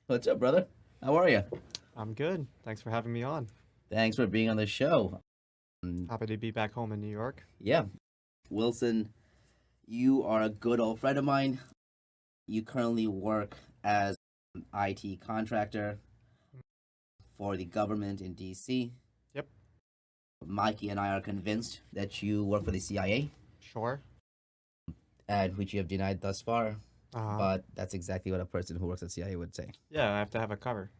What's up, brother? How are you? I'm good. Thanks for having me on. Thanks for being on the show. Happy to be back home in New York. Yeah, Wilson, you are a good old friend of mine. You currently work as an IT contractor for the government in DC. Yep, Mikey and I are convinced that you work for the CIA, sure. and which you have denied thus far. Uh-huh. But that's exactly what a person who works at CIA would say. Yeah, I have to have a cover.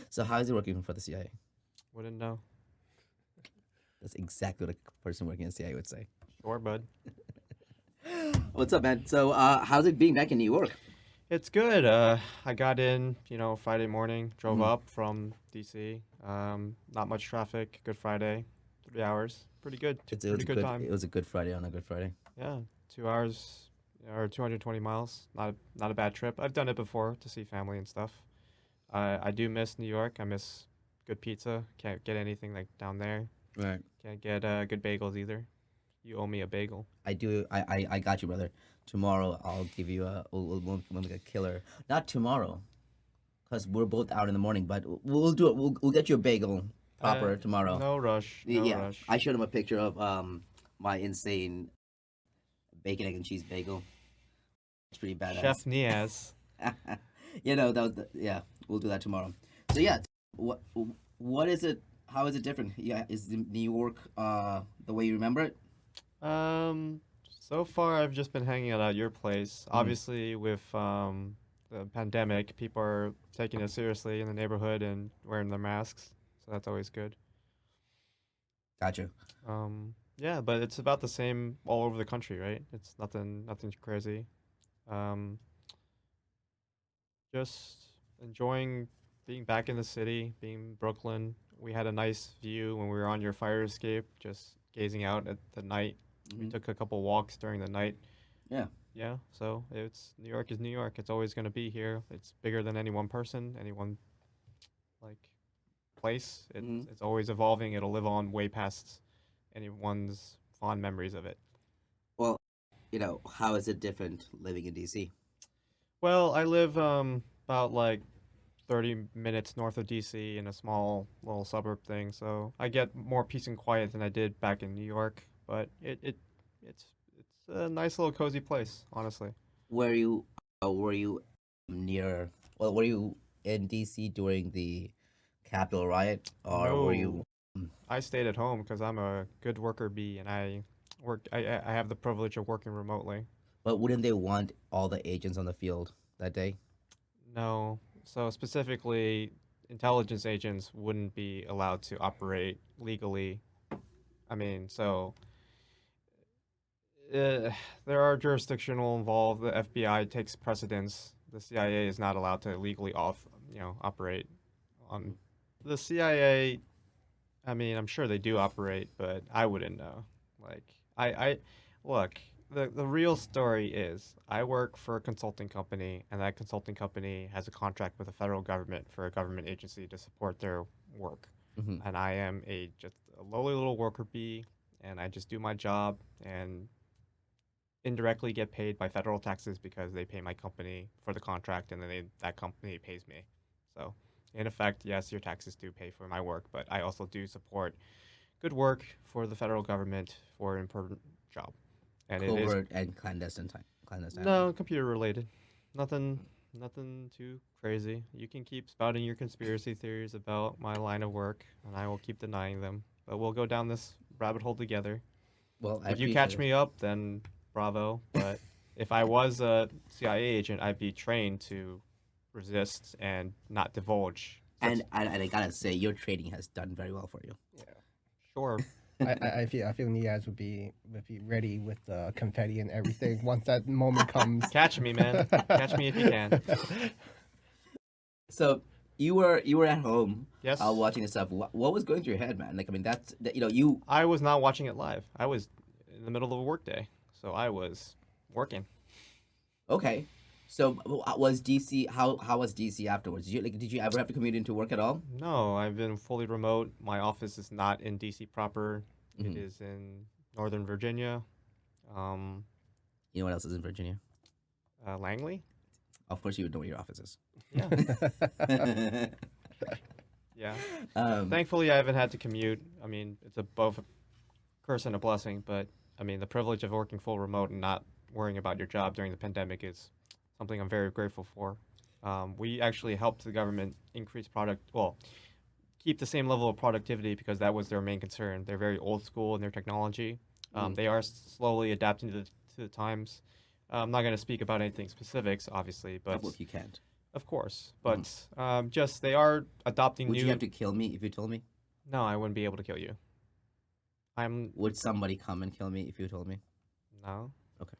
So how is it working for the CIA? Wouldn't know. That's exactly what a person working at CIA would say. Sure, bud. What's up, man? So, how's it being back in New York? It's good. I got in, Friday morning, drove Mhm. up from DC. Not much traffic. Good Friday. 3 hours. Pretty good. It was Pretty a good good. time. It was a good Friday on a good Friday. Yeah, 2 hours or 220 miles. Not a bad trip. I've done it before to see family and stuff. I do miss New York. I miss good pizza. Can't get anything like down there. Right. Can't get good bagels either. You owe me a bagel. I do. I got you, brother. Tomorrow I'll give you a. We'll make a killer. Not tomorrow, cause we're both out in the morning. But we'll do it. We'll get you a bagel proper tomorrow. No rush. No Yeah. I rush. showed him a picture of my insane bacon egg and cheese bagel. It's pretty badass. Chef Niaz. That was yeah. We'll do that tomorrow. So yeah, what what is it? How is it different? Yeah, is New York the way you remember it? So far I've just been hanging out at your place. Mm, Obviously, with the pandemic, people are taking it seriously in the neighborhood and wearing their masks, so that's always good. gotcha. Yeah, but it's about the same all over the country, right? It's nothing too crazy. Um, just enjoying being back in the city, being in Brooklyn. We had a nice view when we were on your fire escape, just gazing out at the night. We Hmm. took a couple walks during the night. Yeah. Yeah, so it's New York is New York. It's always going to be here. It's bigger than any one person, any one like place. Hmm. It's always evolving. It'll live on way past anyone's fond memories of it. Well, how is it different living in DC? Well, I live about like 30 minutes north of DC in a small little suburb thing, so I get more peace and quiet than I did back in New York, but it's it's a nice little cozy place, honestly. Were you near? Well, were you in DC during the Capitol riot, or were you? No, I stayed at home because I'm a good worker bee and I have the privilege of working remotely. But wouldn't they want all the agents on the field that day? No, so specifically intelligence agents wouldn't be allowed to operate legally. I mean, so uh, there are jurisdictional involved. The FBI takes precedence. The CIA is not allowed to legally operate on Mhm. the CIA. I mean, I'm sure they do operate, but I wouldn't know. Like, I look, the real story is I work for a consulting company, and that consulting company has a contract with the federal government for a government agency to support their work. Hmm. And I am just a lowly little worker bee, and I just do my job and indirectly get paid by federal taxes because they pay my company for the contract, and then that company pays me. So, in effect, yes, your taxes do pay for my work, but I also do support good work for the federal government for an important job. And it is Covert and clandestine time, clandestinely. no computer related. Nothing nothing too crazy. You can keep spouting your conspiracy theories about my line of work and I will keep denying them. But we'll go down this rabbit hole together. Well, I If you appreciate catch it. me up, then bravo. But if I was a CIA agent, I'd be trained to resist and not divulge such. And I gotta say, your trading has done very well for you. Yeah, sure. I feel Niaz would be ready with the confetti and everything once that moment comes. Catch me, man. Catch me if you can. So you were at home, Yes. watching this stuff. What was going through your head, man? Like, I mean, you. I was not watching it live. I was in the middle of a workday, so I was working. Okay. So was DC? How was DC afterwards? Did you ever have to commute into work at all? No, I've been fully remote. My office is not in DC proper. It Hmm. is in Northern Virginia, um, You know what else is in Virginia? Langley. Of course, you would know where your office is. Yeah. Yeah. Thankfully, I haven't had to commute. I mean, it's both a curse and a blessing, but I mean, the privilege of working full remote and not worrying about your job during the pandemic is something I'm very grateful for. We actually helped the government increase keep the same level of productivity because that was their main concern. They're very old school in their technology. They are slowly adapting to the times. I'm not going to speak about anything specifics, obviously, but Well, if you can't. of course, but just they are adopting Would new. you have to kill me if you told me? No, I wouldn't be able to kill you. Would somebody come and kill me if you told me? No. Okay.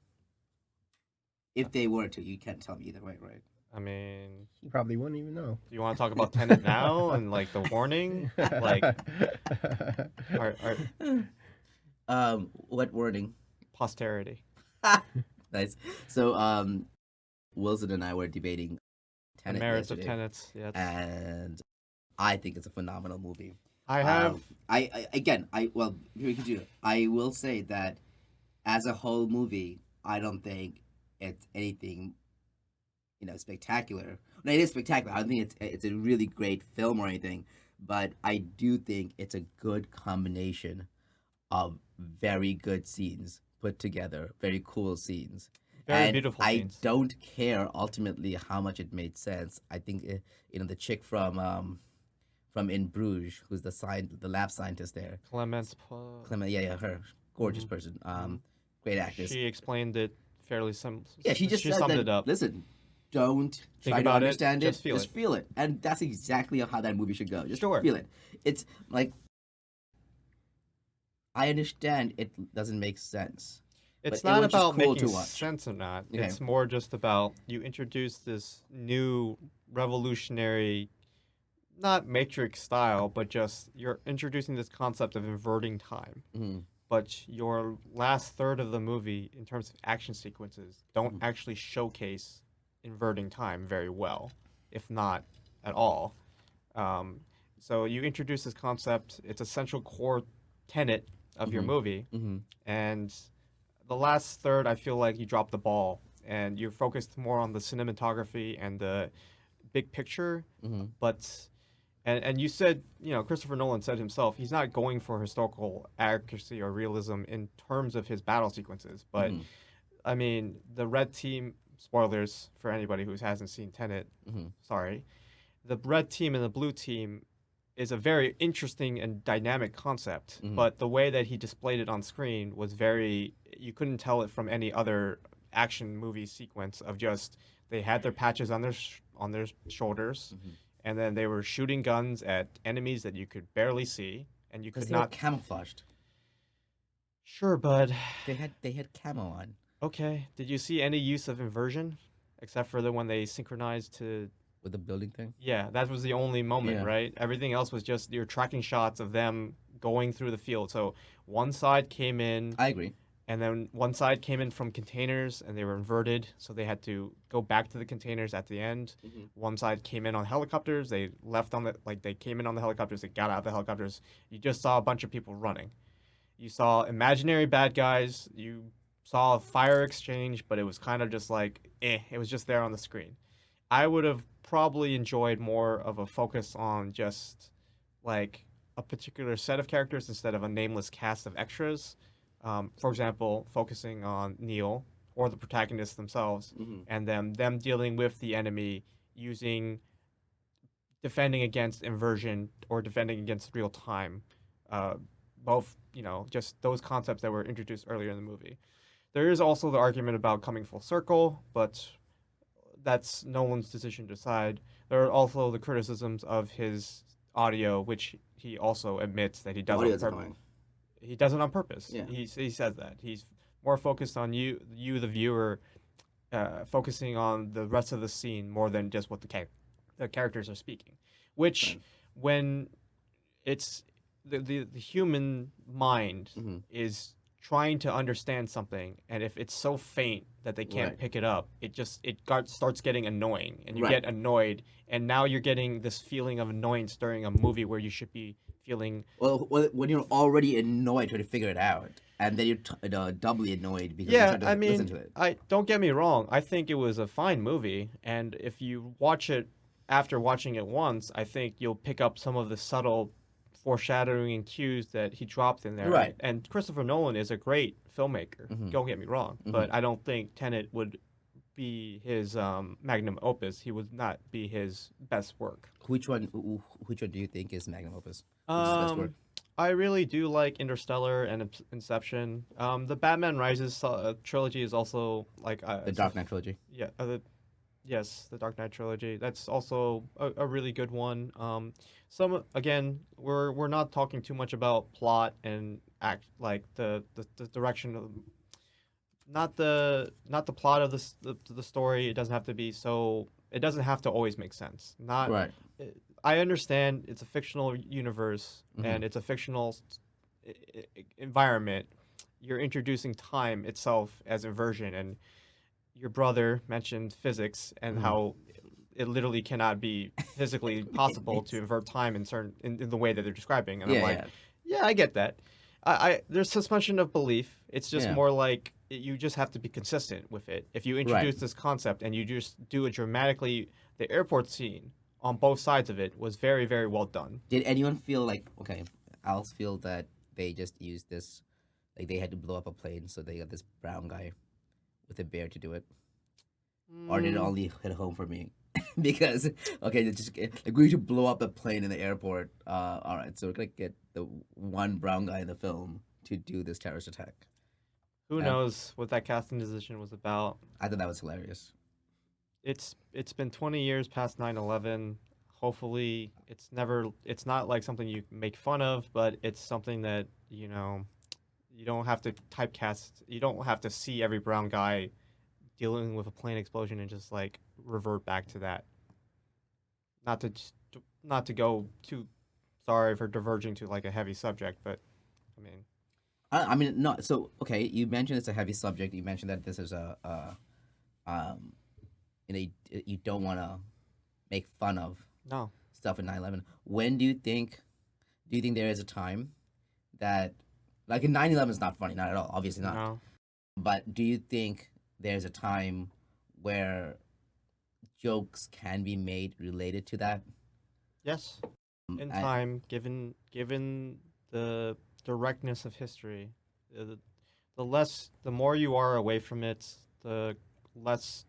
If they were to, you can't tell me either way, right? I mean, You probably wouldn't even know. do you want to talk about Tenet now and like the warning? Like, What wording? posterity. Nice. So, Wilson and I were debating The Tenet merits of yesterday, Tenets. Yes. and I think it's a phenomenal movie. I have. Well, here we continue. I will say that as a whole movie, I don't think it's anything, spectacular. No, it is spectacular. I don't think it's a really great film or anything, but I do think it's a good combination of very good scenes put together, very cool scenes. Very And beautiful I scenes. don't care ultimately how much it made sense. I think the chick from In Bruges, who's the lab scientist there, Clemence. Clement, yeah, her gorgeous person, great actress. She explained it fairly Yeah, she just said summed that, it up. listen, don't Think try to about it, understand it, just feel it. feel it. And that's exactly how that movie should go. Just Sure. feel it. It's like, I understand it doesn't make sense. It's but it not was just about cool making to watch. sense or not. Okay. It's more just about you introduce this new revolutionary, not Matrix style, but just you're introducing this concept of inverting time. Mhm. But your last third of the movie, in terms of action sequences, don't actually showcase inverting time very well, if not at all. So you introduce this concept, it's a central core tenet of your movie, and the last third, I feel like you dropped the ball, and you're focused more on the cinematography and the big picture, but and you said, Christopher Nolan said himself, he's not going for historical accuracy or realism in terms of his battle sequences. But I mean, the red team, spoilers for anybody who hasn't seen Tenet, sorry, the red team and the blue team is a very interesting and dynamic concept. But the way that he displayed it on screen was you couldn't tell it from any other action movie sequence of just they had their patches on their shoulders. And then they were shooting guns at enemies that you could barely see, and you could Because they were not. camouflaged. Sure, but They had camo on. okay. Did you see any use of inversion, except for the when they synchronized to? With the building thing? Yeah, that was the only moment, Yeah. right? Everything else was just your tracking shots of them going through the field. So one side came in, I agree. and then one side came in from containers, and they were inverted, so they had to go back to the containers at the end. One side came in on helicopters. They left on they came in on the helicopters. They got out of the helicopters. You just saw a bunch of people running. You saw imaginary bad guys. You saw a fire exchange, but it was kind of just like, it was just there on the screen. I would have probably enjoyed more of a focus on just like a particular set of characters instead of a nameless cast of extras. For example, focusing on Neil or the protagonists themselves, and them dealing with the enemy using defending against inversion or defending against real time. Both, just those concepts that were introduced earlier in the movie. There is also the argument about coming full circle, but that's Nolan's decision to decide. There are also the criticisms of his audio, which he also admits that he does on Audio's purpose. annoying. He does it on purpose. Yeah. He says that he's more focused on you, the viewer, focusing on the rest of the scene more than just what the characters are speaking. Which, when it's the human mind is trying to understand something, and if it's so faint that they can't pick it up, it starts getting annoying, and you get annoyed, and now you're getting this feeling of annoyance during a movie where you should be feeling. Well, when you're already annoyed trying to figure it out, and then you're doubly annoyed because you Yeah, start to I listen mean, to it. I don't get me wrong. I think it was a fine movie, and if you watch it after watching it once, I think you'll pick up some of the subtle foreshadowing and cues that he dropped in there. Right. And Christopher Nolan is a great filmmaker. Don't get me wrong, but I don't think Tenet would be his magnum opus. He would not be his best work. Which one do you think is magnum opus? Which is his best work? I really do like Interstellar and Inception. The Batman Rises trilogy is also like The Dark Knight trilogy. Yeah, yes, the Dark Knight trilogy. That's also a really good one. Some again, we're not talking too much about plot and act like the direction of not the plot of the story. It doesn't have to be so. It doesn't have to always make sense. Not Right. I understand it's a fictional universe and it's a fictional environment. You're introducing time itself as inversion, and your brother mentioned physics and how it literally cannot be physically possible to invert time in the way that they're describing. And I'm like, yeah, I get that. I there's suspension of belief. It's just more like you just have to be consistent with it. If you introduce this concept and you just do it dramatically, the airport scene on both sides of it was very, very well done. Did anyone feel like, okay, Alex feel that they just used this, like they had to blow up a plane, so they got this brown guy with a bear to do it? Or did it only hit home for me? Because, okay, just like we should blow up a plane in the airport. All right, so we're going to get the one brown guy in the film to do this terrorist attack. Who knows what that casting decision was about? I thought that was hilarious. It's been 20 years past 9/11. Hopefully, it's not like something you make fun of, but it's something that, you don't have to typecast. You don't have to see every brown guy dealing with a plane explosion and just like revert back to that. Not to go too, sorry for diverging to like a heavy subject, but I mean, no. So, okay, you mentioned it's a heavy subject. You mentioned that this is you don't want to make fun of no. stuff in 9/11. When do you think there is a time that, like, in 9/11 is not funny, not at all, obviously not. No. But do you think there's a time where jokes can be made related to that? Yes. In time, given the directness of history, the more you are away from it, the less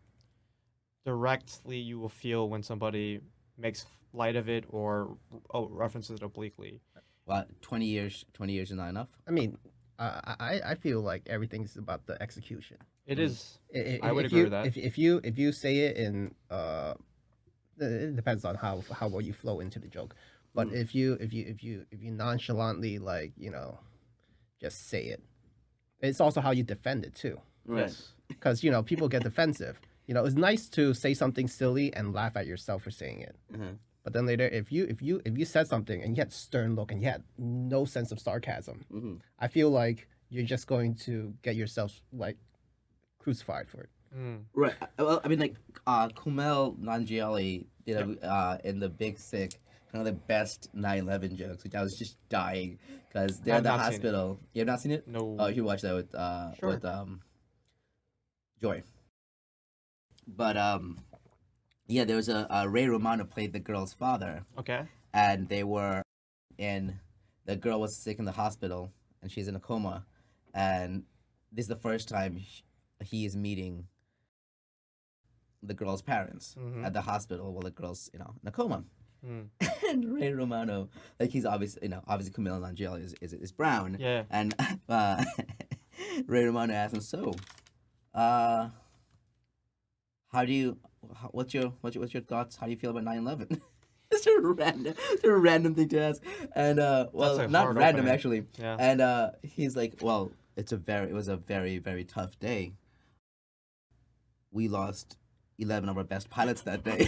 directly you will feel when somebody makes light of it or references it obliquely. Well, 20 years is not enough. I mean, I feel like everything's about the execution. It is. I would agree with that. If you say it in it depends on how well you flow into the joke. But if you nonchalantly, like, just say it, it's also how you defend it too. Right. Yes. Because people get defensive. It's nice to say something silly and laugh at yourself for saying it. But then later, if you said something and you had stern look and you had no sense of sarcasm, I feel like you're just going to get yourself like crucified for it. Right. Well, I mean, like, Kumail Nanjiani did in The Big Sick, one of the best 9/11 jokes, which I was just dying because they're at the hospital. You have not seen it? No. Oh, you should watch that with Joy. But yeah, there was a Ray Romano played the girl's father. Okay. And the girl was sick in the hospital, and she's in a coma, and this is the first time he is meeting the girl's parents at the hospital while the girl's in a coma. And Ray Romano, like, he's obviously Kumail Nanjiani is brown. Yeah. And Ray Romano asked him, so, what's your thoughts? How do you feel about 9/11? It's a random thing to ask, and well, not random opening. Actually. Yeah. And he's like, well, it was a very, very tough day. We lost 11 of our best pilots that day.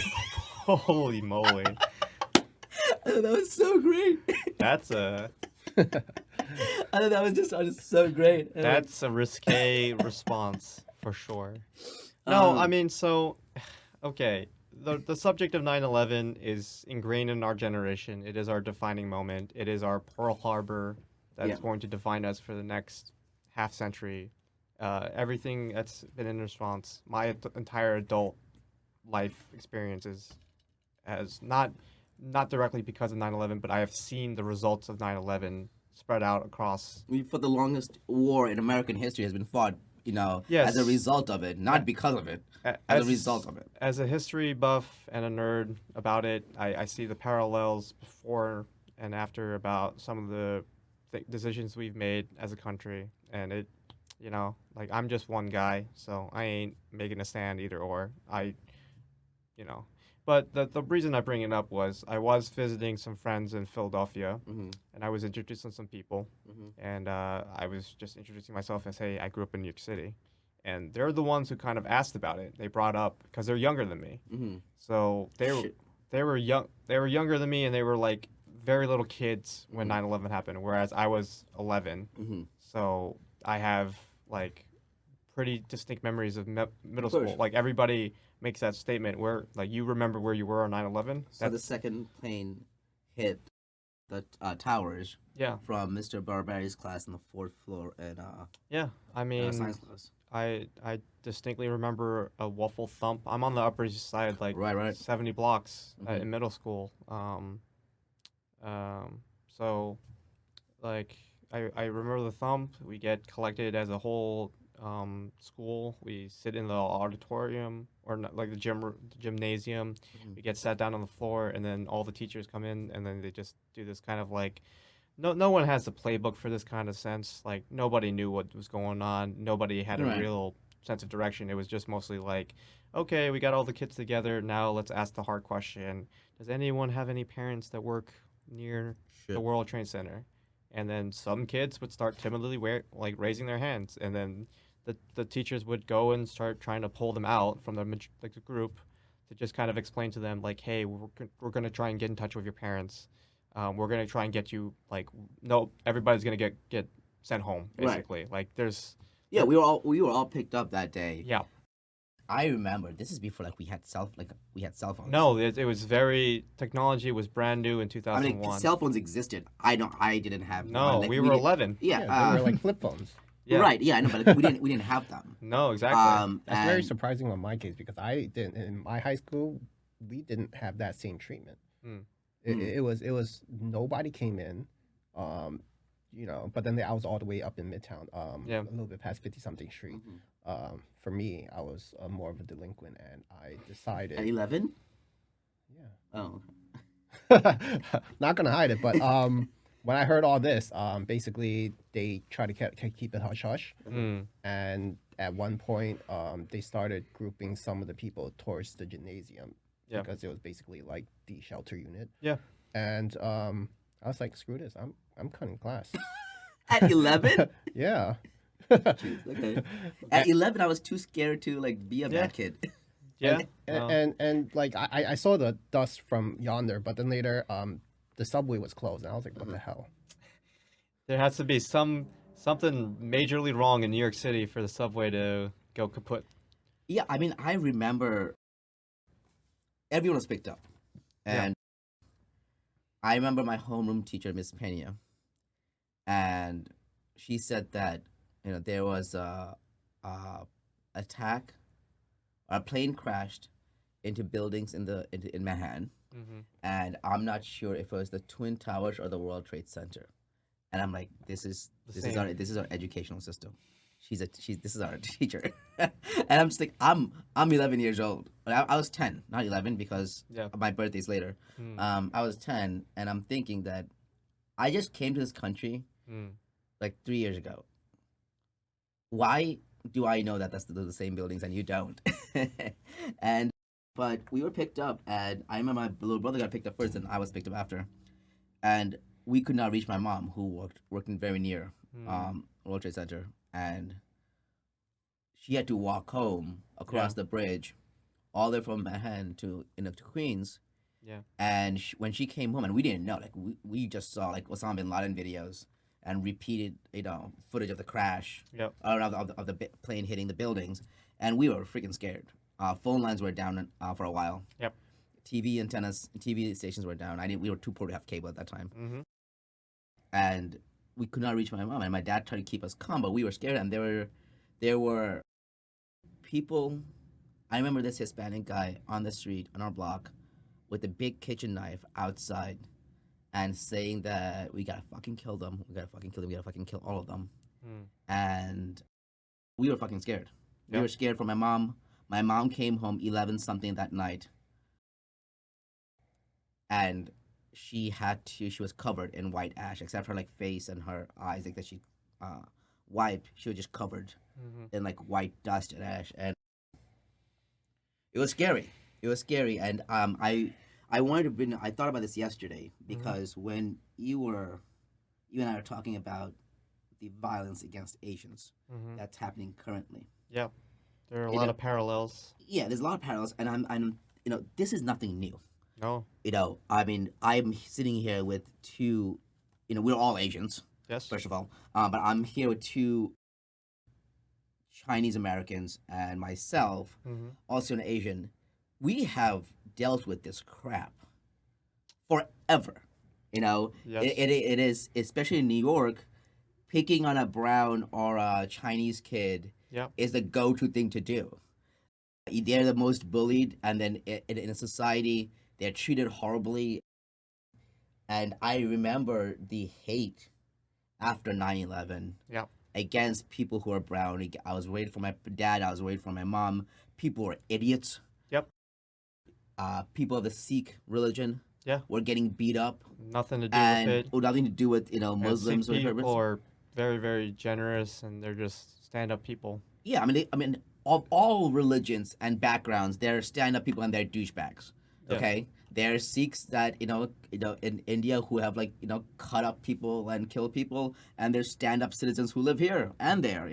Holy moly! I thought that was so great. That's a. I thought that was just so great. That's a risque response for sure. No, I mean, so, okay, the subject of 9/11 is ingrained in our generation. It is our defining moment. It is our Pearl Harbor that's going to define us for the next half century, everything that's been in response, my entire adult life experiences has not directly because of 9/11, but I have seen the results of 9/11 spread out across. For the longest war in American history has been fought, Yes. as a result of it, not because of it, as a result of it. As a history buff and a nerd about it, I see the parallels before and after about some of the decisions we've made as a country, and it, like I'm just one guy, so I ain't making a stand either or. You know. But the reason I bring it up was I was visiting some friends in Philadelphia, and I was introducing some people, and I was just introducing myself as, hey, I grew up in New York City, and they're the ones who kind of asked about it. They brought up because they're younger than me, so they were younger than me, and they were like very little kids when 9/11 happened, whereas I was 11, so I have like pretty distinct memories of middle school. Like everybody makes that statement where like you remember where you were on 9/11. So the second plane hit the towers. Yeah. From Mr. Barbari's class on the 4th floor and yeah, I mean, science class. I distinctly remember a waffle thump. I'm on the Upper East Side, like right. 70 blocks in middle school. So like I remember the thump. We get collected as a whole school. We sit in the auditorium or not, like the gymnasium. We get sat down on the floor, and then all the teachers come in, and then they just do this kind of like no one has a playbook for this kind of sense. Like nobody knew what was going on. Nobody had a real sense of direction. It was just mostly like, okay, we got all the kids together. Now let's ask the hard question. Does anyone have any parents that work near the World Trade Center? And then some kids would start timidly raising their hands, and then the teachers would go and start trying to pull them out from the group to just kind of explain to them like, hey, we're going to try and get in touch with your parents. We're going to try and get you no, everybody's going to get sent home basically. Right. Like there's we were all picked up that day. Yeah. I remember this is before we had cell phones. No, it was technology was brand new in 2001. I mean, cell phones existed. I didn't have. No, we were 11. Yeah, they were like flip phones. Yeah. Right. Yeah, I know, but we didn't have them. No, exactly. That's very surprising on my case because I didn't in my high school. We didn't have that same treatment. It was nobody came in, But then I was all the way up in Midtown, a little bit past 50-something Street. For me, I was more of a delinquent, and I decided at 11. Yeah. Oh. Not gonna hide it, but when I heard all this, basically they tried to keep it hush hush, and at one point, they started grouping some of the people towards the gymnasium because it was basically like the shelter unit. Yeah, and I was like, screw this, I'm cutting class. At 11? Yeah. Jeez, okay. At 11, I was too scared to be a bad kid. Yeah, and like I saw the dust from yonder, but then later the subway was closed, and I was like, what the hell? There has to be something majorly wrong in New York City for the subway to go kaput. Yeah, I mean, I remember everyone was picked up, and I remember my homeroom teacher, Miss Pena, and she said that there was a attack. A plane crashed into buildings in Manhattan, and I'm not sure if it was the Twin Towers or the World Trade Center. And I'm like, this is our educational system. This is our teacher, and I'm just like, I'm 11 years old. I was 10, not 11 because my birthday's later. I was 10, and I'm thinking that I just came to this country like 3 years ago. Why do I know that that's the same buildings and you don't? But we were picked up, and I remember my little brother got picked up first, and I was picked up after, and we could not reach my mom, who worked in very near World Trade Center, and she had to walk home across the bridge, all the way from Manhattan to Queens. Yeah. And when she came home, and we didn't know, we just saw Osama bin Laden videos and repeated footage of the crash of the plane hitting the buildings, and we were freaking scared. Phone lines were down for a while. Yep. TV stations were down. We were too poor to have cable at that time. Mm-hmm. And we could not reach my mom, and my dad tried to keep us calm, but we were scared, and there were people. I remember this Hispanic guy on the street on our block with a big kitchen knife outside and saying that we gotta fucking kill them. We gotta fucking kill them. We gotta fucking kill all of them. Mm. And we were fucking scared. We Yeah. were scared for my mom. My mom came home 11 something that night. And she was covered in white ash, except her like face and her eyes, like that she wiped. She was just covered in like white dust and ash. And it was scary. It was scary. And I wanted to bring, I thought about this yesterday because when you and I were talking about the violence against Asians that's happening currently. Yeah, there are a lot of parallels. Yeah, there's a lot of parallels, and I'm this is nothing new. No. I mean, I'm sitting here with two, we're all Asians. Yes. First of all, but I'm here with two Chinese Americans and myself, also an Asian. We have dealt with this crap forever. Yes. It is, especially in New York, picking on a brown or a Chinese kid is the go-to thing to do. They're the most bullied, and then in a society, they're treated horribly. And I remember the hate after 9/11 against people who are brown. I was worried for my dad. I was worried for my mom. People were idiots. Yep. People of the Sikh religion were getting beat up. Nothing to do with it. Nothing to do with Muslims. Sikh people are very, very generous, and they're just stand-up people. Yeah, I mean, of all religions and backgrounds, they're stand-up people and they're douchebags. Okay, there's Sikhs that in India who have cut up people and killed people, and there's stand-up citizens who live here and there.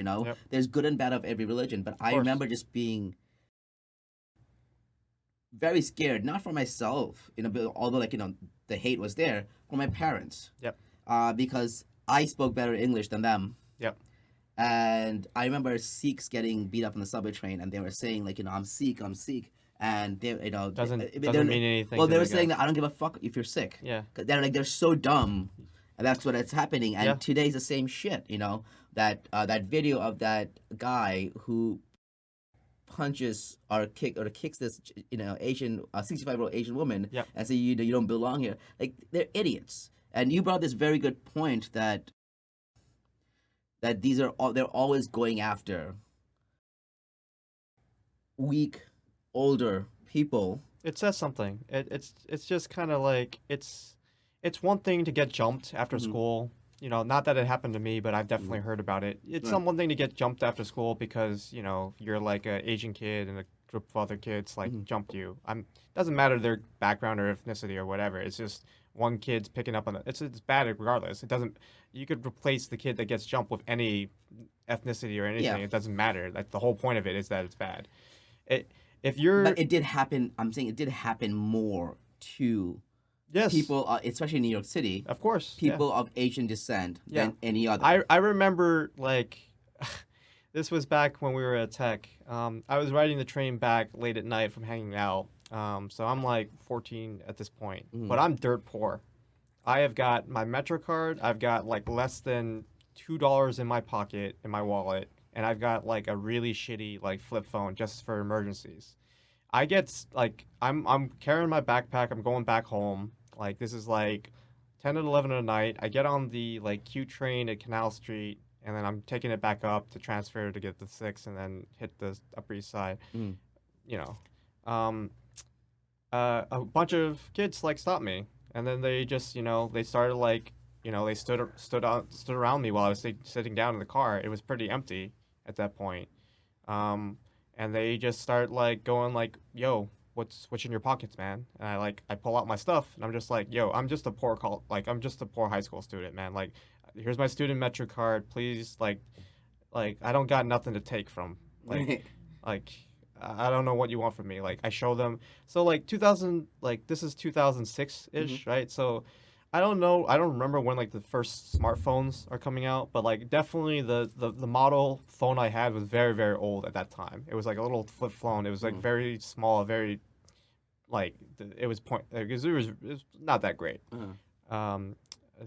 There's good and bad of every religion. But I remember just being very scared, not for myself, but although the hate was there, for my parents. Yep. Because I spoke better English than them. Yep. And I remember Sikhs getting beat up on the subway train, and they were saying I'm Sikh, and they doesn't mean anything. Well, they were saying that I don't give a fuck if you're sick. Yeah. Cause they're so dumb, and that's what's happening. And today's the same shit. That video of that guy who punches or kicks this Asian 65-year-old Asian woman and say you don't belong here. Like, they're idiots. And you brought this very good point that they're always going after weak, older people. It says something. It's just kind of like it's one thing to get jumped after school. Not that it happened to me, but I've definitely heard about it. It's one thing to get jumped after school because you're like an Asian kid and a group of other kids jumped you. Doesn't matter their background or ethnicity or whatever. It's just one kid's picking up on it. It's bad regardless. It doesn't. You could replace the kid that gets jumped with any ethnicity or anything. It doesn't matter. Like, the whole point of it is that it's bad. But it did happen. I'm saying it did happen more to people, especially in New York City. Of course, people of Asian descent than any other. I remember this was back when we were at Tech. I was riding the train back late at night from hanging out. So I'm like 14 at this point, but I'm dirt poor. I have got my Metro card. I've got less than $2 in my pocket, in my wallet, and I've got a really shitty flip phone just for emergencies. I get I'm carrying my backpack. I'm going back home. This is 10 and 11 at night. I get on the Q train at Canal Street, and then I'm taking it back up to transfer to get the 6 and then hit the Upper East Side. A bunch of kids stopped me, and then they just they started they stood around me while I was sitting down in the car. It was pretty empty at that point, and they just start going yo, what's in your pockets, man? And I pull out my stuff, and I'm just yo, I'm just a poor high school student, man. Here's my student Metro card, please. I don't got nothing to take from. I don't know what you want from me. I show them. So 2000, this is 2006-ish, right? So I don't know. I don't remember when the first smartphones are coming out, but definitely the model phone I had was very, very old at that time. It was a little flip phone. It was very small, very it was not that great. I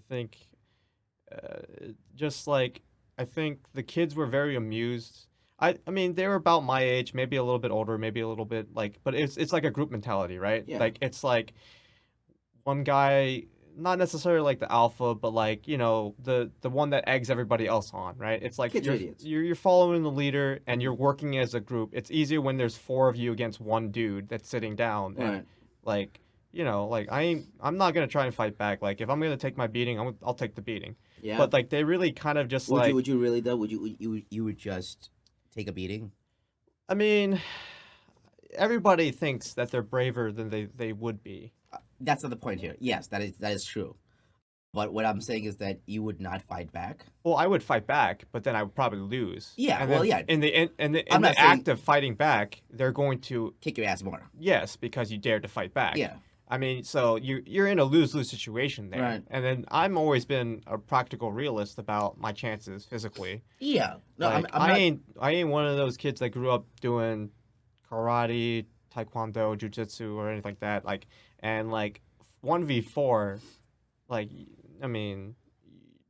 think just like I think the kids were very amused. I mean they were about my age, maybe a little bit older, maybe a little bit like, but it's like a group mentality, right? Yeah. Like it's like one guy, not necessarily like the alpha, but like the one that eggs everybody else on, right? It's like Kids are idiots. you're following the leader and you're working as a group. It's easier when there's four of you against one dude that's sitting down, and Right. like like I'm not gonna try and fight back. Like if I'm gonna take my beating, I'll take the beating. Yeah. But like they really kind of just like would you really though? You would just take a beating? I mean, everybody thinks that they're braver than they would be. That's not the point here. Yes, that is true. But what I'm saying is that you would not fight back. Well, I would fight back, but then I would probably lose. Yeah, And well, then yeah. In the I'm not act saying- of fighting back, they're going to Kick your ass more. yes, because you dared to fight back. Yeah. I mean, so you're in a lose-lose situation there. Right. And then I'm always been a practical realist about my chances physically. Yeah. No, Like, I'm not, I ain't one of those kids that grew up doing karate, taekwondo, jujitsu, or anything like that. Like, and like 1v4, like, I mean,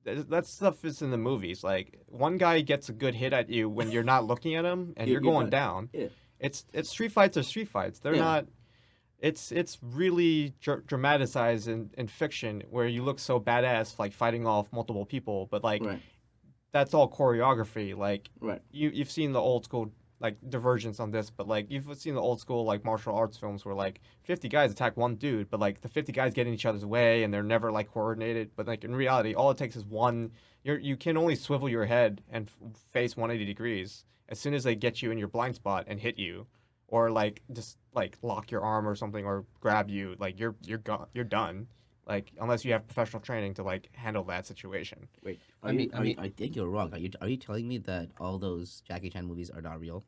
that stuff is in the movies. Like, one guy gets a good hit at you when you're not looking at him, and you're going down. Yeah. It's street fights are street fights. They're Yeah. not. It's really dramatized in fiction where you look so badass like fighting off multiple people, but like Right. that's all choreography. Like Right. you've seen the old school like divergence on this, but like you've seen the old school like martial arts films where like 50 guys attack one dude, but like the 50 guys get in each other's way and they're never like coordinated. But like in reality, all it takes is one. You can only swivel your head and face 180 degrees. As soon as they get you in your blind spot and hit you, or like just like lock your arm or something or grab you, like you're done. Like unless you have professional training to like handle that situation. Wait. I think you're wrong. Are you telling me that all those Jackie Chan movies are not real?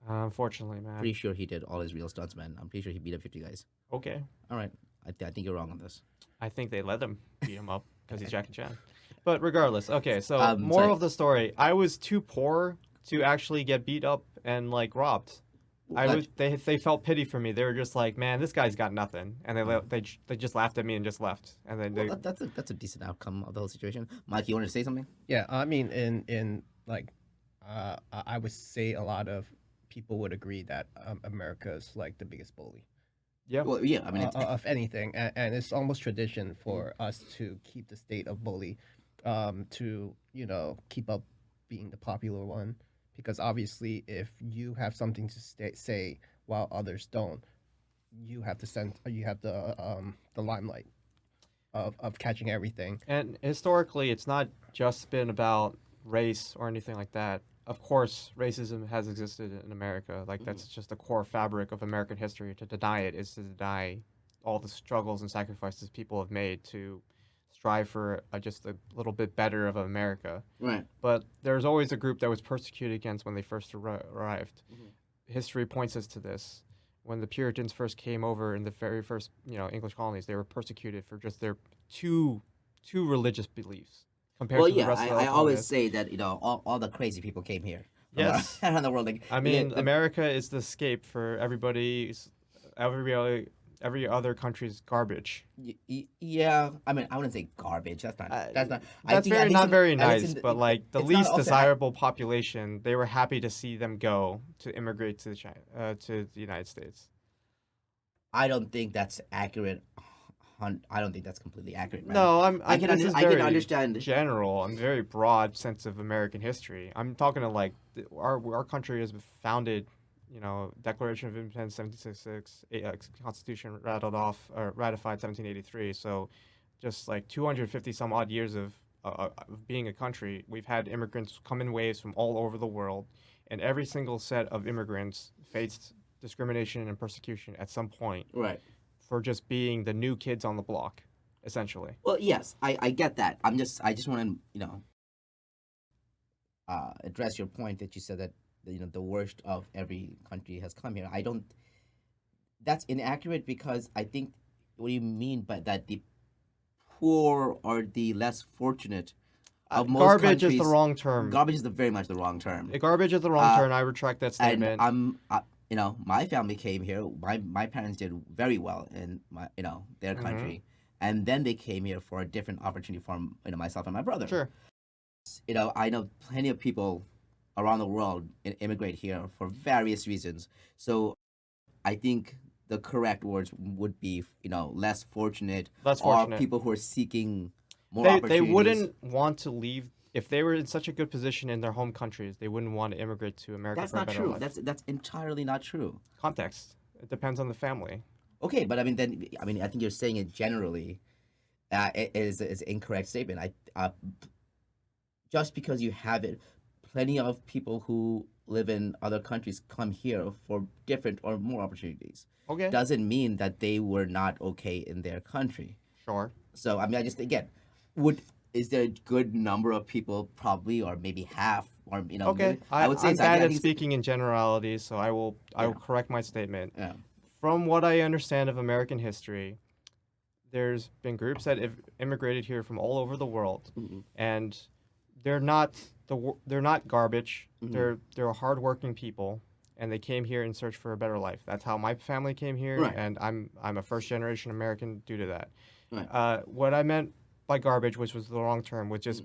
Unfortunately, man. Pretty sure he did all his real stunts, man. I'm pretty sure he beat up 50 guys. Okay. All right. I think you're wrong on this. I think they let him beat him up because he's Jackie Chan. But regardless, okay. So moral sorry. of the story: I was too poor to actually get beat up and like robbed. They felt pity for me. They were just like, man, this guy's got nothing, and they just laughed at me and just left. And then they Well, that's a decent outcome of the whole situation. Mike, you wanted to say something? Yeah, I mean, in like, I would say a lot of people would agree that America is like the biggest bully yeah. Well, yeah. I mean, of anything, and it's almost tradition for us to keep the state of bully, to keep up being the popular one, because obviously if you have something to say while others don't, you have the limelight of catching everything. And historically, it's not just been about race or anything like that. Of course, racism has existed in America. Like that's just the core fabric of American history. To deny it is to deny all the struggles and sacrifices people have made to strive for just a little bit better of America. right. But there's always a group that was persecuted against when they first arrived. History points us to this. When the Puritans first came over in the very first, English colonies, they were persecuted for just their two religious beliefs compared Well, to the yeah. rest of the I always colonists. say that all the crazy people came here. From Yes. around the world. Like, I mean, yeah, America is the escape for every other country's garbage. Yeah, I mean, I wouldn't say garbage. That's not. That's not. That's not very at least nice, in but like the it's not least also desirable population, they were happy to see them go to immigrate to to the United States. I don't think that's accurate. I don't think that's completely accurate. Man. No, I can this is I can very understand. general and very broad sense of American history. I'm talking to like our country is founded, Declaration of Independence 1766, Constitution ratified 1783. So, just like 250 some odd years of being a country, we've had immigrants come in waves from all over the world, and every single set of immigrants faced discrimination and persecution at some point Right. for just being the new kids on the block, essentially. Well, yes, I get that. I just want to address your point that you said that the worst of every country has come here. I don't. That's inaccurate because I think what do you mean by that? The poor or the less fortunate of most Garbage is the countries- wrong term. Garbage is very much the wrong term. Garbage is the wrong Uh, term. I retract that statement. And my family came here. My parents did very well in their Mm-hmm. country. and then they came here for a different opportunity for myself and my brother. Sure. I know plenty of people around the world immigrate here for various reasons. So I think the correct words would be less fortunate, Less or fortunate. people who are seeking more They opportunities. wouldn't want to leave if they were in such a good position in their home countries. They wouldn't want to immigrate to America That's for a not better true. life. That's entirely not true. Context. It depends on the family. Okay, but I think you're saying it generally is an incorrect statement. Just because you have it, plenty of people who live in other countries come here for different or more opportunities. Okay. Doesn't mean that they were not okay in their country. Sure. So I just again, is there a good number of people, probably, or maybe half, or Okay. maybe, I would say I'm it's, bad I at think speaking in generalities, so I will correct my statement. yeah. From what I understand of American history, there's been groups that have immigrated here from all over the world, and they're not they're not garbage. They're hardworking people, and they came here in search for a better life. That's how my family came here, Right. and I'm a first generation American due to that. Right. What I meant by garbage, which was the wrong term, was just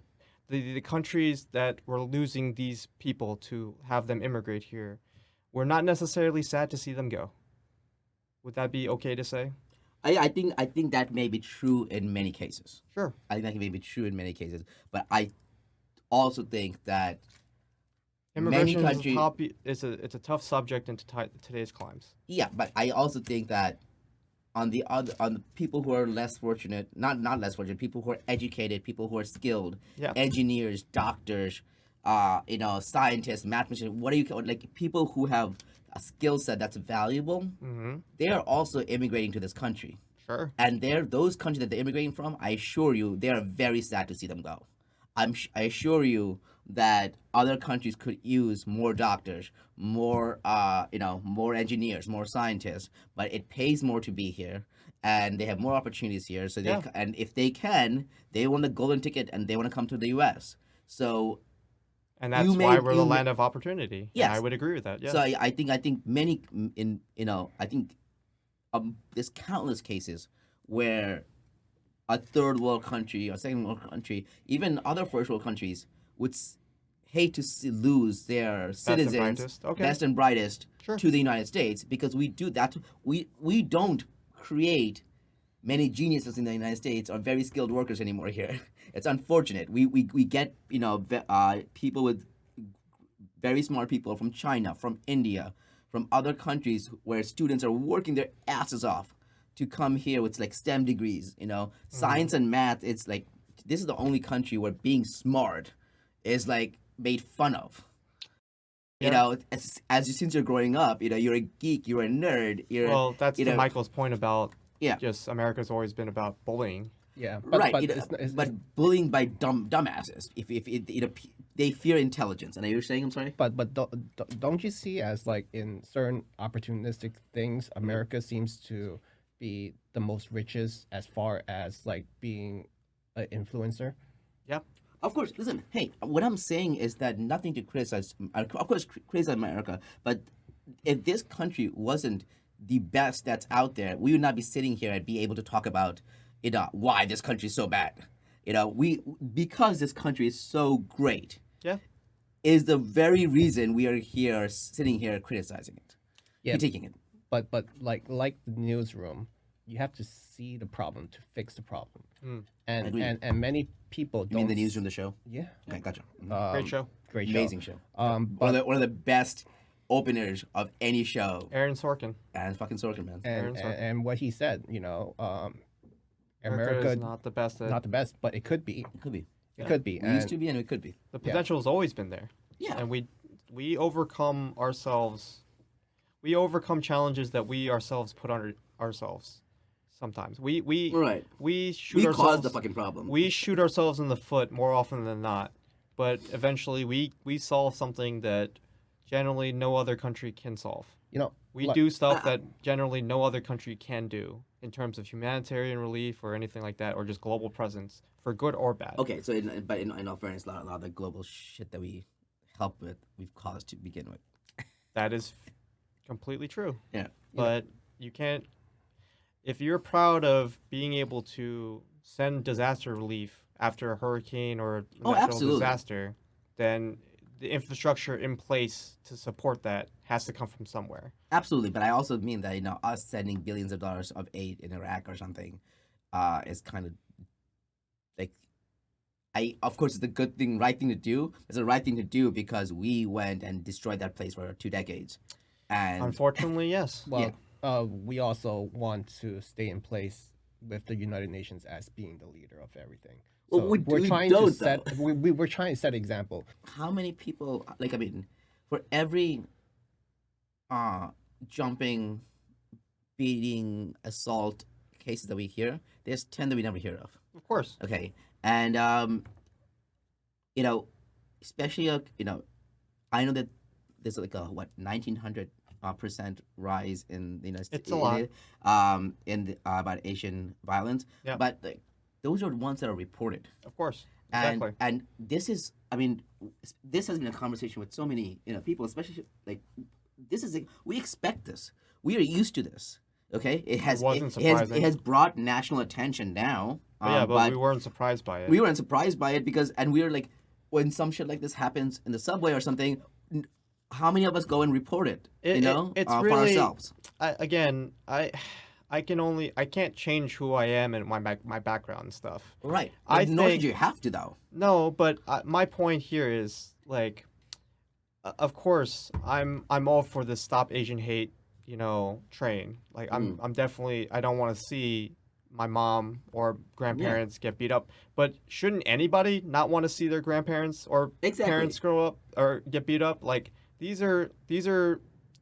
the countries that were losing these people to have them immigrate here were not necessarily sad to see them go. Would that be okay to say? I think that may be true in many cases. Sure. I think that may be true in many cases, but I also think that Immigration many countries. it's a tough subject in today's climes. Yeah, but I also think that on the people who are less fortunate, not less fortunate, people who are educated, people who are skilled, Yeah. engineers, doctors, scientists, mathematicians, what do you call, like, people who have a skill set that's valuable, they are also immigrating to this country. Sure. And those countries that they're immigrating from, I assure you, they are very sad to see them go. I assure you that other countries could use more doctors, more more engineers, more scientists, but it pays more to be here, and they have more opportunities here. So and if they can, they want a golden ticket and they want to come to the U.S. So. And that's why we're the land of opportunity. Yes. And I would agree with that. Yeah. So I think many I think there's countless cases where a third world country or second world country, even other first world countries, would hate to lose their citizens, best and brightest, Sure. to the United States, because we do that. We don't create many geniuses in the United States or very skilled workers anymore here. It's unfortunate. We get people with very smart people from China, from India, from other countries where students are working their asses off to come here with like STEM degrees. Science and math. It's like this is the only country where being smart is like made fun of. Yeah. Since you're growing up, you're a geek, you're a nerd. Well, that's to Michael's point about Yeah. just America's always been about bullying. Yeah, right. but Bullying by dumbasses. If they fear intelligence, and you're saying, I'm sorry. But don't you see, as like in certain opportunistic things, America seems to be the most richest as far as like being an influencer. Yeah. Of course, listen. Hey, what I'm saying is that nothing to criticize. Of course, criticize America, but if this country wasn't the best that's out there, we would not be sitting here and be able to talk about why this country is so bad. Because this country is so great. Yeah. Is the very reason we are here, sitting here criticizing it, critiquing it. But like the newsroom, you have to see the problem to fix the problem. And many people don't. You mean the newsroom, the show? Yeah. Okay, gotcha. Great show. Great show. Amazing show. But One of the best openers of any show. Aaron Sorkin. And fucking Sorkin, man. and what he said, America is not the best at... not the best, but it could be. It could be. It could be. We used to be, and it could be. The potential has always been there. Yeah. And we overcome ourselves. We overcome challenges that we ourselves put on ourselves. Sometimes we Right. we shoot We ourselves. caused the fucking problem. We shoot ourselves in the foot more often than not, but eventually we solve something that generally no other country can solve. We do stuff that generally no other country can do in terms of humanitarian relief or anything like that, or just global presence, for good or bad. Okay, so in all fairness, a lot of the global shit that we help with, we've caused to begin with. That is completely true. Yeah. But you can't. if you're proud of being able to send disaster relief after a hurricane or a Oh, natural absolutely. disaster, then the infrastructure in place to support that has to come from somewhere. Absolutely, but I also mean that us sending billions of dollars of aid in Iraq or something, is kind of like of course it's a good thing, right thing to do. It's the right thing to do because we went and destroyed that place for 2 decades, and Unfortunately, yes. Well, we also want to stay in place with the United Nations as being the leader of everything. Well, So we we're trying to don't, set though. we're trying to set example. how many people like I mean, for every jumping, beating, assault cases that we hear, there's 10 that we never hear of. Of course. Okay, and you know, especially I know that there's like a 1900% rise in the United States. It's a lot. About Asian violence. Yeah. But like, those are the ones that are reported. Of course. And Exactly. and this is, I mean, this has been a conversation with so many people, especially like this is we expect this. We are used to this. Okay, it wasn't it has surprising. brought national attention now. But we weren't surprised by it. we weren't surprised by it because, and we were like, when some shit like this happens in the subway or something, how many of us go and report it? It's for really, ourselves. I can't change who I am and my background and stuff. Right. I Nor think- should you have to though. No, but my point here is like, of course, I'm all for the Stop Asian Hate, train. Like I'm definitely, I don't want to see my mom or grandparents get beat up. But shouldn't anybody not want to see their grandparents or Exactly. parents grow up or get beat up? Like these are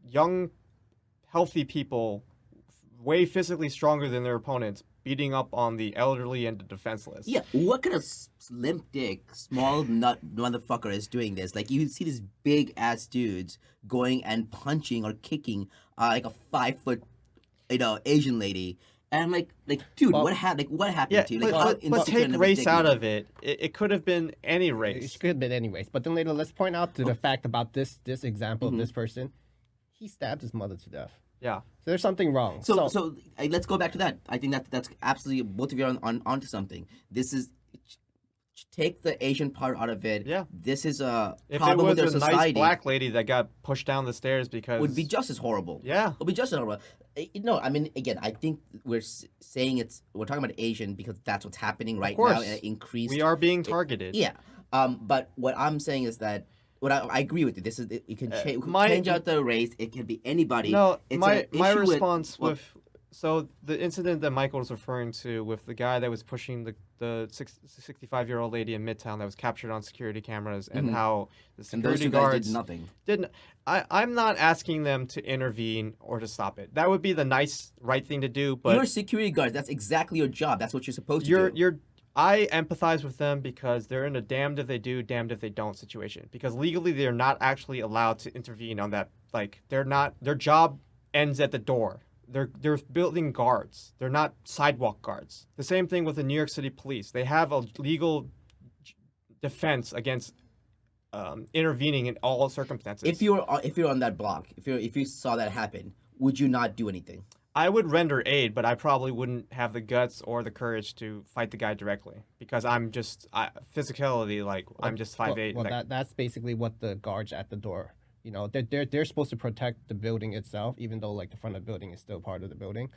young, healthy people, way physically stronger than their opponents, beating up on the elderly and the defenseless. Yeah, what kind of limp dick, small nut motherfucker is doing this? Like, you see these big ass dudes going and punching or kicking like a 5 foot, Asian lady, and I'm like, dude, Well, what happened? Like, what happened Yeah, to you? Like, but, how but insecure take and race out ridiculous. of it. It could have been any It race. could have been anyways. But then later, let's point out to Oh. the fact about this example Mm-hmm. of this person. He stabbed his mother to death. Yeah. So there's something wrong. So let's go back to that. I think that's absolutely, both of you are onto something. This is, take the Asian part out of it. Yeah. This is a If it problem with was their a nice society. black lady that got pushed down the stairs because Would be just as horrible. Yeah. Would be just as horrible. No, I mean, again, I think we're saying we're talking about Asian because that's what's happening right now. course. And increased. we are being targeted. Yeah. But what I'm saying is that, I agree with you. This is, you can my- change out the race. It can be anybody. No, It's my an issue response well, with so the incident that Michael was referring to with the guy that was pushing the 65-year-old lady in Midtown that was captured on security cameras and how the and those security two guys guards did nothing. didn't. I'm not asking them to intervene or to stop it. That would be the nice, right thing to do. But You're security guards. That's exactly your job. That's what you're supposed to do. you're I empathize with them because they're in a damned if they do, damned if they don't situation. Because legally they're not actually allowed to intervene on that. Like they're not, their job ends at the door. They're building guards. They're not sidewalk guards. The same thing with the New York City Police. They have a legal defense against intervening in all circumstances. If you're on that block, if you saw that happen, would you not do anything? I would render aid, but I probably wouldn't have the guts or the courage to fight the guy directly because I'm just physicality. Like I'm just 5'8". Well, like, that's basically what the guards at the door. They're supposed to protect the building itself, even though like the front of the building is still part of the building.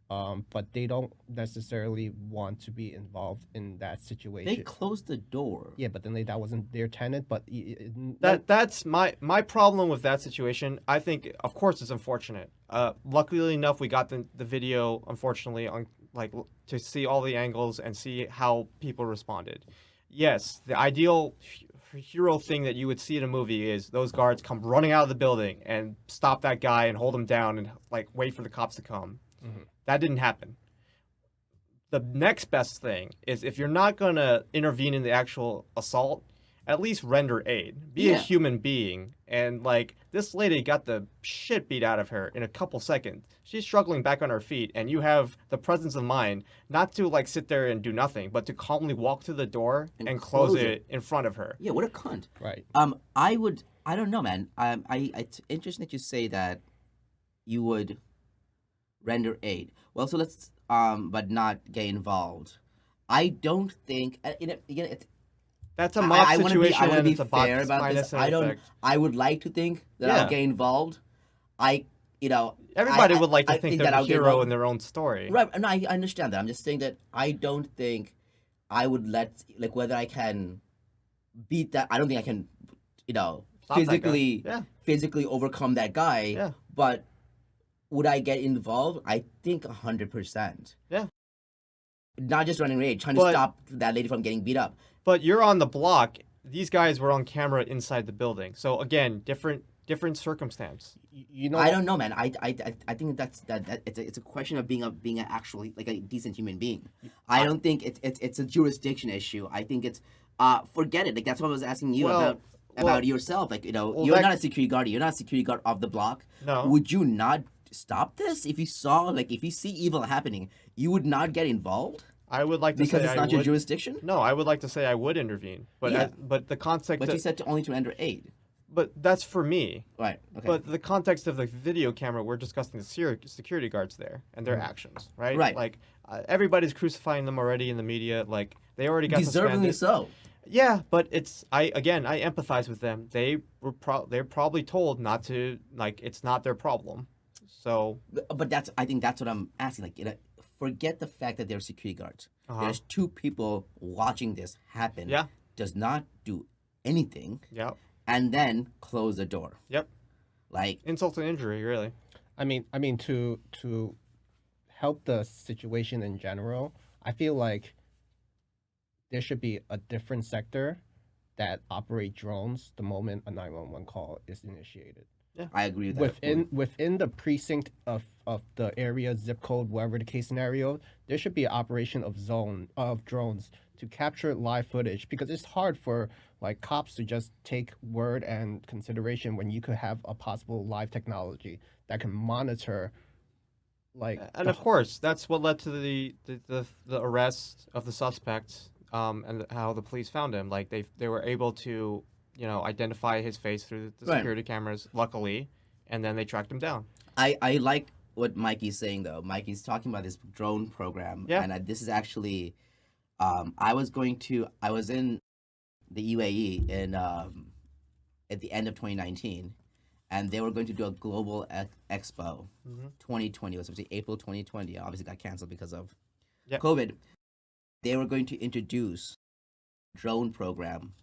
But they don't necessarily want to be involved in that situation. They closed the door. Yeah, but then that wasn't their tenant. But that's my problem with that situation. I think, of course, it's unfortunate. Luckily enough, we got the video, unfortunately, on to see all the angles and see how people responded. Yes, the ideal hero thing that you would see in a movie is those guards come running out of the building and stop that guy and hold him down and wait for the cops to come. Mhm. That didn't happen. The next best thing is if you're not going to intervene in the actual assault, at least render aid. Be a Yeah. human being. And this lady got the shit beat out of her in a couple seconds. She's struggling back on her feet, and you have the presence of mind not to sit there and do nothing, but to calmly walk to the door and close it in front of her. Yeah, what a cunt. right. I don't know, man. It's interesting that you say that you would render aid. Well, so let's but not get involved. I don't think again it's That's a mob situation. I want to and be it's a fair box about minus this. and I don't. effect. I would like to think that Yeah. I'll get involved. Everybody would like to I think they're that the I'll get hero involved. in their own story. Right, and I understand that. I'm just saying that I don't think I would let whether I can beat that. I don't think I can, Stop that guy. physically Yeah. physically overcome that guy. Yeah. But would I get involved? I think 100%. Yeah. Not just running rage, trying to But- stop that lady from getting beat up. But you're on the block. These guys were on camera inside the building. So again, different circumstance. You know, I don't know, man. I think that it's a question of being a actually like a decent human being. I don't think it's a jurisdiction issue. I think it's forget it. Like that's what I was asking you about yourself. Like you're not a security guard. You're not a security guard of the block. No. Would you not stop this if you see evil happening? You would not get involved I would like to because say it's not your jurisdiction. No, I would like to say I would intervene, but Yeah. but the context. But you said only to render aid. But that's for me. Right. Okay. But the context of the video camera, we're discussing the security guards there and their actions, right? Right. Like everybody's crucifying them already in the media. Like they already got deservedly suspended. so. Yeah, but I empathize with them. They're probably told not to, like, it's not their problem. So But I think that's what I'm asking. Like, forget the fact that they're security guards. Uh-huh. There's two people watching this happen. Yeah. Does not do anything. yeah, And then close the door. yep, Like, insult to injury, really. I mean, to help the situation in general, I feel like there should be a different sector that operate drones the moment a 911 call is initiated. I agree with that. Within the precinct of the area, zip code, whatever the case scenario, there should be an operation of drones to capture live footage, because it's hard for like cops to just take word and consideration when you could have a possible live technology that can monitor like And of course, that's what led to the arrest of the suspect, and how the police found him. Like they were able to, identify his face through the Right. security cameras, luckily, and then they tracked him down. I like what Mikey's saying, though. Mikey's talking about this drone program. Yeah. And this is actually, I was in the UAE at the end of 2019, and they were going to do a global expo 2020. It was supposed to be April 2020. Obviously got canceled because of Yep. COVID. They were going to introduce drone program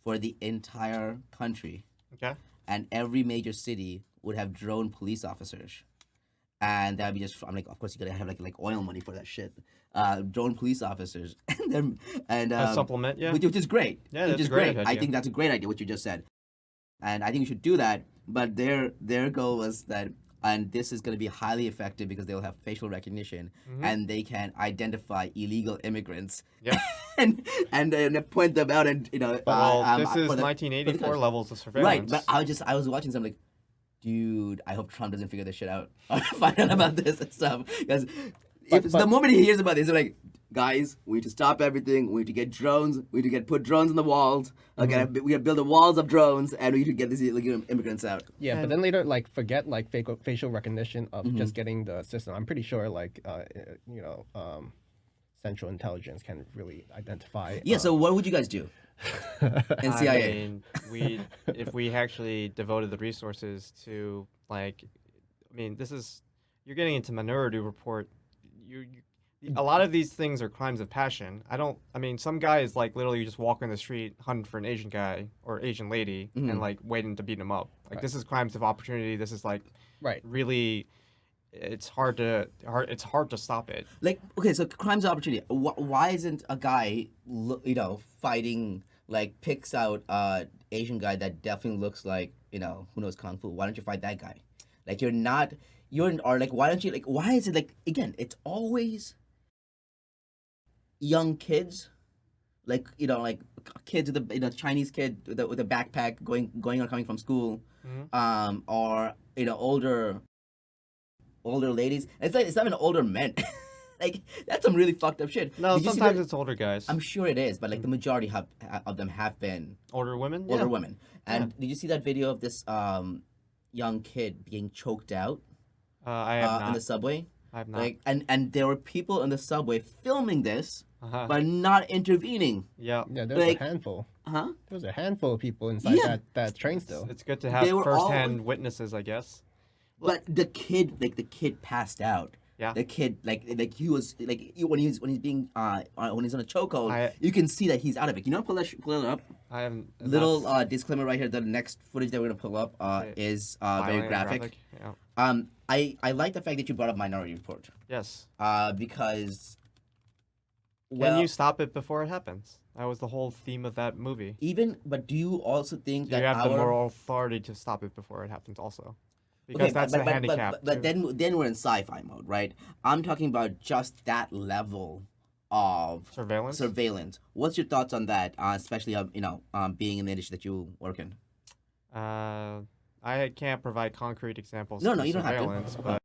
for the entire country, Okay. and every major city would have drone police officers. And that'd be I'm like, of course you gotta have like oil money for that shit. Drone police officers, and A supplement, yeah. which is great. Yeah, which that's is a great great. I idea. think that's a great idea what you just said, and I think we should do that. But their goal was that, and this is going to be highly effective because they'll have facial recognition and they can identify illegal immigrants. Yeah. and then point them out and Well, this for is the- 1984 for the- levels of Right, surveillance. but I was watching something like, dude, I hope Trump doesn't figure this shit out or find out about this and stuff. Because the moment he hears about this, he's like, guys, we need to stop everything. We need to get drones. We need to put drones on the walls. Okay, we gotta build the walls of drones, and we need to get these illegal immigrants out. Yeah, but then later, like, forget like facial recognition of just getting the system. I'm pretty sure, like, Central Intelligence can really identify. Yeah. So what would you guys do? And CIA. I mean, if we actually devoted the resources to, like, you're getting into Minority Report. A lot of these things are crimes of passion. Some guy is like literally just walking the street hunting for an Asian guy or Asian lady and like waiting to beat him up. Like this is crimes of opportunity. This is like Right. really, it's hard to stop it. Like, okay, so crimes of opportunity. Why isn't a guy, fighting, like, picks out Asian guy that definitely looks like, who knows Kung Fu? Why don't you fight that guy? Like, why don't you, like, why is it, like, again, it's always young kids, like, like kids with Chinese kid with a backpack going or coming from school, or, older ladies. It's not even older men. Like, that's some really fucked up shit. No, Did you see sometimes that? it's older guys. I'm sure it is, but like the majority of them have been Older women. older Yeah. women. And did you see that video of this young kid being choked out I have in not. the subway? I have not. Like, and there were people in the subway filming this, Uh-huh. but not intervening. Yeah. Yeah, there's Like- a handful. Huh? There's a handful of people inside Yeah. that train still. It's good to They have were all- firsthand witnesses, I guess. But the kid passed out. Yeah. The kid, he was when he's being when he's on a chokehold, I- you can see that he's out of it. You know, pull it up. I haven't. Little that's disclaimer right here. The next footage that we're gonna pull up is very violent and graphic. Yeah. I like the fact that you brought up Minority Report. Yes. Because Can you stop it before it happens? That was the whole theme of that movie. but do you also think You that have the our moral authority to stop it before it happens, also, because that's the handicap. But too. then we're in sci-fi mode, right? I'm talking about just that level of surveillance. What's your thoughts on that, especially being in the industry that you work in? I can't provide concrete examples. No, of you don't have to. surveillance, but I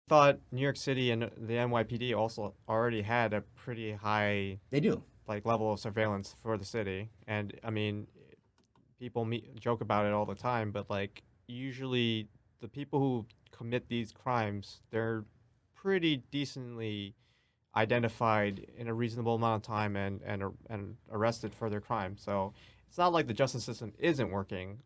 thought New York City and the NYPD also already had a pretty high They do. level of surveillance for the city, and I mean, people joke about it all the time, but like usually the people who commit these crimes, they're pretty decently identified in a reasonable amount of time and arrested for their crime. So it's not like the justice system isn't working.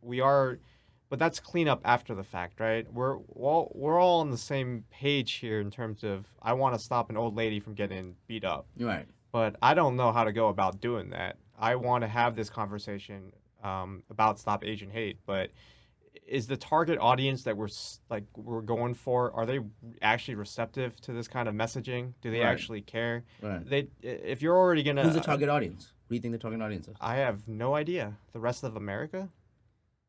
But that's cleanup after the fact, right? We're all on the same page here in terms of I want to stop an old lady from getting beat up, Right. but I don't know how to go about doing that. I want to have this conversation about Stop Asian Hate, but is the target audience that we're going for, are they actually receptive to this kind of messaging? Do they Right. actually care? Right. If you're already gonna, Who's the target audience? Who do you think the target audience is? I have no idea. The rest of America?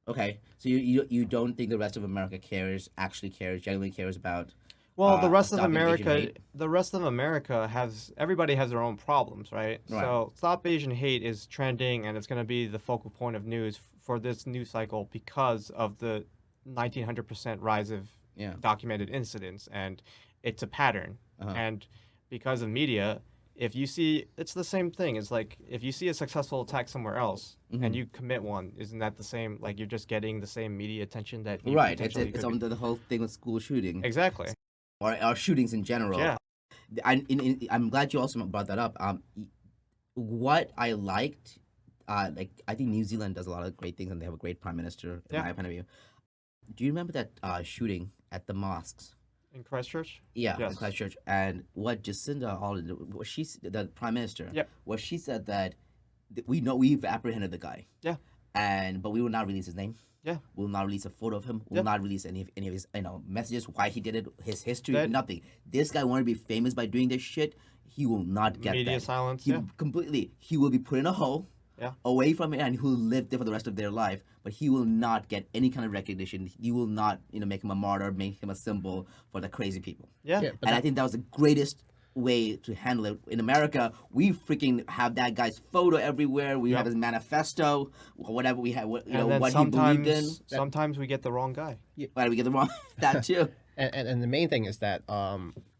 Okay, so you don't think the rest of America genuinely cares about? Well, the rest of stopping Asian America, hate? everybody has their own problems, right? Right. So Stop Asian Hate is trending, and it's going to be the focal point of news for this news cycle because of the 1900% rise of Yeah. documented incidents, and it's a pattern. Uh-huh. And because of media, if you see, it's the same thing. It's like if you see a successful attack somewhere else Mm-hmm. and you commit one, isn't that the same? Like you're just getting the same media attention that you Right. potentially It's could on be- the whole thing with school shooting Exactly. or shootings in general. Yeah. I'm glad you also brought that up. What I liked, I think New Zealand does a lot of great things and they have a great prime minister. In Yeah. my point of view. Do you remember that shooting at the mosques? In Christchurch? Yeah, in Yes. Christchurch. And what Jacinda Ardern, the prime minister, Yep. what she said that we know we've apprehended the guy. Yeah. But we will not release his name. Yeah. We will not release a photo of him. We will Yeah. not release any of his messages, why he did it, his history, That- nothing. This guy wanted to be famous by doing this shit. He will not get Media that. silence, He yeah. completely. He will be put in a hole. Yeah. Away from it, and he will live there for the rest of their life. But he will not get any kind of recognition. You will not, make him a martyr, make him a symbol for the crazy people. Yeah. Yeah, but And I think that was the greatest way to handle it. In America, we freaking have that guy's photo everywhere. We Yep. have his manifesto, whatever we have, And then what he believed in. sometimes we get the wrong guy. Why did we get the wrong? That too. And the main thing is that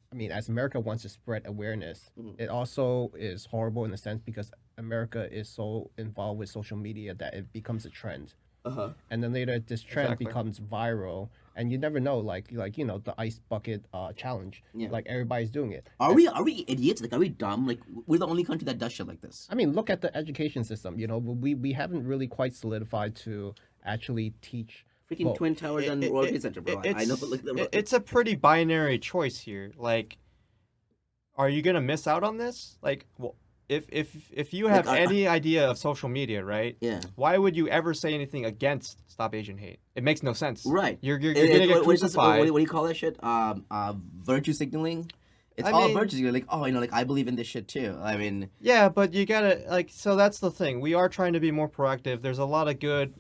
I mean, as America wants to spread awareness, it also is horrible in a sense because America is so involved with social media that it becomes a trend. Uh-huh. And then later this trend Exactly. becomes viral, and you never know, like the ice bucket challenge. Yeah. Like everybody's doing it. Are we idiots? Like, are we dumb? Like, we're the only country that does shit like this. I mean, look at the education system. We haven't really quite solidified to actually teach. Freaking Well, Twin Towers and World Trade Center, bro. I know. Like, It's a pretty binary choice here. Like, are you gonna miss out on this? Like, well, if you have any idea of social media, right? Yeah. Why would you ever say anything against Stop Asian Hate? It makes no sense. Right. You're gonna get what is this- crucified. what do you call that shit? Virtue signaling. It's I all mean- virtues. You're like, like I believe in this shit too. I mean, Yeah, but you gotta so that's the thing. We are trying to be more proactive. There's a lot of good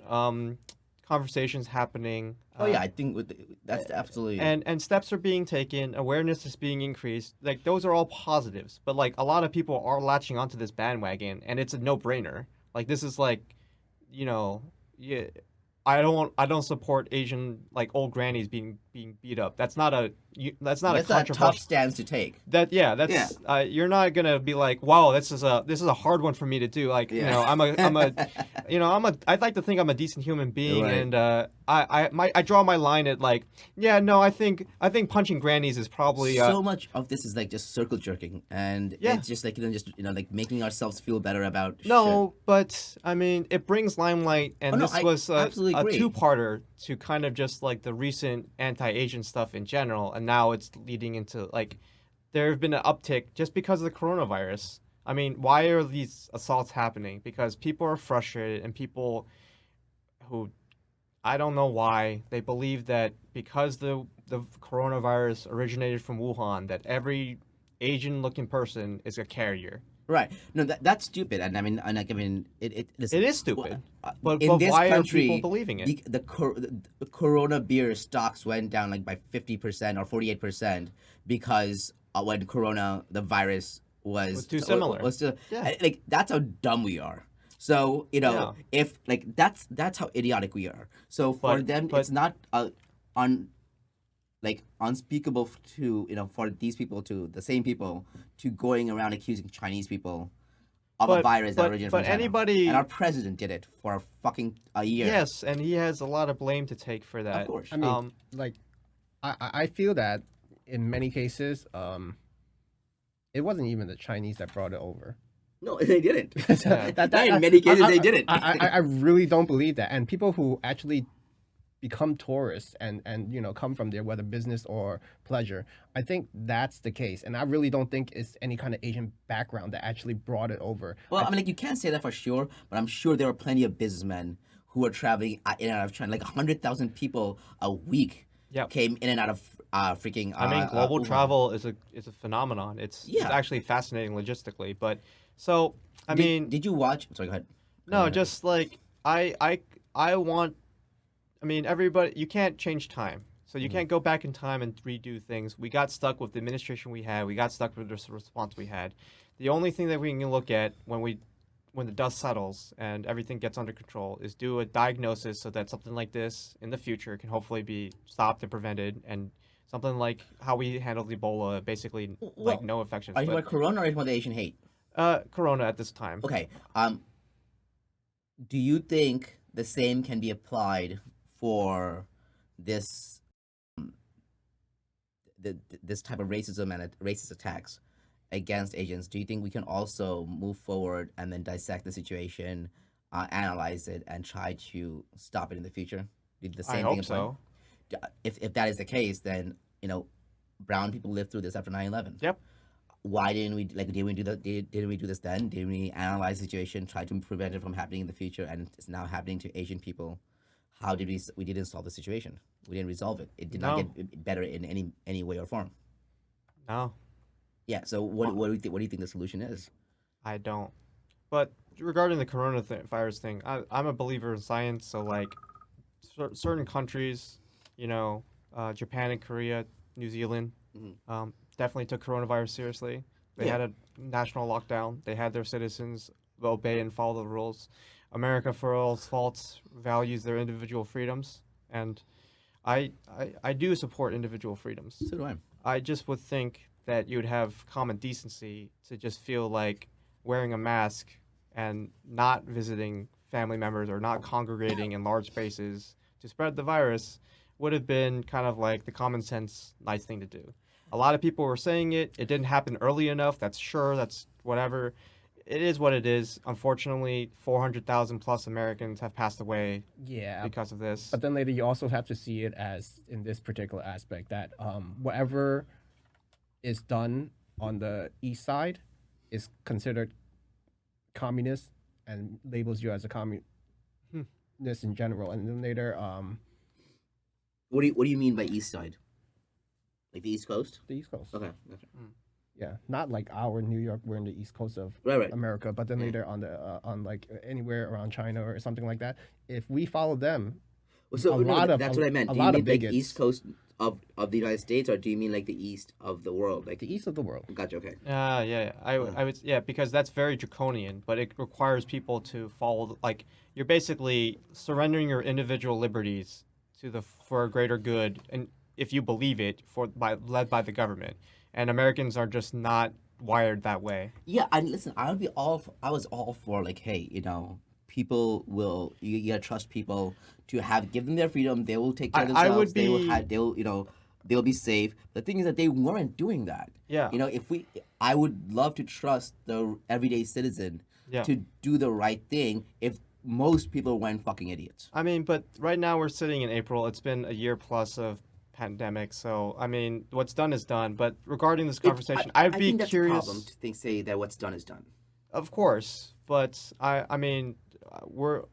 conversations happening. I think that's absolutely. And steps are being taken. Awareness is being increased. Like those are all positives. But like a lot of people are latching onto this bandwagon, and it's a no-brainer. Like this is like, yeah. I don't support Asian like old grannies being beat up. That's not a that's not That's a a tough controversial. stance to take. That's you're not gonna be like, wow, this is a hard one for me to do. Like, Yeah. I'd like to think I'm a decent human being, Right. and I draw my line at like, yeah, no, I think punching grannies is probably So much of this is like just circle jerking, and Yeah. it's just like like making ourselves feel better about no, but I mean, it brings limelight, and Oh, no, this I was absolutely a agree. two-parter to kind of just like the recent anti-Asian stuff in general, and now it's leading into like there have been an uptick just because of the coronavirus. I mean, why are these assaults happening? Because people are frustrated, and people who I don't know why they believe that because the coronavirus originated from Wuhan, that every Asian-looking person is a carrier. Right. No, that's stupid. And I mean, it It is stupid. But in this why country, are people believing it? the Corona beer stocks went down like by 50% or 48% because when Corona, the virus was too similar. Yeah. Like that's how dumb we are. So Yeah. if like that's how idiotic we are. So for them, it's not unspeakable to for these people, to the same people, to going around accusing Chinese people of a virus that originated from China. And our president did it for a year. Yes, and he has a lot of blame to take for that. Of course. I mean, I feel that in many cases, it wasn't even the Chinese that brought it over. No, they didn't. Yeah. In many cases, they didn't. I really don't believe that. And people who actually become tourists and come from there, whether business or pleasure, I think that's the case. And I really don't think it's any kind of Asian background that actually brought it over. Well, I mean, like, you can't say that for sure, but I'm sure there were plenty of businessmen who were traveling in and out of China. Like 100,000 people a week came in and out of freaking. I mean, global Wuhan. travel is a phenomenon. It's actually fascinating logistically. But so I mean, did you watch? Sorry, go ahead. No, just like I want. I mean, everybody. You can't change time, so you can't go back in time and redo things. We got stuck with the administration we had. We got stuck with the response we had. The only thing that we can look at when the dust settles and everything gets under control is do a diagnosis so that something like this in the future can hopefully be stopped and prevented, and something like how we handled Ebola, basically like no infections. Are you about Corona or are you about the Asian hate? Corona at this time. Okay. Do you think the same can be applied for this this type of racism and racist attacks against Asians? Do you think we can also move forward and then dissect the situation, analyze it, and try to stop it in the future? Do the same I thing hope so. If that is the case, then brown people lived through this after 9/11. Yep. Why didn't we didn't we do that? Didn't we do this then? Didn't we analyze the situation, try to prevent it from happening in the future, and it's now happening to Asian people? How did we didn't solve the situation? We didn't resolve it. It did not get better in any way or form. No. Yeah. So what do you think the solution is? I don't. But regarding the coronavirus thing, I'm a believer in science. So like certain countries, Japan and Korea, New Zealand, definitely took coronavirus seriously. They had a national lockdown. They had their citizens obey and follow the rules. America, for all its faults, values their individual freedoms, and I do support individual freedoms. So do I. I just would think that you'd have common decency to just feel like wearing a mask and not visiting family members or not congregating in large spaces to spread the virus would have been kind of like the common sense nice thing to do. A lot of people were saying it. It didn't happen early enough. That's whatever. It is what it is. Unfortunately, 400,000 plus Americans have passed away because of this. But then later, you also have to see it as, in this particular aspect, that whatever is done on the east side is considered communist and labels you as a communist in general. And then later, what do you mean by east side? Like the East Coast? The East Coast. Okay. Gotcha. Yeah, not like our New York. We're in the East Coast of Right. America, but then later on on like anywhere around China or something like that. If we follow them, That's what I meant. Do you mean like East Coast of the United States, or do you mean like the east of the world? Like the east of the world. Gotcha. Okay. Yeah. I would because that's very draconian, but it requires people to follow. Like you're basically surrendering your individual liberties for a greater good, and if you believe it, led by the government, and Americans are just not wired that way. Yeah, and listen, I was all for like, hey, people will you gotta trust people to give them their freedom. They will take care of I themselves. would They will be- have they'll be safe. The thing is that they weren't doing that. Yeah. I would love to trust the everyday citizen Yeah. to do the right thing if most people weren't fucking idiots. I mean, but right now we're sitting in April. It's been a year plus of pandemic, so I mean, what's done is done. But regarding this conversation, I'd I be think that's curious. a problem to say that what's done is done. Of course, but I mean, we're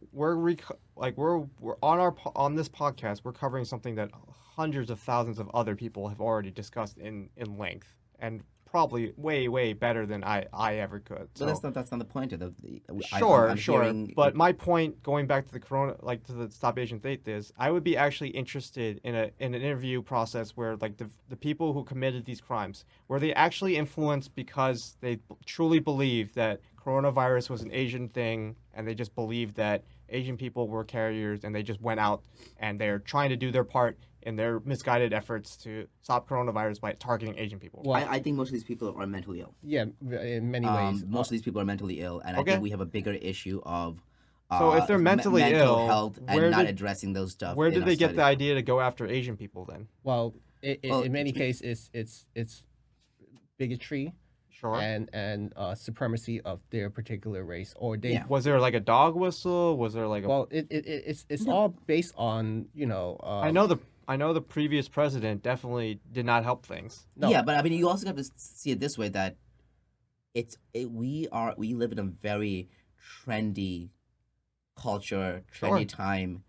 on this podcast. We're covering something that hundreds of thousands of other people have already discussed in length, and probably way better than I ever could. So But that's not the point of sure, I'm sure. hearing- But my point, going back to the to the Stop Asian Hate, is I would be actually interested in an interview process where like the people who committed these crimes, were they actually influenced because they truly believed that coronavirus was an Asian thing, and they just believed that Asian people were carriers, and they just went out and they're trying to do their part in their misguided efforts to stop coronavirus by targeting Asian people. Well, I think most of these people are mentally ill. yeah, in many ways. Most of these people are mentally ill, and I Okay. think we have a bigger issue of So if they're mentally mental ill, health where and not did- addressing those stuff. Where in did our they get society. the idea to go after Asian people then? Well, Well, in many cases, it's bigotry Sure. and supremacy of their particular race, or they. Yeah. Was there like a dog whistle? Was there like a? Well, it's all based on I know the previous president definitely did not help things. No. Yeah, but I mean, you also have to see it this way that we live in a very trendy culture, trendy Sure. time.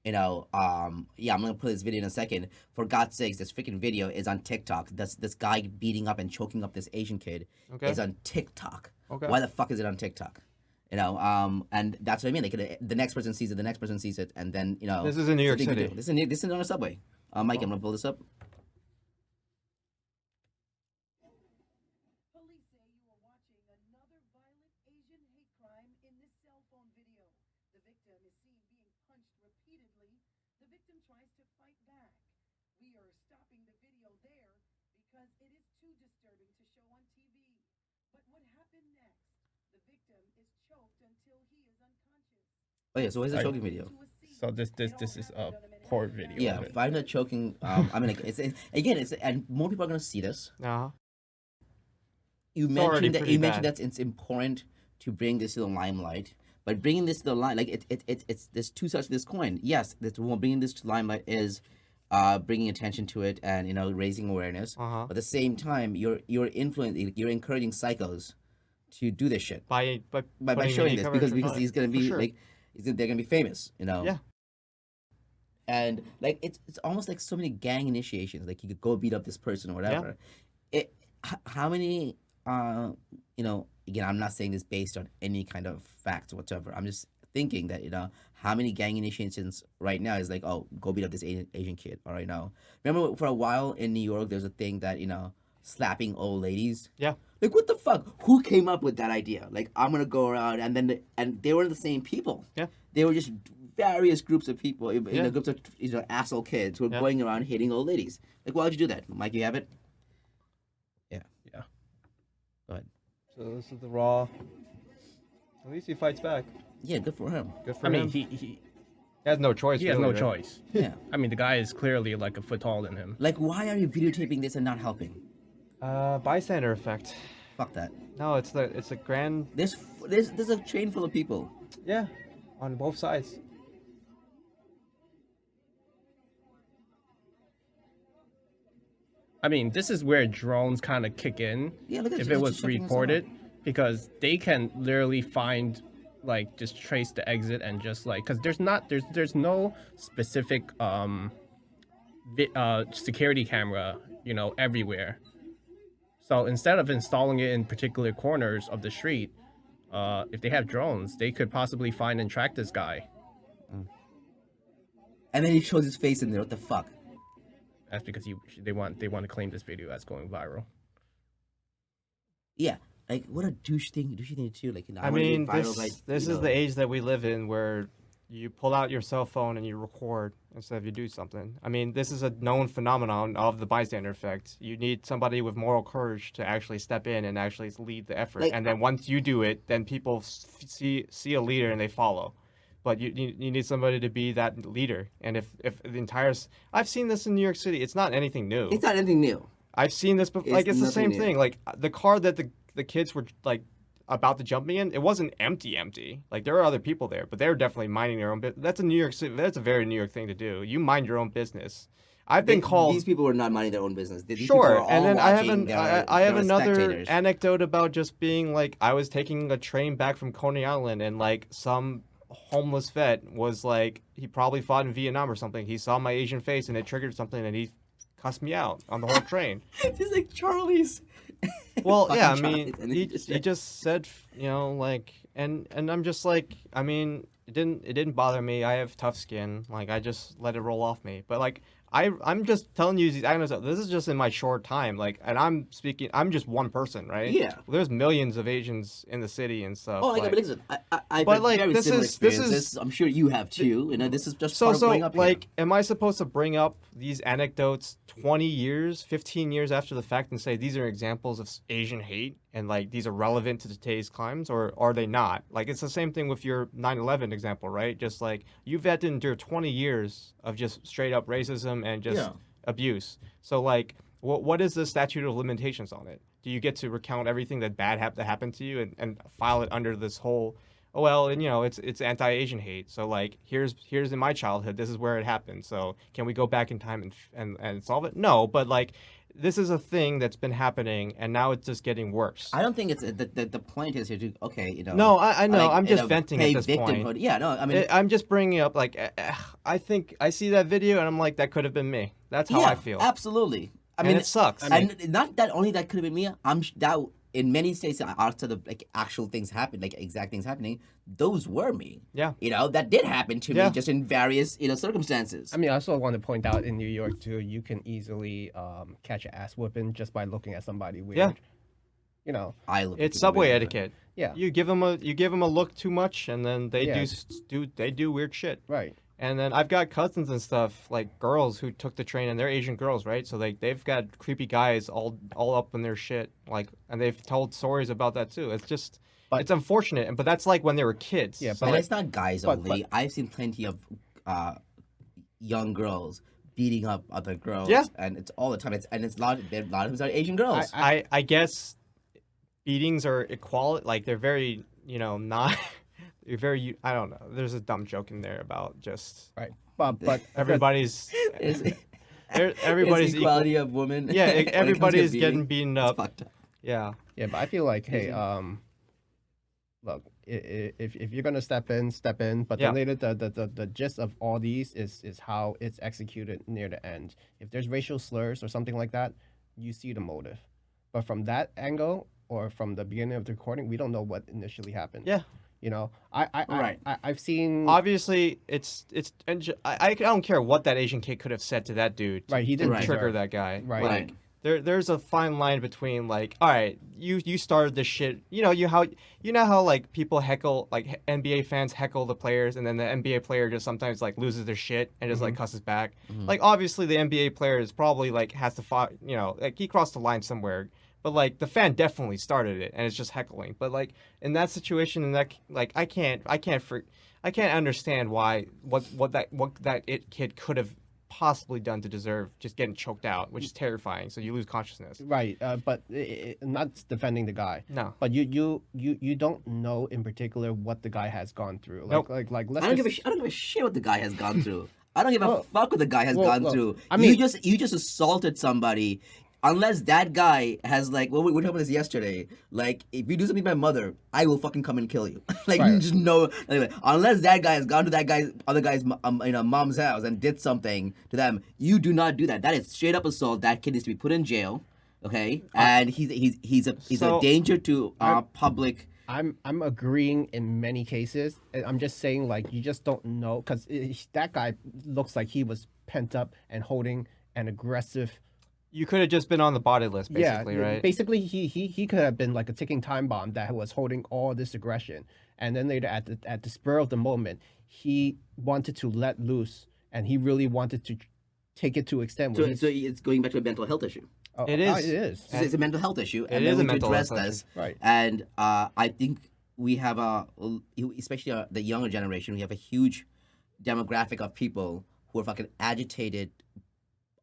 Yeah, I'm gonna play this video in a second. For God's sakes, this freaking video is on TikTok. This guy beating up and choking up this Asian kid Okay. is on TikTok. Okay. Why the fuck is it on TikTok? And that's what I mean. Like the next person sees it, the next person sees it, and then This is in New York it's a big City. deal. This is on a subway. Mike, I'm gonna pull this up. Police say you are watching another violent Asian hate crime in this cell phone video. The victim is seen being punched repeatedly. The victim tries to fight back. We are stopping the video there because it is too disturbing to show on TV. But what happened next? The victim is choked until he is unconscious. Oh yeah, so where's the Alright. choking video? To a scene. So this is a poor video. Yeah, of it. find the choking. I mean, like, it's and more people are gonna see this. Uh-huh. You It's already mentioned that pretty you mentioned bad. that it's important to bring this to the limelight, but bringing this to the line, like it's there's two sides to this coin. Yes, this one bringing this to the limelight is bringing attention to it and raising awareness. Uh-huh. But at the same time, you're encouraging psychos to do this shit By by putting showing media this coverage because about it. he's gonna For be sure. like they're gonna be famous. Yeah. And like it's almost like so many gang initiations. Like you could go beat up this person or whatever. How many again, I'm not saying this based on any kind of facts whatsoever. I'm just thinking that how many gang initiations right now is like, oh, go beat up this Asian kid. All right, now remember for a while in New York there's a thing that slapping old ladies. Yeah. Like what the fuck? Who came up with that idea? Like I'm gonna go around and they were the same people. Yeah. They were just various groups of people, Yeah. groups of asshole kids who were Yeah. going around hitting old ladies. Like why would you do that? Mike, you have it? Yeah. Go ahead. So this is the raw. At least he fights back. Yeah, good for him. Good for I mean, him. he has no choice. has really, no right? choice. Yeah. I mean, the guy is clearly like a foot taller than him. Like why are you videotaping this and not helping? Bystander effect. Fuck that. No, it's a grand. There's a train full of people. Yeah, on both sides. I mean, this is where drones kind of kick in. Yeah, look at if this, it it's was just checking us reported, because they can literally find, like, just trace the exit and just like, because there's no specific security camera, everywhere. So instead of installing it in particular corners of the street, if they have drones, they could possibly find and track this guy. And then he shows his face in there. What the fuck? That's because they want to claim this video as going viral. Yeah. Like what a douchey thing to do. Like I wanna get mean, viral this by, is the age that we live in, where you pull out your cell phone and you record instead of you do something. I mean, this is a known phenomenon of the bystander effect. You need somebody with moral courage to actually step in and actually lead the effort. Like- and then once you do it, then people see a leader and they follow. But you need somebody to be that leader. And if the entire I've seen this in New York City. It's not anything new. It's not anything new. I've seen this before. It's Like it's the nothing same new. thing. Like the car that the kids were like about to jump in, it wasn't empty. Like there were other people there, but they were definitely minding their own business. That's a New York City. That's a very New York thing to do. You mind your own business. I've been called. These people were not minding their own business. These people Sure, are all and then I have watching, I have they're another spectators. anecdote about just being like I was taking a train back from Coney Island and like some homeless vet was like he probably fought in Vietnam or something. He saw my Asian face and it triggered something and he cussed me out on the whole train. Just like Charlie's. Well, Fucking yeah, I Charlie. mean, And then he just just said, you know, like, and I'm just like, I mean, it didn't bother me. I have tough skin. Like, I just let it roll off me. But like, I'm just telling you these items. This is just in my short time. Like, and I'm just one person, right? Yeah. There's millions of Asians in the city and stuff. Oh, like, like, but listen, I've But, had like, very this similar is- this experiences. I'm sure you have too. You know, this is just so part of growing up like, here. am I supposed to bring up these anecdotes 20 years, 15 years after the fact and say these are examples of Asian hate and like these are relevant to today's climes, or are they not? Like it's the same thing with your 9/11 example, right? Just like you've had to endure 20 years of just straight up racism and just Yeah. abuse. So like, what is the statute of limitations on it? Do you get to recount everything that bad that happened to you and file it under this whole? Oh well, and you know it's anti-Asian hate. So like here's in my childhood, this is where it happened. So can we go back in time and solve it? No, but like this is a thing that's been happening and now it's just getting worse. I don't think it's the point is here to you know. No, I know. I'm just you know, venting pay at this victimhood. point. Yeah, no, I mean, I'm just bringing up like I think I see that video and I'm like that could have been me. That's how yeah, I feel. absolutely. I And mean, it sucks. and not that only that could have been me. That in many states outside of like actual things happen, like exact things happening, those were me. Yeah. You know, that did happen to Yeah. me just in various circumstances. I mean, I also want to point out in New York too, you can easily catch an ass whipping just by looking at somebody weird. Yeah. You know. I look at It's people subway weird, etiquette. Yeah. You give them a look too much and then they Yeah. do weird shit. Right. And then I've got cousins and stuff, like girls who took the train, and they're Asian girls, right? So they've got creepy guys all up in their shit, like, and they've told stories about that too. It's just, But- it's unfortunate, but that's like when they were kids. Yeah, so And but- it's not guys but- only. I've seen plenty of young girls beating up other girls. Yeah. And it's all the time. It's a lot of them are Asian girls. I guess beatings are equality, like they're very, not, you're very, I don't know. There's a dumb joke in there about just Right. But everybody's, It's- everybody's it's equal. equality of women. Yeah, when it comes to everybody's beating. getting beaten It's up. fucked up. Yeah. yeah, but I feel like, hey, look, if you're gonna step in, step in. But Yeah. then later, the gist of all these is how it's executed near the end. If there's racial slurs or something like that, you see the motive. But from that angle or from the beginning of the recording, we don't know what initially happened. Yeah. You know, Right. I've seen. Obviously, I don't care what that Asian kid could have said to that dude to Right, he didn't Right. trigger deserve- that guy. Right. Like, there's a fine line between like, all right, you started this shit. You know how like people heckle, like NBA fans heckle the players, and then the NBA player just sometimes like loses their shit and just like cusses back. Like obviously the NBA player is probably like has to fight. Like he crossed the line somewhere. But like the fan definitely started it, and it's just heckling. But like in that situation, and that like I can't understand why what that kid could have possibly done to deserve just getting choked out, which is terrifying. So you lose consciousness. Right, but not defending the guy. No. But you don't know in particular what the guy has gone through. Like Nope. like let's I don't just, give a shit what the guy has gone through. I don't give a Well, fuck what the guy has well, gone well, through. I mean- you just assaulted somebody. Unless that guy has like, well, we were talking about this yesterday. Like, if you do something to my mother, I will fucking come and kill you. Like, Right. you just know. Anyway, unless that guy has gone to that other guy's mom's house and did something to them, you do not do that. That is straight up assault. That kid needs to be put in jail. Okay, and he's a So- danger to public. I'm agreeing in many cases. I'm just saying like you just don't know because that guy looks like he was pent up and holding an aggressive You could have just been on the body list, basically, right? Basically, he could have been like a ticking time bomb that was holding all this aggression, and then later at the spur of the moment, he wanted to let loose, and he really wanted to take it to extent. So, Where so it's going back to a mental health issue. It is. It is. So it's a mental health issue, and It then is we a need to mental address health this. Right. And I think we have especially the younger generation, we have a huge demographic of people who are fucking agitated,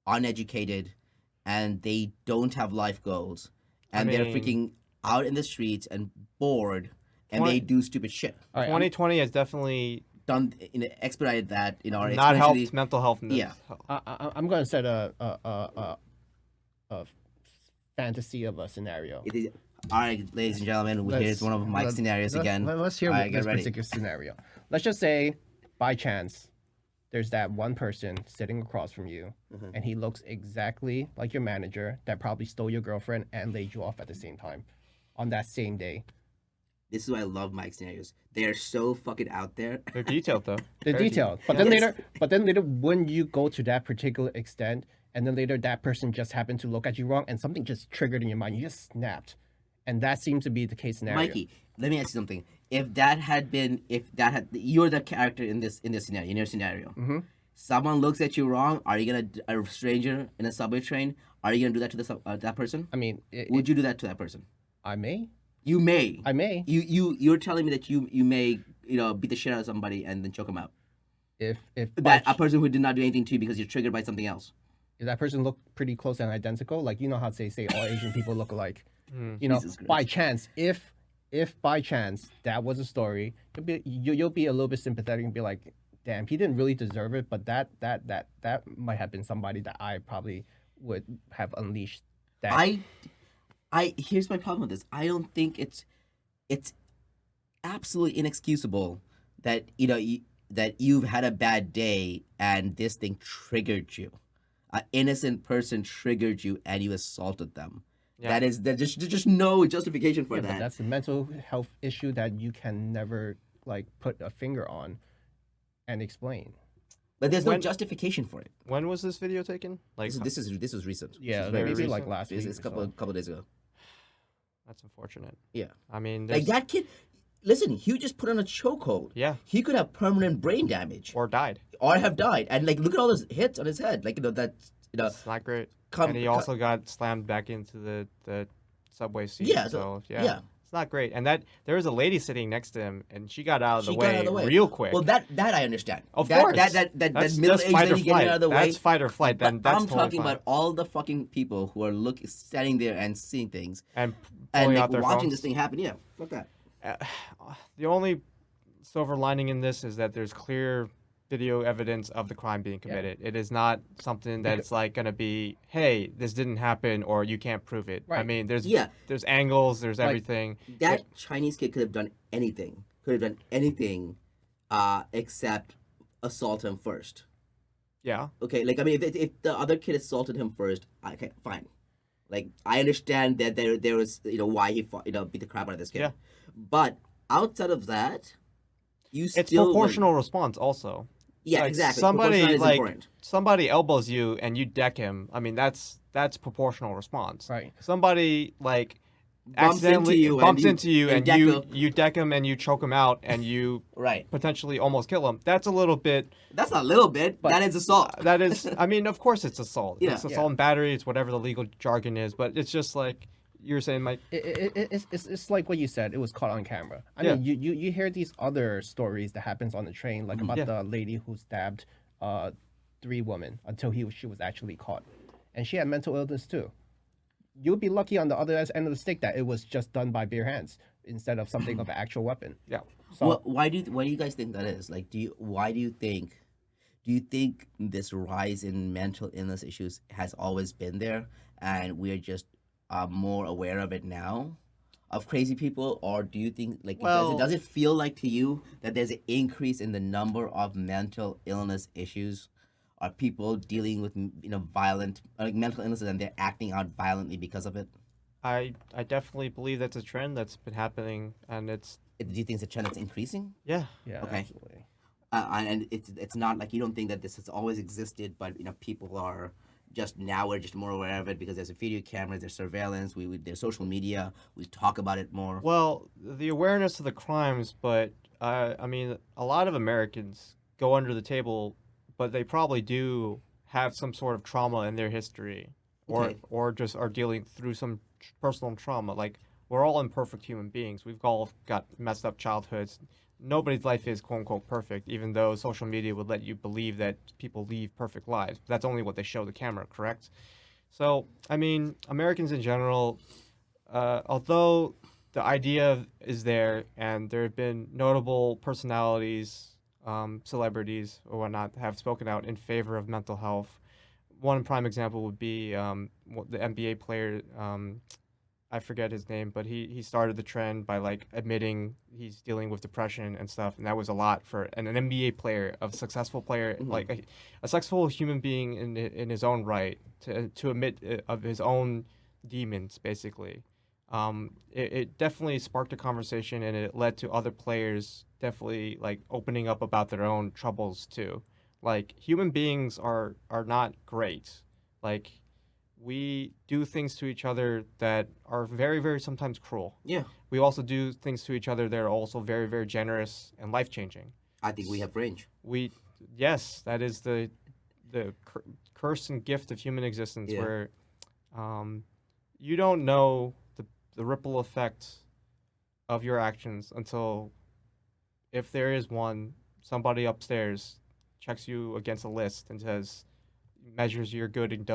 uneducated, and they don't have life goals, and they're mean- freaking out in the streets and bored, and Twen- they do stupid shit. All right, 2020 has definitely Done expedited that, you know, or not exponentially- helped mental health. In this. Yeah. I'm going to set a fantasy of a scenario. It is, all right, ladies and gentlemen, here's one of Mike's scenarios again. Let's hear All right, this get ready. particular scenario. Let's just say, by chance, there's that one person sitting across from you, Mm-hmm. and he looks exactly like your manager that probably stole your girlfriend and laid you off at the same time, on that same day. This is why I love Mike's scenarios. They are so fucking out there. They're detailed though. They're Very detailed, detailed. but then later, when you go to that particular extent, and then later that person just happened to look at you wrong, and something just triggered in your mind, you just snapped, and that seems to be the case scenario. Mikey, let me ask you something. You're the character in this scenario, in your scenario. Mm-hmm. Someone looks at you wrong. Are you a stranger in a subway train? Are you gonna do that to that person? I mean, Would you do that to that person? I may. You may. I may. You're telling me that you may beat the shit out of somebody and then choke them out. If That a person who did not do anything to you because you're triggered by something else. if that person look pretty close and identical, like you know how they say all Asian people look alike. You know, Jesus Christ. by chance, if by chance that was a story, you'll be a little bit sympathetic and be like, damn, he didn't really deserve it, but that might have been somebody that I probably would have unleashed. That I here's my problem with this. I don't think it's absolutely inexcusable that that you've had a bad day and this thing triggered you. An innocent person triggered you and you assaulted them. Yeah. There's just no justification for yeah, but that. that's a mental health issue that you can never like put a finger on and explain. But there's no When- justification for it. When was this video taken? Like This was recent. Yeah, This is very maybe recent. like last week. It's a or so. couple days ago. that's unfortunate. Yeah. I mean, Like there's- that kid. Listen, he just put on a chokehold. yeah, He could have permanent brain damage or died. or have died. And like, look at all those hits on his head. Like It's not great. Come- and he also got slammed back into the subway seat. Yeah, So yeah. it's not great. And that there was a lady sitting next to him, and she got out of the, She got out of the way. real quick. Well, that I understand. Of that, course. That That's middle-aged just fight or lady getting flight. out of the way. That's fight or flight. But Then that's I'm totally talking fine. about all the fucking people who are standing there and seeing things and and pulling like out their watching phones. this thing happen. Yeah, fuck that. The only silver lining in this is that there's clear video evidence of the crime being committed. It is not something that's like going to be, hey, this didn't happen or you can't prove it. I Right. mean, there's Yeah. there's angles, there's Like, everything. That Chinese kid could have done anything. Except assault him first. Yeah. Okay, like I mean, if the other kid assaulted him first, okay, fine. Like I understand that there was why he fought, beat the crap out of this kid. Yeah. But outside of that, It's still proportional response also. Yeah, Like, exactly. Somebody Proportionality is like important. somebody elbows you and you deck him. I mean, that's proportional response. Right. Somebody like Bumps accidentally into you and bumps you- into you and and deck him. you deck him and you choke him out and you Right. potentially almost kill him. That's a little bit. That's not a little bit. That is assault. That is. I mean, of course it's assault. Yeah. It's assault and battery. It's whatever the legal jargon is. But it's just like you were saying, Mike. It's like what you said. It was caught on camera. I Yeah. mean, you hear these other stories that happens on the train, like about Yeah. the lady who stabbed 3 women until she was actually caught, and she had mental illness too. You would be lucky on the other end of the stick that it was just done by bare hands instead of something of an actual weapon. Yeah. So Why do you guys think that is? Like, do you think this rise in mental illness issues has always been there, and we're just more aware of it now, of crazy people, or do you think like Well- does it feel like to you that there's an increase in the number of mental illness issues? Are people dealing with violent mental illnesses and they're acting out violently because of it? I definitely believe that's a trend that's been happening, and it's Do you think it's a trend that's increasing? yeah. yeah, Okay. absolutely. And it's not like you don't think that this has always existed, but people are just now we're just more aware of it because there's video cameras, there's surveillance, there's social media, we talk about it more. Well, the awareness of the crimes, but I mean, a lot of Americans go under the table, but they probably do have some sort of trauma in their history, Okay. or just are dealing through some personal trauma. Like we're all imperfect human beings. We've all got messed up childhoods. Nobody's life is quote unquote perfect, even though social media would let you believe that people lead perfect lives. That's only what they show the camera, correct? So, I mean, Americans in general, although the idea is there, and there have been notable personalities, celebrities or whatnot, have spoken out in favor of mental health. One prime example would be the NBA player. I forget his name, but he started the trend by like admitting he's dealing with depression and stuff, and that was a lot for an NBA player, a successful player, like a successful human being in his own right, to admit of his own demons, basically. It definitely sparked a conversation, and it led to other players definitely like opening up about their own troubles too. Like human beings are not great. Like we do things to each other that are very, very sometimes cruel. Yeah, We also do things to each other that are also very, very generous and life changing. I think we have range. We, yes, that is the curse and gift of human existence, Yeah. where you don't know the ripple effect of your actions until, if there is one, somebody upstairs checks you against a list and says, measures your good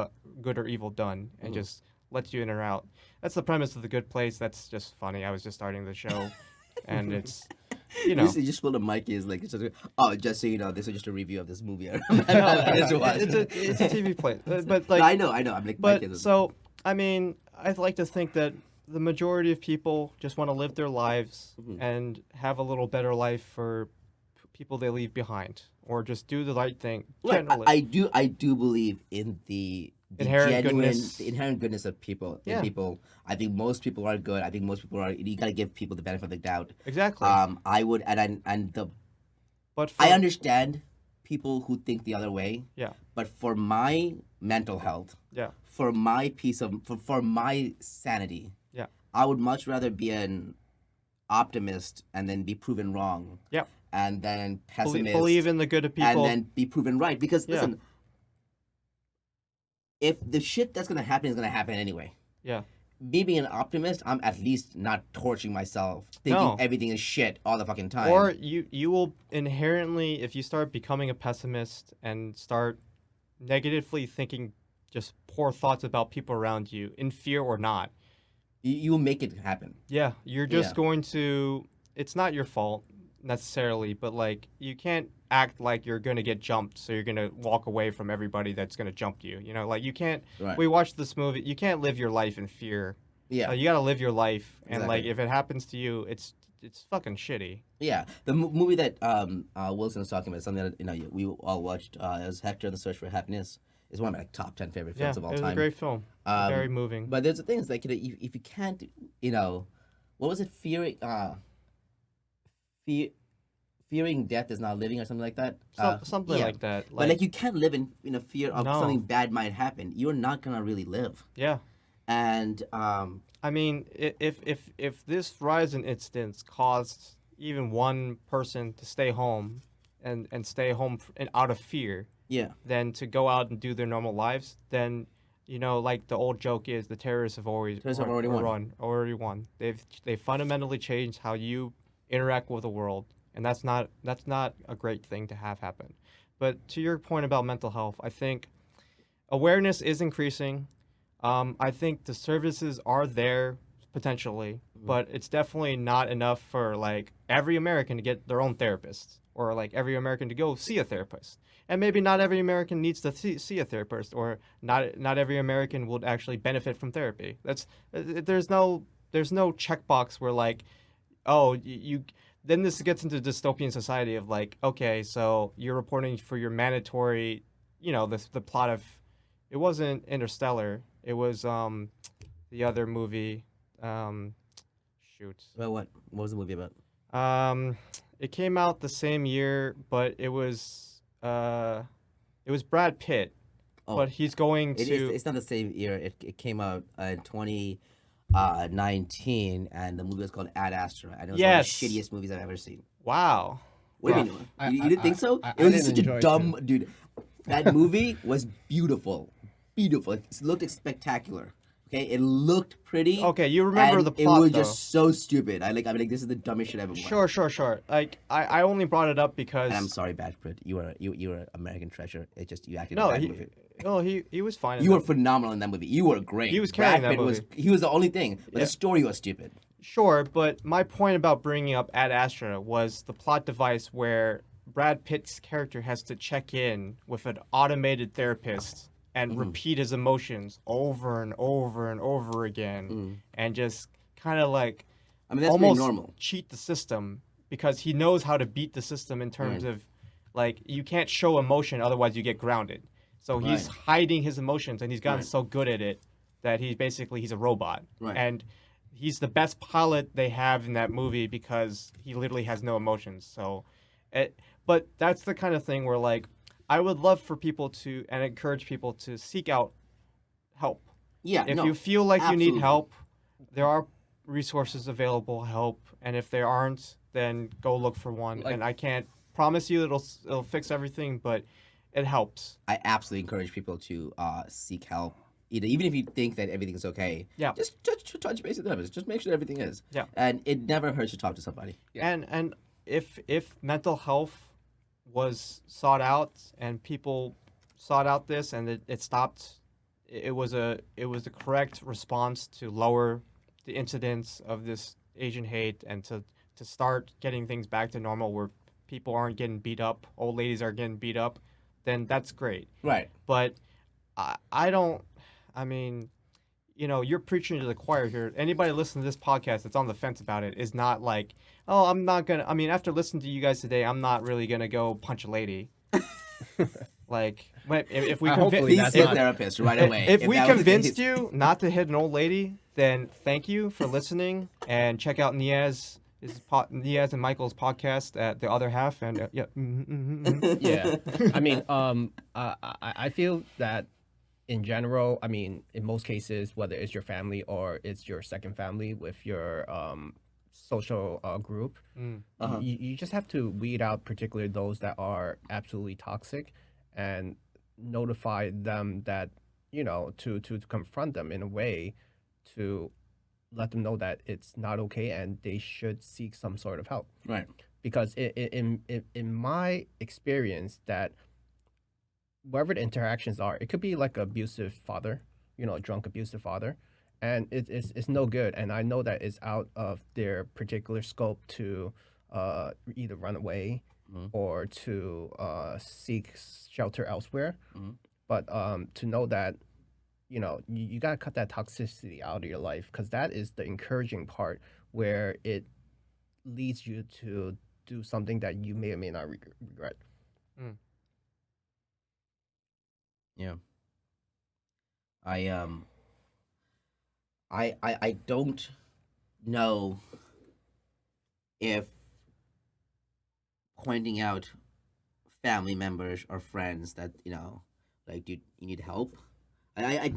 or evil done, and just lets you in or out. That's the premise of The Good Place. That's just funny. I was just starting the show, and it's, you know. You just pull the mic is like, just so you know, this is just a review of this movie. No, it's a TV play, but like, No, I know. I'm like, but so I mean, I'd like to think that the majority of people just want to live their lives and have a little better life for people they leave behind, or just do the right thing. Right, Generally, I do believe in the Inherent genuine, goodness. the inherent goodness of people. Yeah. People, I think most people are good. I think most people are. You gotta give people the benefit of the doubt. Exactly. I would, But I understand people who think the other way. Yeah. But for my mental health, Yeah. for my for my sanity, Yeah. I would much rather be an optimist and then be proven wrong. Yep. And then pessimist. Believe in the good of people. And then be proven right. Because Yeah. listen, if the shit that's gonna happen is gonna happen anyway. Yeah. Me being an optimist, I'm at least not torturing myself, thinking No. everything is shit all the fucking time. Or you will inherently, if you start becoming a pessimist and start negatively thinking just poor thoughts about people around you, in fear or not, you will make it happen. yeah, you're just Yeah. going to. It's not your fault necessarily, but like you can't act like you're gonna get jumped, so you're gonna walk away from everybody that's gonna jump you. You know, like you can't. Right. We watched this movie. You can't live your life in fear. Yeah. You gotta live your life, and like Exactly. if it happens to you, it's fucking shitty. Yeah, the movie that Wilson was talking about, something that we all watched, is Hector and the Search for Happiness. It's one of my top 10 favorite Yeah, films of all it was time. a great film. Very moving. But there's the thing is like if you can't, what was it? Fearing death is not living, or something like that. Something yeah. like that. But like you can't live in a fear of No. something bad might happen. You're not gonna really live. Yeah. And I mean, if this rise in incidents caused even one person to stay home and stay home and out of fear, yeah, than to go out and do their normal lives, then like the old joke is, the terrorists have already won. They've fundamentally changed how you interact with the world, and that's not a great thing to have happen. But to your point about mental health, I think awareness is increasing. I think the services are there potentially, but it's definitely not enough for like every American to get their own therapist, or like every American to go see a therapist. And maybe not every American needs to see a therapist, or not every American would actually benefit from therapy. There's no checkbox where like, oh, you then this gets into dystopian society of like, okay, so you're reporting for your mandatory, the plot of, it wasn't Interstellar, it was the other movie, shoot. well, what was the movie about? It came out the same year, but it was Brad Pitt. Oh, but he's going to. it's not the same year. It came out in 2019, and the movie was called Ad Astra, and it was one of Yes. the shittiest movies I've ever seen. Wow. What do you Rough. mean? I- You didn't think so? I It was didn't such enjoy a it dumb dude. That movie was beautiful, beautiful. It looked spectacucular. Okay, it looked pretty. Okay, you remember and the it plot, was though. just so stupid. I'm like, this is the dumbest shit I've ever watched. Sure. Like I only brought it up because. And I'm sorry, Bad Pitt. You were American treasure. It just you acted in No, that movie. he was fine. in You were that- phenomenal in that movie. You were great. He was carrying Brad that Pitt he was the only thing, but Yeah. the story was stupid. Sure, but my point about bringing up Ad Astra was the plot device where Brad Pitt's character has to check in with an automated therapist and repeat his emotions over and over and over again, and just kind of like I mean, that's pretty almost normal. cheat the system because he knows how to beat the system in terms of like you can't show emotion otherwise you get grounded. So he's Right. hiding his emotions and he's gotten Right. so good at it that he's a robot. Right. And he's the best pilot they have in that movie because he literally has no emotions. So but that's the kind of thing where like I would love for people to and encourage people to seek out help. Yeah. If no, you feel like you absolutely. need help, there are resources available, help, and if there aren't, then go look for one. Like- And I can't promise you it'll fix everything, but it helps. I absolutely encourage people to seek help. Even if you think that everything's okay, Yeah. just touch base with them. Just make sure everything is. Yeah. And it never hurts to talk to somebody. And if mental health was sought out and people sought out this and it stopped, it was the correct response to lower the incidence of this Asian hate and to start getting things back to normal where people aren't getting beat up, old ladies are getting beat up, then that's great. Right. But I don't. I mean, you're preaching to the choir here. Anybody listening to this podcast that's on the fence about it is not like, oh, I'm not gonna. I mean, after listening to you guys today, I'm not really gonna go punch a lady. Like, if we Hopefully Please that's see a not- therapist right away. if we that was the convinced case. you not to hit an old lady, then thank you for listening and check out Niaz and Michael's podcast at The Other Half and yeah. Yeah, I mean, I feel that in general, I mean, in most cases, whether it's your family or it's your second family with your social group, you just have to weed out particularly those that are absolutely toxic, and notify them that to confront them in a way to let them know that it's not okay and they should seek some sort of help. Right. Because in my experience, that wherever the interactions are, it could be like an abusive father, a drunk abusive father, and it's no good. And I know that it's out of their particular scope to either run away or to seek shelter elsewhere. But to know that you gotta cut that toxicity out of your life, because that is the encouraging part where it leads you to do something that you may or may not regret. Yeah. I don't know if pointing out family members or friends that like you need help. I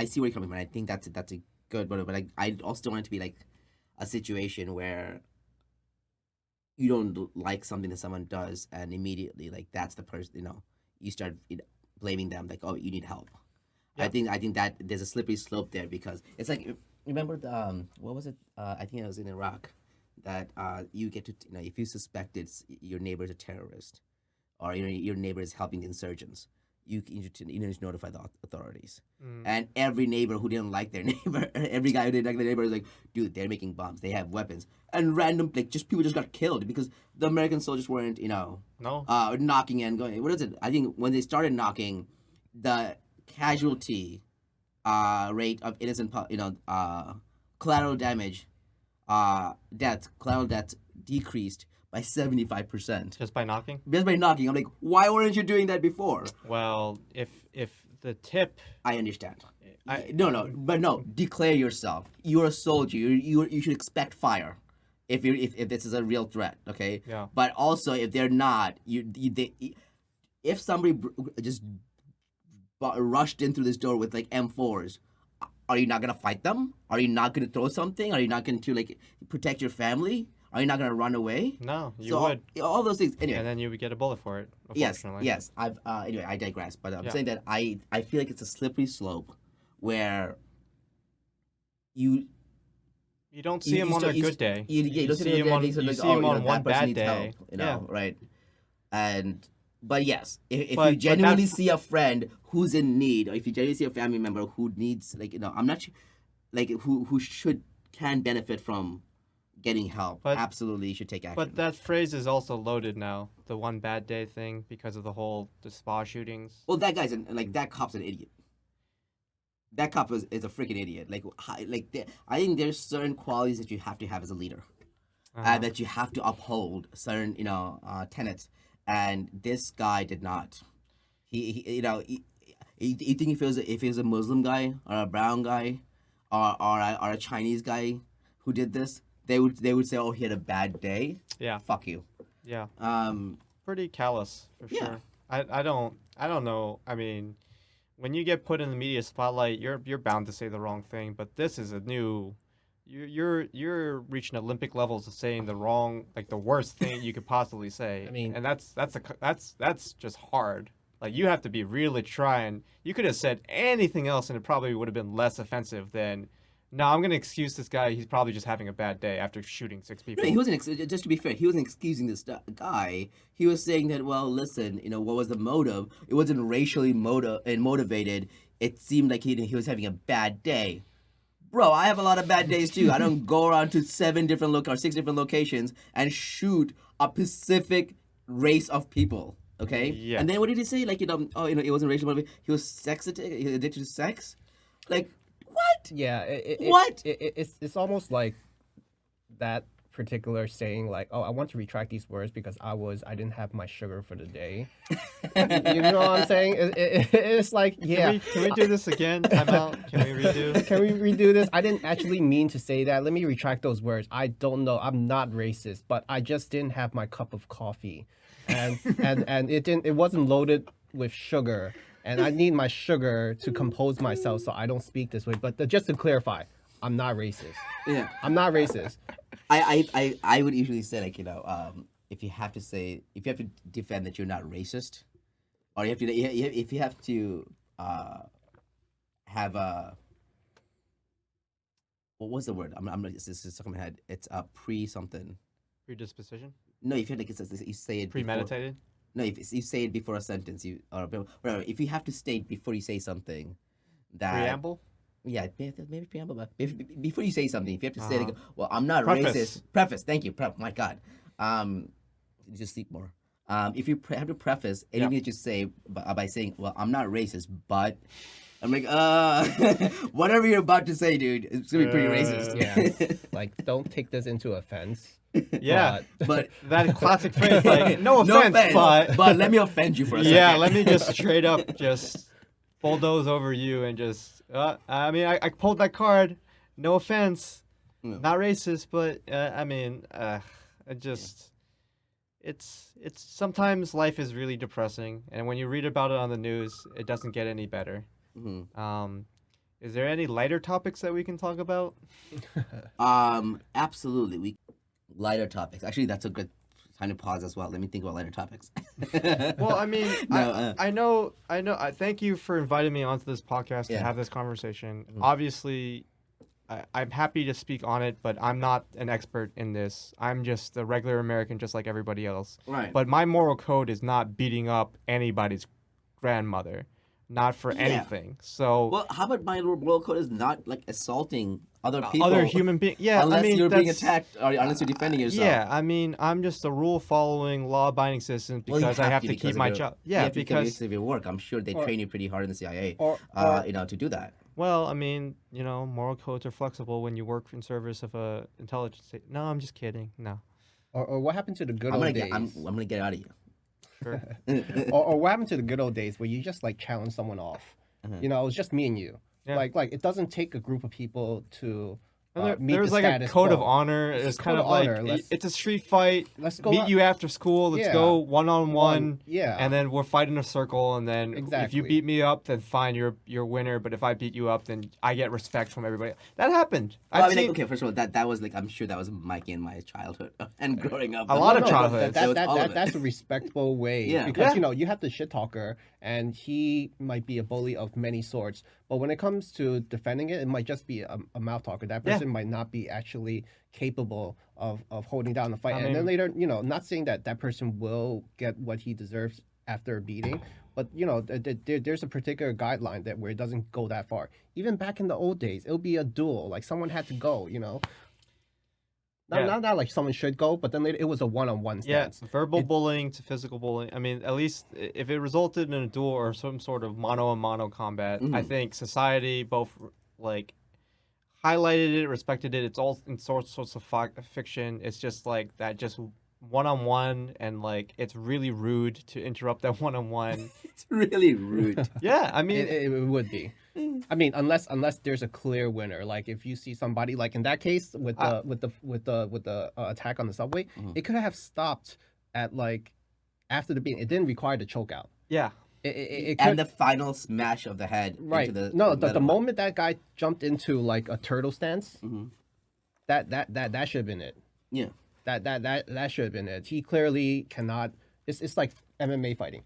see where you're coming from. I think that's a good one, but I also don't want it to be like a situation where you don't like something that someone does and immediately like that's the person you start blaming them like, oh, you need help. Yeah. I think that there's a slippery slope there, because it's like, remember the what was it? I think it was in Iraq that you get to if you suspect your neighbor is a terrorist or your neighbor is helping the insurgents, you need to notify the authorities. And every neighbor who didn't like their neighbor, every guy who didn't like their neighbor was like, dude, they're making bombs, they have weapons, and random people just got killed because the American soldiers weren't No. knocking and going. What is it? I think when they started knocking, the casualty rate of innocent collateral damage collateral deaths decreased by 75% Just by knocking? just by knocking. I'm like, why weren't you doing that before? Well, if the tip I understand. I- No, declare yourself. You're a soldier. You should expect fire if this is a real threat, okay? Yeah. But also, if they're not, if somebody just rushed in through this door with like M4s. Are you not gonna fight them? Are you not gonna throw something? Are you not going to like protect your family? Are you not gonna run away? No, you So would. all those things. Anyway, And then you would get a bullet for it. yes, Unfortunately. yes. Anyway, I digress. But I'm Yeah. saying that I feel like it's a slippery slope where you You don't see him on a good day. You don't see him on. You see him on one bad day. Right? And but yes, if But you genuinely that's- see a friend who's in need, or if you genuinely see a family member who needs, like I'm not like who can benefit from getting help, But- absolutely you should take action. But that phrase is also loaded now. The one bad day thing because of the spa shootings. Well, that guy's that cop's an idiot. That cop is a freaking idiot. I think there's certain qualities that you have to have as a leader, that you have to uphold certain tenets, and this guy did not. You think if he was a Muslim guy or a brown guy, or a Chinese guy who did this, they would say, oh, he had a bad day. Yeah. Fuck you. Yeah. Um. Pretty callous for Yeah. sure. I don't know. I mean, when you get put in the media spotlight, you're bound to say the wrong thing. But this is a new. You're reaching Olympic levels of saying the worst thing you could possibly say. I mean- and that's just hard. Like you have to be really trying. You could have said anything else, and it probably would have been less offensive than. No, I'm gonna excuse this guy. He's probably just having a bad day after shooting 6 people. No, he wasn't. Just to be fair, he wasn't excusing this guy. He was saying that, well, listen, what was the motive? It wasn't racially motivated. It seemed like he was having a bad day. Bro, I have a lot of bad days too. I don't go around to 6 different locations and shoot a specific race of people. Okay. Yeah. And then what did he say? Like it wasn't racially motivated. He was addicted to sex. Like what? Yeah. What? It's almost like that particular saying, like, oh, I want to retract these words because I didn't have my sugar for the day. You know what I'm saying? It's like, yeah. Can we do this again? Time out. Can we redo? Can we redo this? I didn't actually mean to say that. Let me retract those words. I don't know. I'm not racist, but I just didn't have my cup of coffee, and it wasn't loaded with sugar, and I need my sugar to compose myself so I don't speak this way. But just to clarify, I'm not racist. Yeah. I'm not racist. I would usually say, like, if you have to defend that you're not racist, or if you have to have a, what was the word? This is stuck in my head. It's a something. Predisposition. No, if you have you say it Premeditated. No, if you say it before a sentence, or whatever. If you have to state before you say something, that Preamble. Yeah, maybe preamble, but before you say something, if you have to say, like, well, I'm not Preface. racist. Preface. Thank you. My God. Just sleep more. If you have to preface anything that you say by saying, well, I'm not racist, but I'm like, whatever you're about to say, dude, it's gonna be pretty racist. Yeah. Like, don't take this into offense. Yeah. But That classic phrase, like, no offense, but let me offend you for a second. yeah, let me just straight up just bulldoze over you and just. I mean, I pulled that card. No offense, not racist, but it just. It's sometimes life is really depressing, and when you read about it on the news, it doesn't get any better. Mm-hmm. Is there any lighter topics that we can talk about? Absolutely. Lighter topics. Actually, that's a good time to pause as well. Let me think about lighter topics. Well, I mean, No, I know. I thank you for inviting me onto this podcast to Yeah. have this conversation. Obviously, I'm happy to speak on it, but I'm not an expert in this. I'm just a regular American, just like everybody else. Right. But my moral code is not beating up anybody's grandmother, not for anything. So Well, how about my moral code is not like assaulting other people, other human beings. Yeah, unless I mean, you're being that's- attacked or unless you're defending yourself. Yeah, I mean, I'm just a rule-following, law-abiding citizen Well, you because I have to because keep of my your- job. you Yeah, have to because of your work. I'm sure they Or- train you pretty hard in the CIA, or- to do that. well, I mean, moral codes are flexible when you work in service of a intelligence state. No, I'm just kidding. No, Or what happened to the good I'm old gonna days? get. I'm gonna get out of you. sure. or what happened to the good old days where you just like challenge someone off? It was just me and you. Yeah. Like it doesn't take a group of people to And meet there's the like a status code of quo. honor. It's It's just kind code of of like honor. Let's- it's a street fight. Let's go Meet out- you after school. Let's Yeah. go one on one. Yeah. And then we'll fight in a circle. And then if Exactly. you beat me up, then fine, you're winner. But if I beat you up, then I get respect from everybody. That happened. Well, I I've mean, like, seen okay, first of all, that was like, I'm sure that was Mikey in my childhood and growing up. A lot of but childhoods. It was all of it. That's a respectable way. Yeah. Because, Yeah. you know, you have the shit talker, and he might be a bully of many sorts. But when it comes to defending it, it might just be a mouth talker. That Yeah. person might not be actually capable of holding down the fight. I And then mean- later, you know, not saying that that person will get what he deserves after a beating, but, you know, there's a particular guideline that where it doesn't go that far. Even back in the old days, it'll be a duel. Like, someone had to go, you know. Yeah. Not like someone should go, but then later it was a one-on-one Yeah, stance. verbal bullying to physical bullying. I mean, at least if it resulted in a duel or some sort of mano-a-mano combat, I think society both like highlighted it, respected it. It's all in sorts of fiction. It's just like that, just one-on-one, and like it's really rude to interrupt that one-on-one. It's really rude. Yeah, I mean, It would be. I mean, unless there's a clear winner. Like if you see somebody, like in that case with the attack on the subway, it could have stopped at like after the beating. It didn't require the choke out. yeah. It And could, the final smash of the head. right. Into the No, the metal. moment that guy jumped into like a turtle stance, Mhm. that should have been it. Yeah. That should have been it. He clearly cannot. It's like MMA fighting.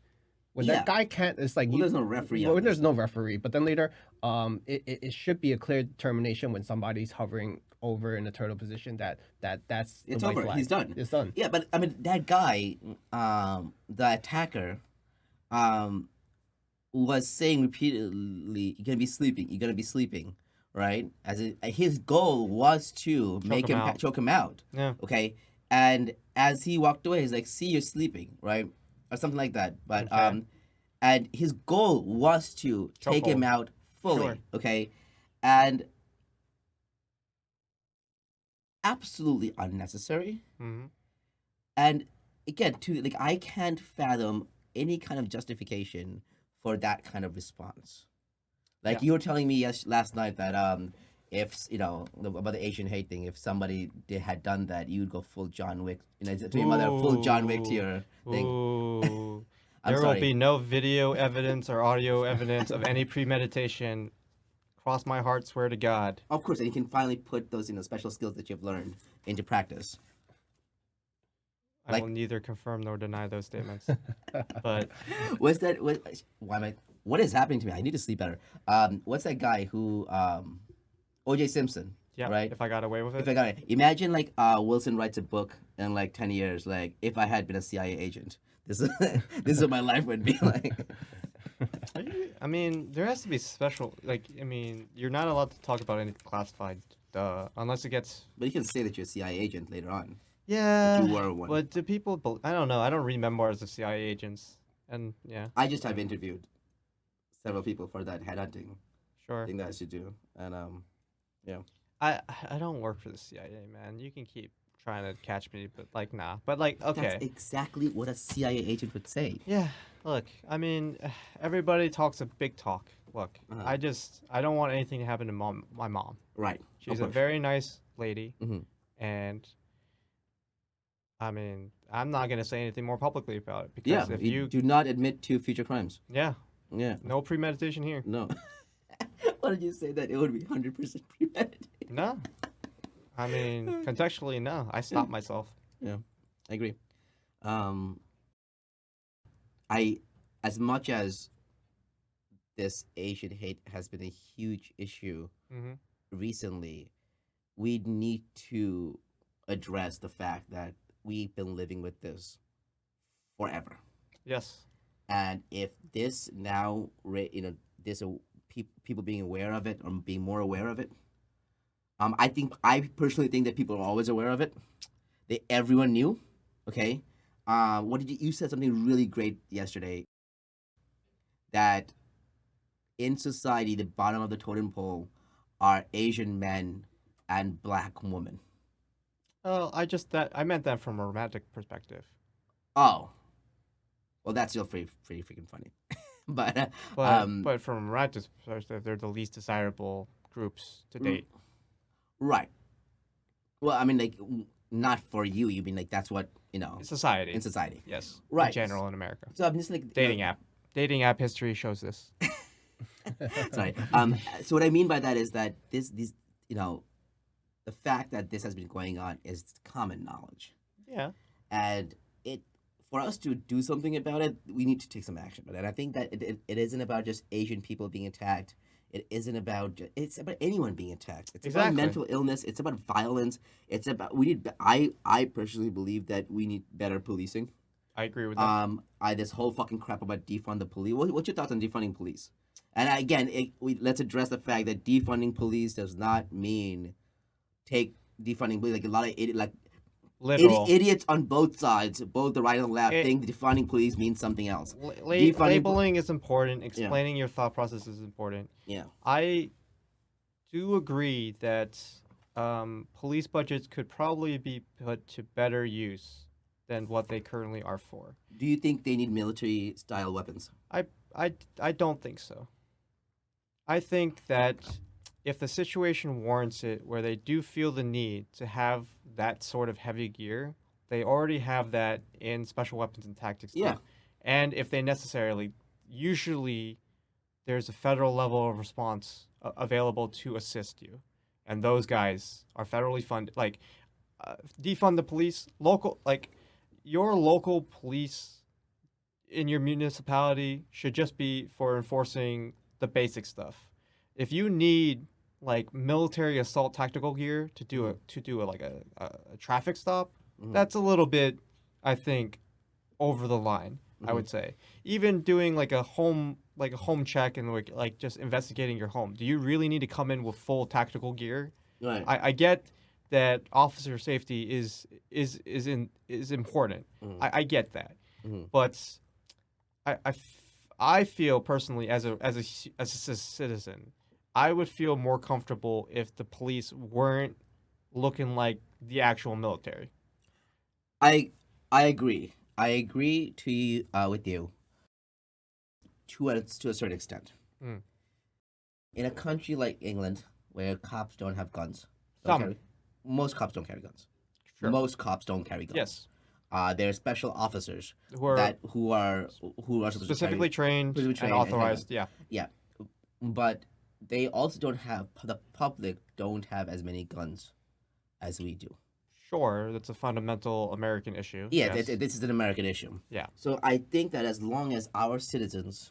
When Yeah. that guy can't, it's like Well, there's no referee. Well, on there's this. no referee, but then later, it should be a clear determination when somebody's hovering over in a turtle position that's the It's white over. flag. He's done. It's done. Yeah, but I mean, that guy, the attacker, was saying repeatedly, "You're gonna be sleeping. You're gonna be sleeping." Right? His goal was to make him him out. choke him out. Yeah. Okay. And as he walked away, he's like, "See, you're sleeping," right, or something like that. But Okay. and his goal was to take him Chokehold. out fully. Sure. Okay, and absolutely unnecessary. Hmm. And again, like, I can't fathom any kind of justification for that kind of response. Like, Yeah. you were telling me last night that if about the Asian hate thing, if somebody had done that, you'd go full John Wick. To your mother, full John Wick to your thing. Ooh. I'm There sorry. will be no video evidence or audio evidence of any premeditation. Cross my heart, swear to God. Of course, and you can finally put those special skills that you've learned into practice. I Like- will neither confirm nor deny those statements. But What's that? What is happening to me? I need to sleep better. What's that guy who O.J. Simpson? yeah, Right. if I got away with If it, I got it, imagine like Wilson writes a book in like 10 years. Like, if I had been a CIA agent, this is this is what my life would be like. I mean, there has to be special. Like, I mean, you're not allowed to talk about anything classified, unless it gets. But you can say that you're a CIA agent later on. Yeah. you were one. But do people? I don't know. I don't read memoirs of CIA agents, and yeah, I just have interviewed several people for that headhunting sure. thing that I should do, and I don't work for the CIA, man. You can keep trying to catch me, but like, nah. But like, okay. that's exactly what a CIA agent would say. Yeah, look, I mean, everybody talks a big talk. Look, Uh-huh. I don't want anything to happen to my mom. Right. She's Of a course. very nice lady, Mhm. and I mean, I'm not gonna say anything more publicly about it because Yeah. if You you, do not admit to future crimes. yeah, Yeah. no premeditation here. No. Why did you say that? It would be 100% premeditated. No, I mean, contextually, no. I stopped myself. Yeah, I agree. I, as much as this Asian hate has been a huge issue Hmm. recently, we need to address the fact that we've been living with this forever. Yes. And if this now, there's people being aware of it or being more aware of it. I personally think that people are always aware of it. Everyone knew. Okay. What did you said something really great yesterday. That in society, the bottom of the totem pole are Asian men and black women. Oh, I meant that from a romantic perspective. Oh. Well, that's still pretty freaking funny. but But from a romantic perspective, they're the least desirable groups to date. Right. Well, I mean, like, not for you. You mean like that's what Society. in society. Yes. Right. In general in America. So I'm just like Dating app history shows this. Sorry. So what I mean by that is that these you know the fact that this has been going on is common knowledge, Yeah. and it for us to do something about it, we need to take some action. And I think that it isn't about just Asian people being attacked. It isn't about it's about anyone being attacked. It's about Exactly. mental illness. It's about violence. It's about we need. I personally believe that we need better policing. I agree with that. This whole fucking crap about defund the police. What's your thoughts on defunding police? And again, let's address the fact that defunding police does not mean take defunding police. Like a lot of Literal. idiots on both sides, both the right and the left, It- think defunding police means something else. Defunding- Labeling is important. Explaining your thought process is important. Yeah. I do agree that police budgets could probably be put to better use than what they currently are for. Do you think they need military style weapons? I don't think so. I think that if the situation warrants it, where they do feel the need to have that sort of heavy gear, they already have that in special weapons and tactics. too. Yeah. And if they necessarily, usually there's a federal level of response available to assist you. And those guys are federally funded. Like, defund the police, your local police in your municipality should just be for enforcing the basic stuff. If you need like military assault tactical gear to do a traffic stop, that's a little bit, I think, over the line. I would say even doing like a home check and like just investigating your home. Do you really need to come in with full tactical gear? Right. I get that officer safety is important. I get that, but I feel personally as a citizen, I would feel more comfortable if the police weren't looking like the actual military. I agree. I agree to you with you to a certain extent. Mm. In a country like England, where cops don't have guns, Some. most cops don't carry guns. Sure. Most cops don't carry guns. Yes, There are special officers who are who are supposed specifically to carry, trained specifically and trained and have authorized. Yeah, yeah, but they also don't have the public don't have as many guns as we do. sure, that's a fundamental American issue. Yeah, yes. this is an American issue. Yeah. So I think that as long as our citizens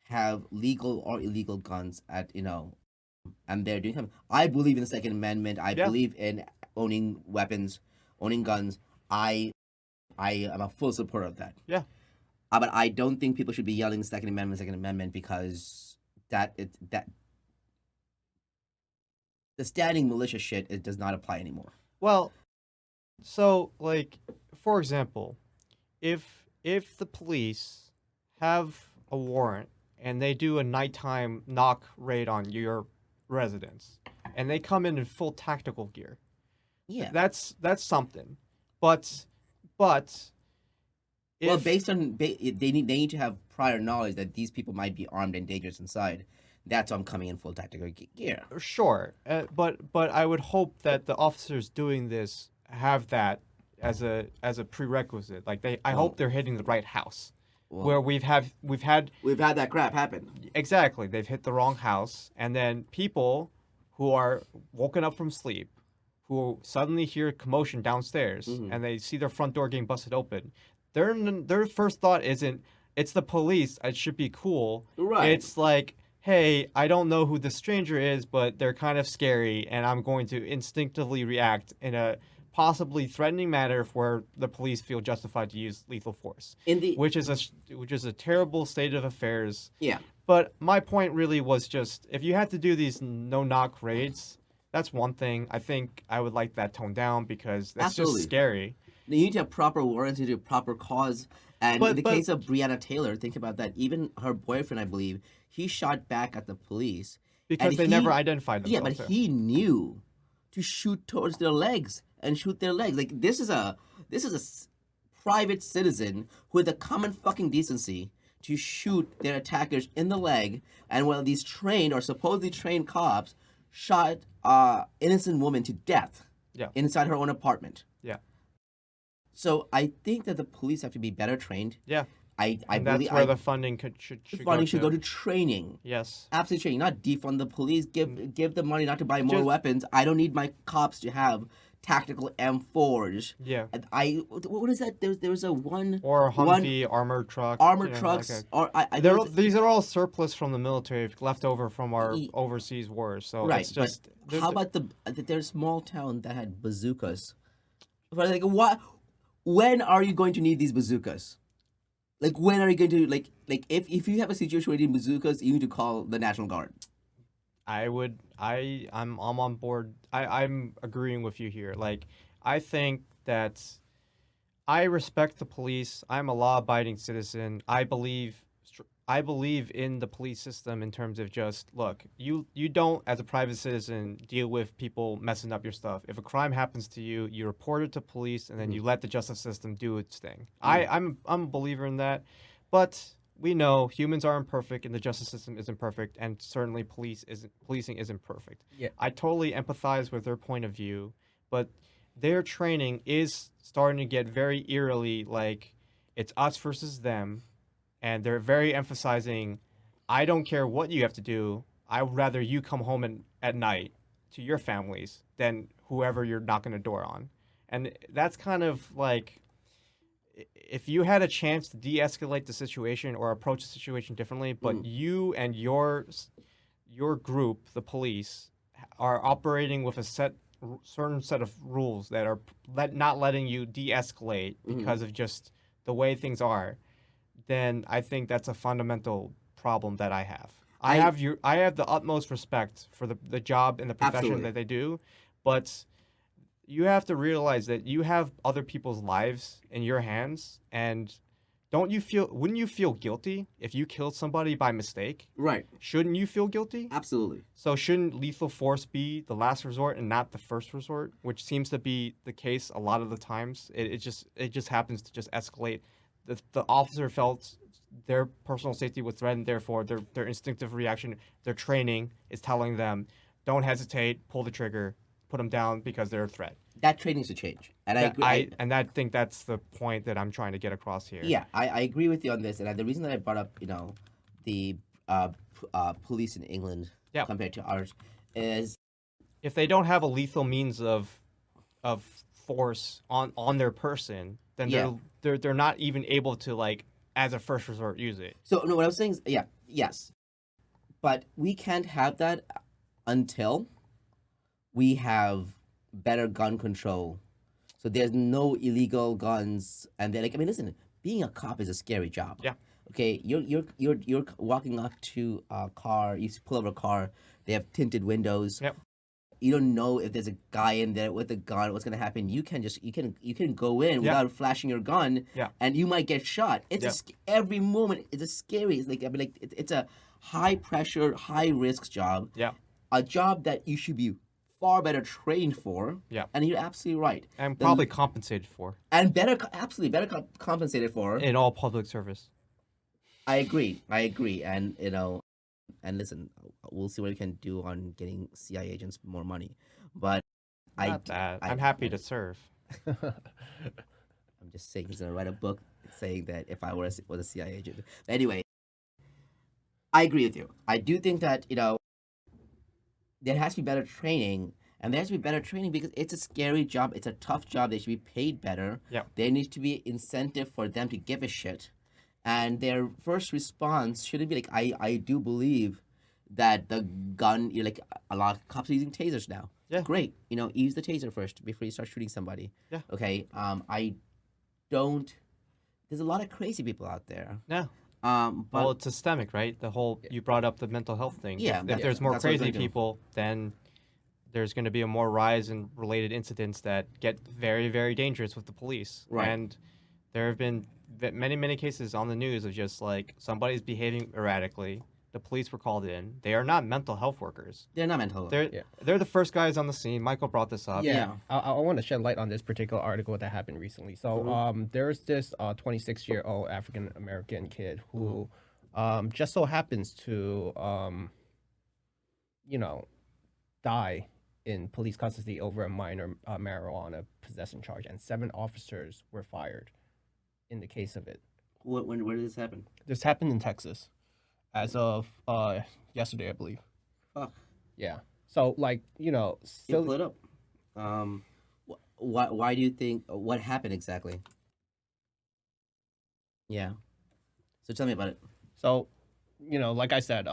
have legal or illegal guns and they're doing something, I believe in the Second Amendment. I believe in owning weapons, owning guns. I am a full supporter of that. Yeah. But I don't think people should be yelling Second Amendment, because that the standing militia shit does not apply anymore. Well, so like for example, if the police have a warrant and they do a nighttime knock raid on your residence and they come in full tactical gear, Yeah. that's something. But if, Well, based on they need to have prior knowledge that these people might be armed and dangerous inside. That's why I'm coming in full tactical gear. sure, but I would hope that the officers doing this have that as a prerequisite. Like I hope they're hitting the right house. Well, Where we've had that crap happen. exactly, they've hit the wrong house, and then people who are woken up from sleep, who suddenly hear commotion downstairs, and they see their front door getting busted open, their first thought isn't it's the police, it should be cool. Right. It's like, hey, I don't know who this stranger is, but they're kind of scary, and I'm going to instinctively react in a possibly threatening manner where the police feel justified to use lethal force, which is a terrible state of affairs. Yeah. But my point really was just if you had to do these no-knock raids, that's one thing. I think I would like that toned down because that's Absolutely. just scary. You need to have proper warrants, you need to have proper cause. And in the case of Breonna Taylor, think about that. Even her boyfriend, I believe, he shot back at the police. Because they never identified themselves. Yeah, but he knew to shoot towards their legs and shoot their legs. Like this is a private citizen with the common fucking decency to shoot their attackers in the leg, and one of these trained or supposedly trained cops shot innocent woman to death Yeah. inside her own apartment. Yeah. So I think that the police have to be better trained. Yeah. I And believe that's where the funding should funding should go go to training. Yes. Absolutely training, not defund the police. Give the money not to buy more Just- weapons. I don't need my cops to have tactical M4s. Yeah. And what is that? There's a one Or one Humvee armored truck. armored you know, trucks like or these are all surplus from the military left over from our overseas wars. So right. it's just But how about there's a small town that had bazookas? But like what? When are you going to need these bazookas? Like when are you going to like if you have a situation where you need bazookas, you need to call the National Guard. I'm on board. I'm agreeing with you here. Like I think that I respect the police. I'm a law-abiding citizen. I believe in the police system in terms of just look, you don't as a private citizen deal with people messing up your stuff. If a crime happens to you, you report it to police and then you let the justice system do its thing. I'm a believer in that. But we know humans are imperfect and the justice system isn't perfect, and certainly policing isn't perfect. Yeah. I totally empathize with their point of view, but their training is starting to get very eerily like it's us versus them, and they're very emphasizing, I don't care what you have to do. I would rather you come home at night to your families than whoever you're knocking a door on. And that's kind of like, if you had a chance to de-escalate the situation or approach the situation differently, but you and your group, the police, are operating with a certain set of rules that are not letting you de-escalate because of just the way things are, then I think that's a fundamental problem that I have. I have the utmost respect for the job and the profession Absolutely. that they do, but you have to realize that you have other people's lives in your hands, and wouldn't you feel guilty if you killed somebody by mistake? Right. Shouldn't you feel guilty? Absolutely. So shouldn't lethal force be the last resort and not the first resort, which seems to be the case a lot of the times? It just happens to just escalate. The officer felt their personal safety was threatened, therefore their instinctive reaction, their training is telling them, don't hesitate, pull the trigger, put them down because they're a threat. That training needs to change, and I agree. I think that's the point that I'm trying to get across here. Yeah, I agree with you on this, and the reason that I brought up, the police in England compared to ours is if they don't have a lethal means of force on their person, then they're not even able to, like, as a first resort, use it. So no, what I was saying is, yes, but we can't have that until we have better gun control. So there's no illegal guns, and they're like, I mean, listen, being a cop is a scary job. Yeah. Okay, you're walking up to a car. You pull over a car. They have tinted windows. Yep. You don't know if there's a guy in there with a gun. What's gonna happen? You can go in without flashing your gun, and you might get shot. It's every moment is a scary. It's like, I mean, like it's a high pressure, high risk job. Yeah. A job that you should be far better trained for. Yeah. And you're absolutely right. And probably compensated for. And absolutely better compensated for. In all public service. I agree. And and listen, we'll see what we can do on getting CIA agents more money. But I'm happy to serve. I'm just saying he's gonna write a book saying that if I was a CIA agent. But anyway, I agree with you. I do think that there has to be better training, and there has to be better training because it's a scary job. It's a tough job. They should be paid better. Yeah. There needs to be incentive for them to give a shit. And their first response shouldn't be like, I do believe that the gun, you're like, a lot of cops are using tasers now. Yeah. Great. Use the taser first before you start shooting somebody. Yeah. Okay. There's a lot of crazy people out there. Yeah. But Well, it's systemic, right? The whole, you brought up the mental health thing. Yeah, If yeah, there's more that's what I was crazy gonna do. people, then there's going to be a more rise in related incidents that get very, very dangerous with the police. Right. And there have been many, many cases on the news of just like somebody's behaving erratically. The police were called in. They are not mental health workers. they're not mental. They're the first guys on the scene. Michael brought this up. Yeah. I want to shed light on this particular article that happened recently. So there's this 26-year-old African American kid who just so happens to die in police custody over a minor marijuana possession charge, and 7 officers were fired in the case of it. Where did this happen? This happened in Texas as of yesterday, I believe. Fuck. Yeah. So like, you know, Yeah, so pull it up. Why do you think? What happened exactly? Yeah. So tell me about it. so you know, like I said,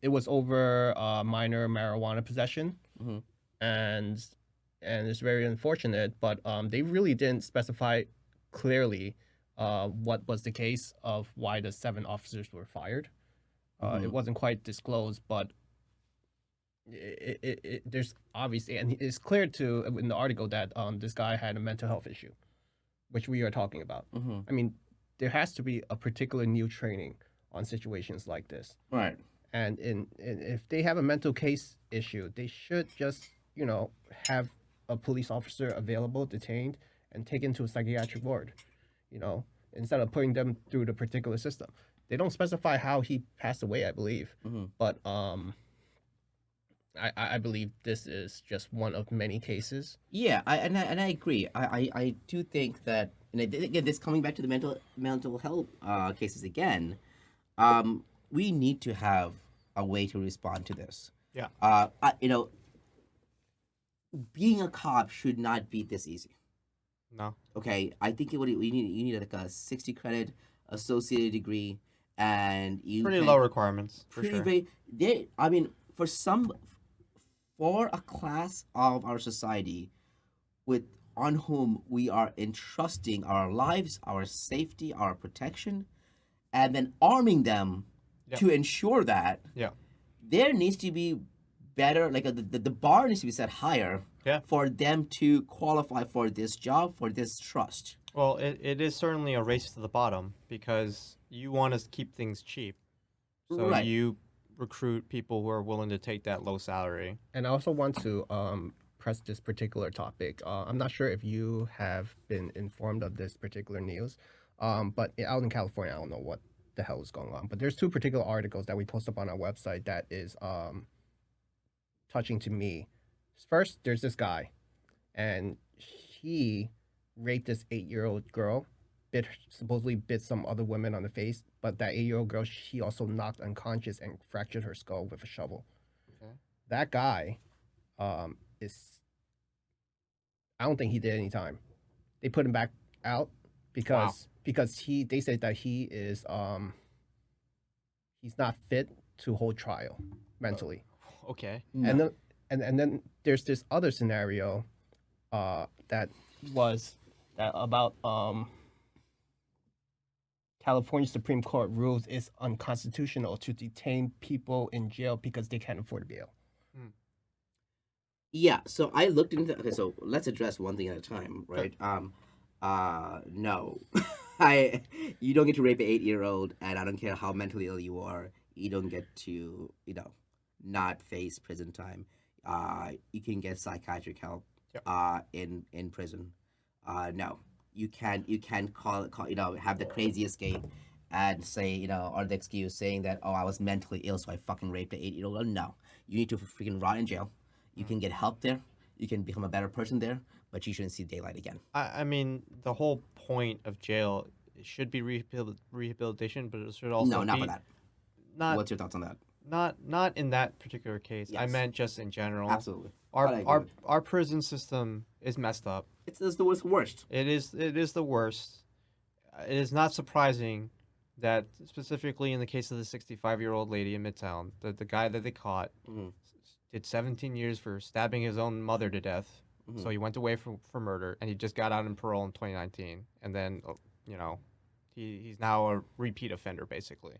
it was over minor marijuana possession, Mhm. and it's very unfortunate, but they really didn't specify clearly what was the case of why the 7 officers were fired. It Mhm. wasn't quite disclosed, but there's obviously, and it's clear to in the article that this guy had a mental health issue, which we are talking about. Mhm. I mean, there has to be a particular new training on situations like this. Right. And if they have a mental case issue, they should just, you know, have a police officer available, detained, and taken to a psychiatric ward, you know, instead of putting them through the particular system. They don't specify how he passed away, I believe, Mhm. but I believe this is just one of many cases. Yeah, I agree. I do think that, and again, this coming back to the mental health cases again. We need to have a way to respond to this. Yeah. You know, being a cop should not be this easy. No. Okay, I think you need like a 60 credit associated degree, and you Pretty can- low requirements for pretty sure. very they. I mean, for a class of our society with on whom we are entrusting our lives, our safety, our protection, and then arming them Yep. to ensure that Yeah. there needs to be better, like the bar needs to be set higher Yeah. for them to qualify for this job, for this trust. Well, it is certainly a race to the bottom because you want to keep things cheap. So Right. you recruit people who are willing to take that low salary. And I also want to press this particular topic. I'm not sure if you have been informed of this particular news, but out in California, I don't know what the hell is going on. But there's 2 particular articles that we post up on our website that is touching to me. First, there's this guy, and he raped this 8-year-old girl, supposedly bit some other women on the face, but that 8-year-old girl, she also knocked unconscious and fractured her skull with a shovel. Okay. That guy is, I don't think he did any time. They put him back out because they said that he is he's not fit to hold trial mentally. Okay. And then and then there's this other scenario that was that about California Supreme Court rules it's unconstitutional to detain people in jail because they can't afford bail. Yeah, so I looked into. Okay, so let's address one thing at a time, right? No, you don't get to rape an 8-year-old, and I don't care how mentally ill you are. You don't get to, not face prison time. You can get psychiatric help. Yep. In prison. No, you can't have the crazy escape, and say or the excuse saying that I was mentally ill so I fucking raped an 8-year-old. No, you need to freaking rot in jail. You can get help there. You can become a better person there, but you shouldn't see daylight again. I mean, the whole point of jail should be rehabilitation, but it should also No, not be for that. not What's your thoughts on that? not in that particular case. I Yes. meant just in general. Absolutely. But I agree with Our prison system is messed up. It's the worst. It is the worst. It is not surprising that specifically in the case of the 65-year-old lady in Midtown, the guy that they caught Mhm. did 17 years for stabbing his own mother to death. Mhm. So he went away for murder, and he just got out on parole in 2019. And then, he's now a repeat offender, basically.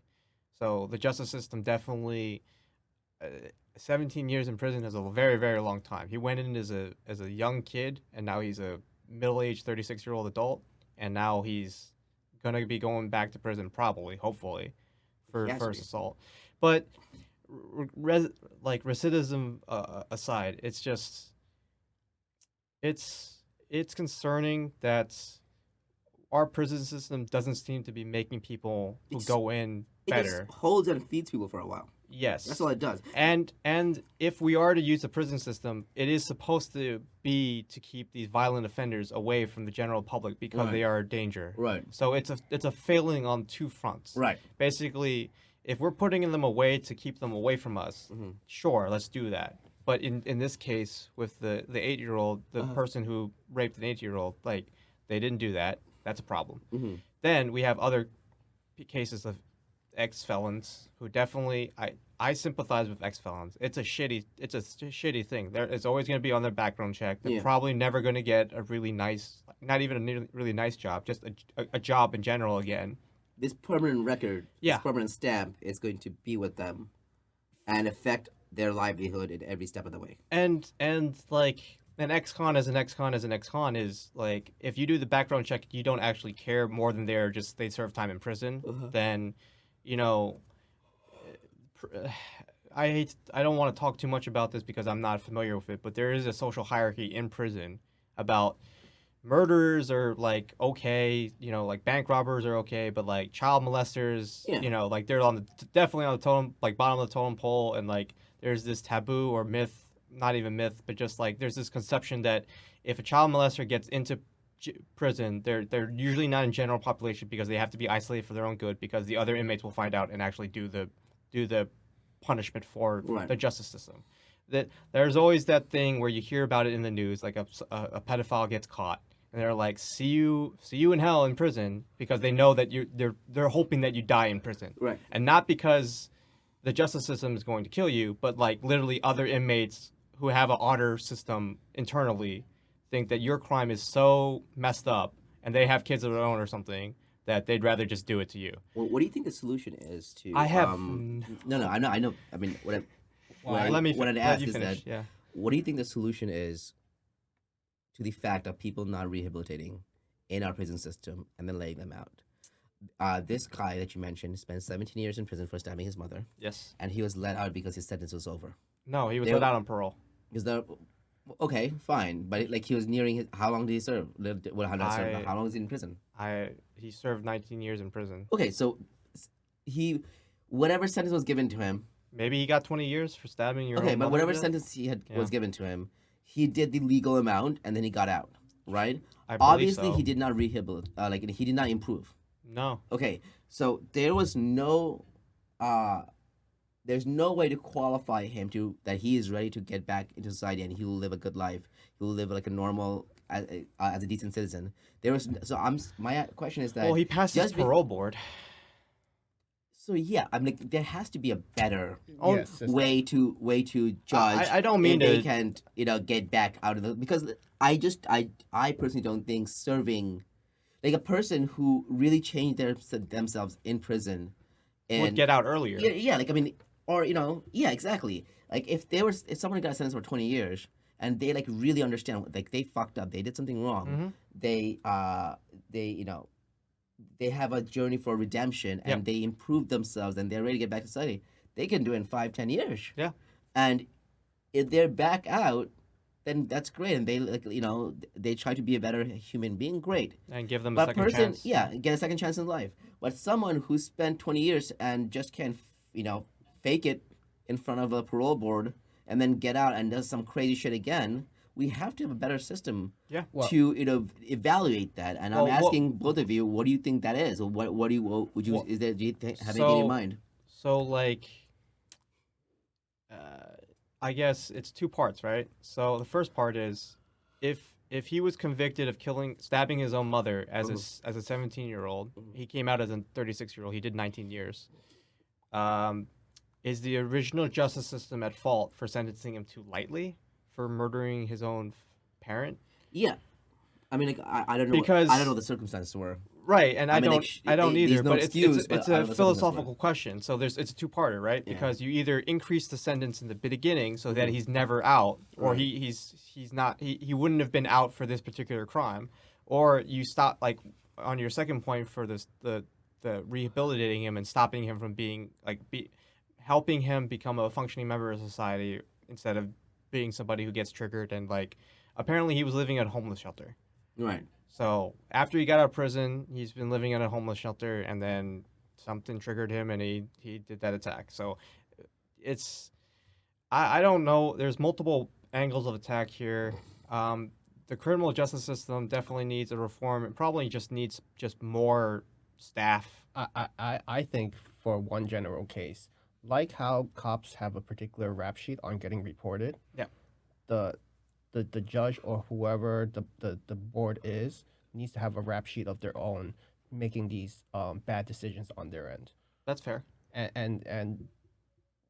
So the justice system definitely, 17 years in prison is a very, very long time. He went in as a young kid, and now he's a middle-aged 36-year-old adult, and now he's going to be going back to prison probably, hopefully, for He has to first be. assault. But recidivism aside, it's just it's concerning that our prison system doesn't seem to be making people who It's- go in It better. just holds and feeds people for a while. Yes. That's all it does. And if we are to use the prison system, it is supposed to be to keep these violent offenders away from the general public because Right. they are a danger. Right. So it's a failing on two fronts. Right. Basically, if we're putting them away to keep them away from us, sure, let's do that. But in this case, with the 8-year-old, the person who raped an 8-year-old, like, they didn't do that. That's a problem. Then we have other cases of ex-felons who definitely I sympathize with ex-felons. It's a shitty thing. It's always going to be on their background check. They're probably never going to get a really nice, not even a really nice job, just a job in general again. This permanent record, Yeah. this permanent stamp is going to be with them and affect their livelihood at every step of the way. And like an ex-con as an ex-con as an ex-con is like, if you do the background check, you don't actually care more than they serve time in prison, then, you know, I don't want to talk too much about this because I'm not familiar with it, but there is a social hierarchy in prison about murderers are like okay, you know, like bank robbers are okay, but like child molesters, you know, like they're definitely on the totem, like bottom of the totem pole, and like there's this taboo or myth, not even myth, but just like there's this conception that if a child molester gets into prison, they're usually not in general population because they have to be isolated for their own good because the other inmates will find out and actually do the punishment for the justice system. That there's always that thing where you hear about it in the news, like a pedophile gets caught and they're like, see you in hell in prison, because they know that they're hoping that you die in prison, Right. and not because the justice system is going to kill you, but like literally other inmates who have an honor system internally think that your crime is so messed up and they have kids of their own or something that they'd rather just do it to you. Well, what do you think the solution is to? I have no. I know. I mean, what I'd ask is that, what do you think the solution is to the fact of people not rehabilitating in our prison system and then letting them out? This guy that you mentioned spent 17 years in prison for stabbing his mother. Yes. And he was let out because his sentence was over. No, he was let out on parole. Is that okay? Fine, but like he was nearing his. How long did he serve? How long is he in prison? He served 19 years in prison. Okay, so whatever sentence was given to him. Maybe he got 20 years for stabbing your own mother. But whatever sentence was given to him, he did the legal amount and then he got out, right? Obviously, he did not rehabilitate. He did not improve. No. Okay, so there was no, there's no way to qualify him that he is ready to get back into society and he will live a good life. He will live like a normal, as a decent citizen. My question is that. Well, he passed his parole board. So yeah, I'm like, there has to be a better way to judge. I don't mean they can't get back out of the, because I personally don't think serving, like a person who really changed themselves in prison and would get out earlier. Yeah, like I mean, or exactly. Like if someone got sentenced for 20 years and they like really understand, like they fucked up, they did something wrong, they have a journey for redemption and they improve themselves and they're ready to get back to society, they can do it in 5-10 years. Yeah. And if they're back out, then that's great. And they they try to be a better human being, great. And give them a second chance. Yeah, get a second chance in life. But someone who spent 20 years and just can't, fake it in front of a parole board and then get out and does some crazy shit again, we have to have a better system to evaluate that. And I'm asking both of you, what do you think that is? Or what do you have anything in mind? So like, I guess it's two parts, right? So the first part is, if he was convicted of stabbing his own mother as a 17-year-old, he came out as a 36-year-old. He did 19 years. Is the original justice system at fault for sentencing him too lightly for murdering his own parent? Yeah, I mean, like, I don't know. Because I don't know what the circumstances were. Right, and I don't either. No but excuse, it's a philosophical question. So it's a two-parter, right? Yeah. Because you either increase the sentence in the beginning so that he's never out, or he's not he wouldn't have been out for this particular crime, or you stop, like on your second point for this the rehabilitating him and stopping him from being helping him become a functioning member of society instead of being somebody who gets triggered and like apparently he was living at a homeless shelter. Right. So after he got out of prison, he's been living in a homeless shelter, and then something triggered him, and he did that attack. So it's I don't know. There's multiple angles of attack here. The criminal justice system definitely needs a reform. It probably just needs just more staff. I think for one general case, like how cops have a particular rap sheet on getting reported, Yeah. the the judge or whoever the board is needs to have a rap sheet of their own making these bad decisions on their end. That's fair. And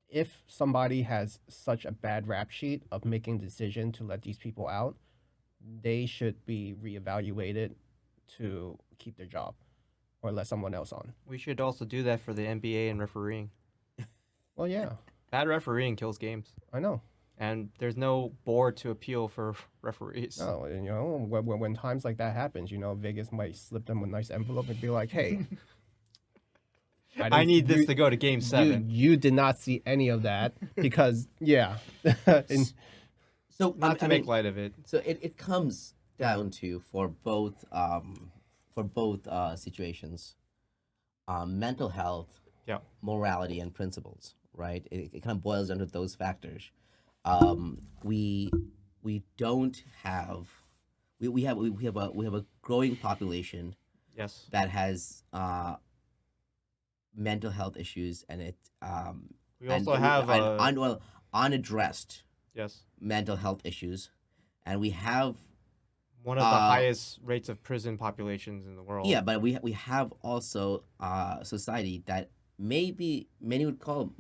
if somebody has such a bad rap sheet of making the decision to let these people out, they should be reevaluated to keep their job or let someone else on. We should also do that for the NBA and refereeing. Well, yeah, Bad refereeing kills games, I know. and there's no board to appeal for referees. No, and, when times like that happens, Vegas might slip them a nice envelope and be like, "Hey, I didn't- need this you- to go to Game 7. You did not see any of that because, yeah." And- So Not to I make mean, light of it. so it comes down to for both situations, mental health, Yeah. morality, and principles. Right. It kind of boils down to those factors. We don't have we have a growing population Yes. that has mental health issues, and We also have unaddressed yes, mental health issues, and we have one of the highest rates of prison populations in the world. yeah, but we have also a society that maybe many would call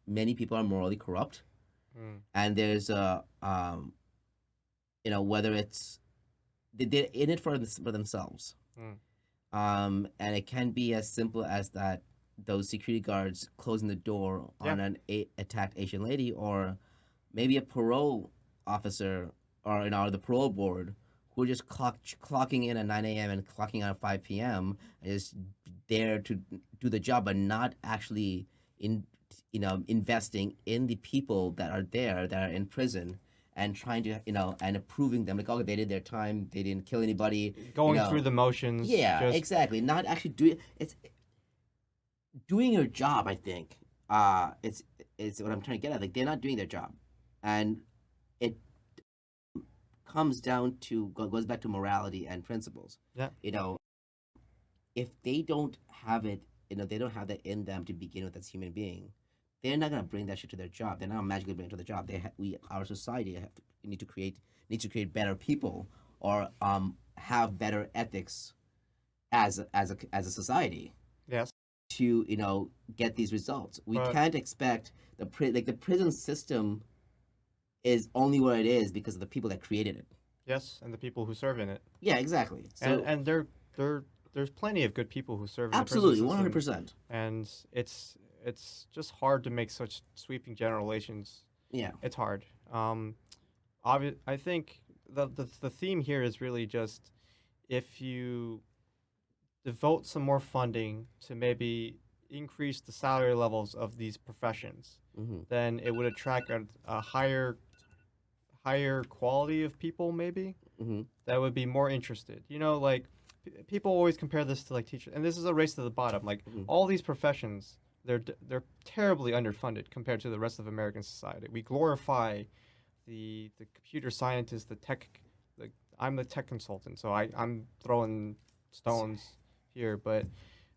many people are morally corrupt, and there's whether it's they're in it for themselves. And it can be as simple as that those security guards closing the door on an attacked Asian lady, or maybe a parole officer or the parole board who are just clocking in at 9 a.m. and clocking out at 5 p.m. is there to do the job, but not actually investing in the people that are there, that are in prison, and trying to and approving them, like, oh, they did their time, they didn't kill anybody, Going through the motions. yeah, just, exactly, not actually doing your job. I think it's what I'm trying to get at. Like, they're not doing their job, and it comes down to goes back to morality and principles. Yeah. If they don't have it, they don't have that in them to begin with as human being, they're not gonna bring that shit to their job. They're not magically bring it to the job. Our society needs to create better people, or have better ethics as a society yes. to get these results. We can't expect the prison system is only what it is because of the people that created it. Yes, and the people who serve in it. Yeah, exactly. So And there's plenty of good people who serve in absolutely, the prison system. 100%. And it's just hard to make such sweeping generalizations. Yeah. It's hard. I think the theme here is really just if you devote some more funding to maybe increase the salary levels of these professions, then it would attract a higher quality of people maybe that would be more interested. Like people always compare this to like teachers, and this is a race to the bottom. Like all these professions, they're terribly underfunded compared to the rest of American society. We glorify the computer scientist, I'm the tech consultant, so I'm throwing stones here, but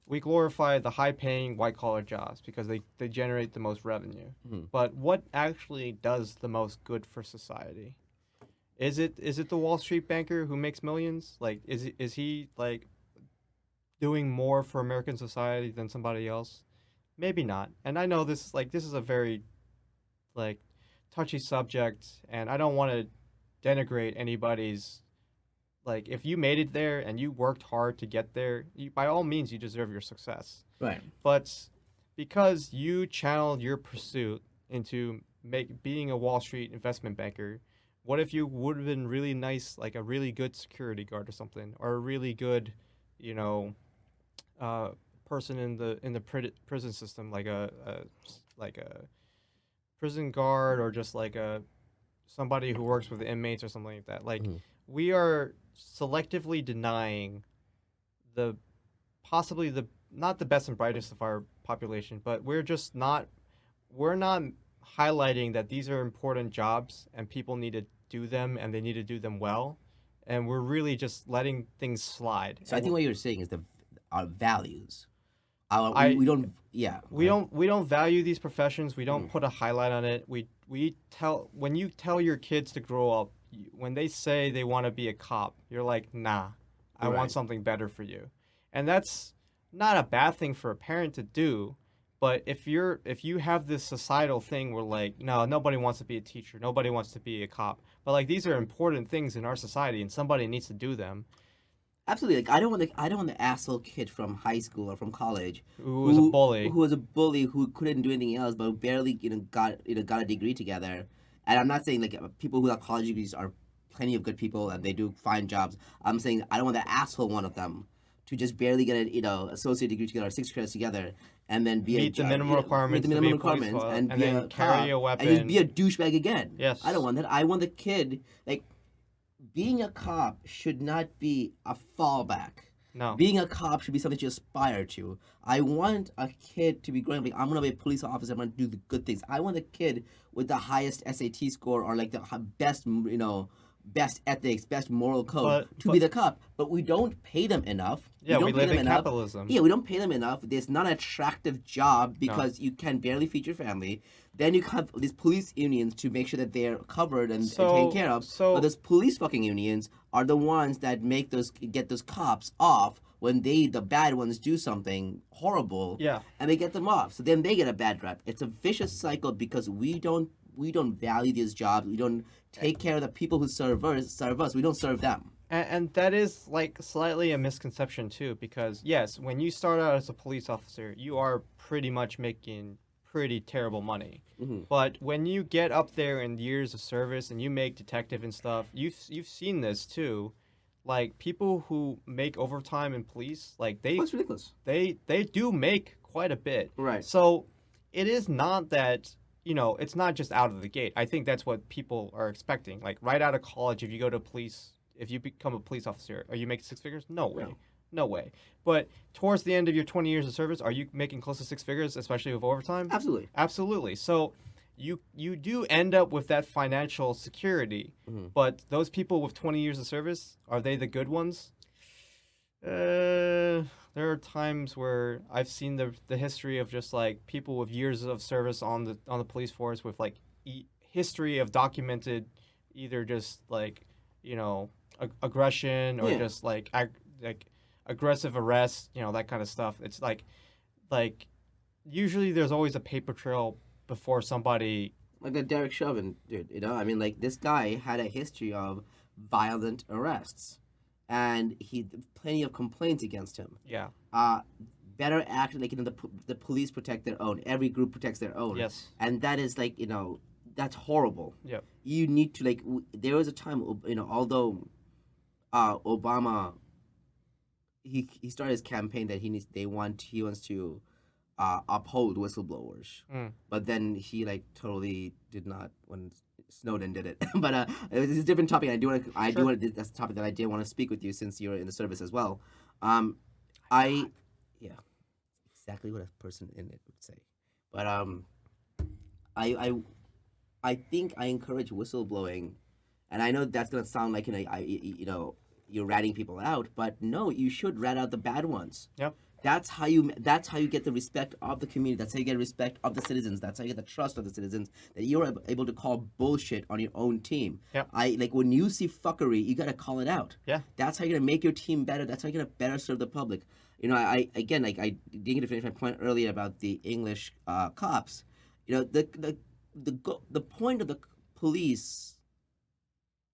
we glorify the high-paying white-collar jobs because they generate the most revenue. But what actually does the most good for society? Is it the Wall Street banker who makes millions? Like, is he like doing more for American society than somebody else? Maybe not. And I know this is a very like touchy subject, and I don't want to denigrate anybody's. Like, if you made it there and you worked hard to get there, by all means, you deserve your success. Right. But because you channeled your pursuit into being a Wall Street investment banker, what if you would have been really nice, like a really good security guard or something, or a really good, person in the prison system, like a prison guard, or just like somebody who works with the inmates or something like that. Like, we are selectively denying possibly not the best and brightest of our population, but we're just not we're not highlighting that these are important jobs and people need to do them and they need to do them well, and we're really just letting things slide. So I And think what you're saying is our values. I We don't. Yeah. we don't value these professions. We don't put a highlight on it. We tell when you tell your kids to grow up, when they say they want to be a cop, you're like, nah, I Right. want something better for you, and that's not a bad thing for a parent to do. But if you have this societal thing where like, no, nobody wants to be a teacher, nobody wants to be a cop, but like these are important things in our society and somebody needs to do them. Absolutely. Like I don't want the asshole kid from high school or from college Who was a bully. who was a bully who couldn't do anything else but barely got a degree together. And I'm not saying like people who have college degrees are plenty of good people and they do fine jobs. I'm saying I don't want the asshole one of them to just barely get a associate degree together or 6 credits together and then be Meet the minimum meet requirements the to be minimum a police requirements officer and and be then a carry cop a and just be a weapon. douchebag again. Yes. I don't want that. I want the kid like being a cop should not be a fallback. No. Being a cop should be something you aspire to. I want a kid to be growing up like, I'm gonna be a police officer. I'm gonna do the good things. I want a kid with the highest SAT score or like the best, best ethics, best moral code to be the cop. But we don't pay them enough. Yeah, we don't pay live them in enough. capitalism. Yeah, we don't pay them enough. There's not an attractive job because you can barely feed your family. Then you have these police unions to make sure that they're covered and taken care of. But those police fucking unions are the ones that get those cops off when the bad ones do something horrible. Yeah. And they get them off. So then they get a bad rep. It's a vicious cycle because we don't value these jobs. We don't take care of the people who serve us. We don't serve them. And that is like slightly a misconception too, because yes, when you start out as a police officer, you are pretty much making pretty terrible money. Mm-hmm. But when you get up there in years of service and you make detective and stuff, you've seen this too. Like people who make overtime in police, like That's ridiculous. they do make quite a bit. Right. So it is not that, it's not just out of the gate. I think that's what people are expecting. Like right out of college, if you become a police officer, are you making six figures? No way. No way. But towards the end of your 20 years of service, are you making close to six figures, especially with overtime? Absolutely. Absolutely. So you do end up with that financial security. Mm-hmm. But those people with 20 years of service, are they the good ones? There are times where I've seen the history of just like people with years of service on the police force with like history of documented either just like aggression or just like aggressive arrests, that kind of stuff. It's like usually there's always a paper trail before somebody. Like a Derek Chauvin, dude. I mean, like this guy had a history of violent arrests, and he plenty of complaints against him. Yeah. Better act like the police protect their own. Every group protects their own. Yes. And that is like that's horrible. Yep. You need to like. There was a time although Obama he started his campaign that he wants to uphold whistleblowers, but then he like totally did not when Snowden did it. But it's a different topic. I do want that's a topic that I did want to speak with you since you're in the service as well. Exactly what a person in it would say. But I think I encourage whistleblowing, and I know that's gonna sound like you're ratting people out, but no, you should rat out the bad ones. Yep. That's how you get the respect of the community. That's how you get respect of the citizens. That's how you get the trust of the citizens that you're able to call bullshit on your own team. Yep. When you see fuckery, you gotta call it out. Yeah. That's how you're gonna make your team better. That's how you're gonna better serve the public. I didn't get to finish my point earlier about the English cops. The point of the police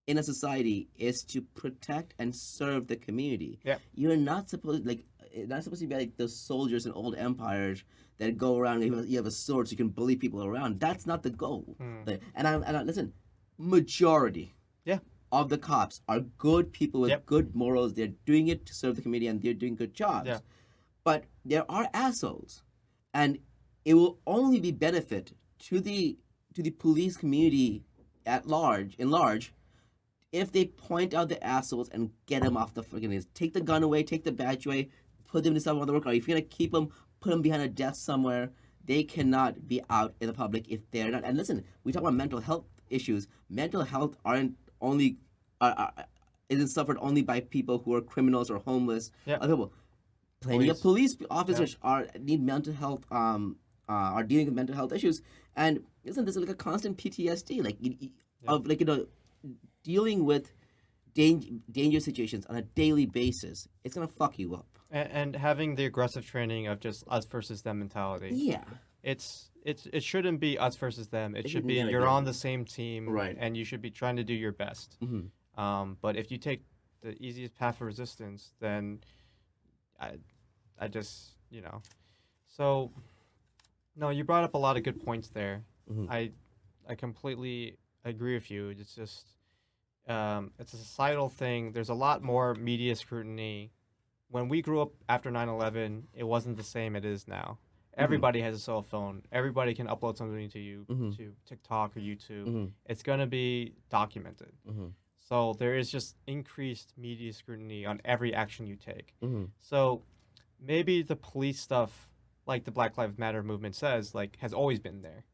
in a society is to protect and serve the community. Yeah. You're not supposed to be like those soldiers in old empires that go around and you have a sword so you can bully people around. That's not the goal. And I listen, majority of the cops are good people with good morals. They're doing it to serve the community and they're doing good jobs. Yeah. But there are assholes, and it will only be benefit to the police community in large, if they point out the assholes and get them off the freaking list. Take the gun away, take the badge away, put them to some other work. Or if you're gonna keep them, put them behind a desk somewhere. they cannot be out in the public if they're not. And listen, we talk about mental health issues. Mental health aren't only isn't suffered only by people who are criminals or homeless. Yeah. Other people, plenty of police officers Yeah. need mental health are dealing with mental health issues. And isn't this like a constant PTSD, like of like dealing with dangerous situations on a daily basis? It's gonna fuck you up. And having the aggressive training of just us versus them mentality. Yeah. It shouldn't be us versus them. It should be never you're be. on the same team, Right. and you should be trying to do your best. But if you take the easiest path of resistance, then I just So, no, you brought up a lot of good points there. I completely agree with you. It's just it's a societal thing. There's a lot more media scrutiny. When we grew up after 9/11, it wasn't the same it is now. Everybody has a cell phone. Everybody can upload something to you to TikTok or YouTube. It's gonna be documented. So there is just increased media scrutiny on every action you take. So maybe the police stuff, like the Black Lives Matter movement says, like has always been there,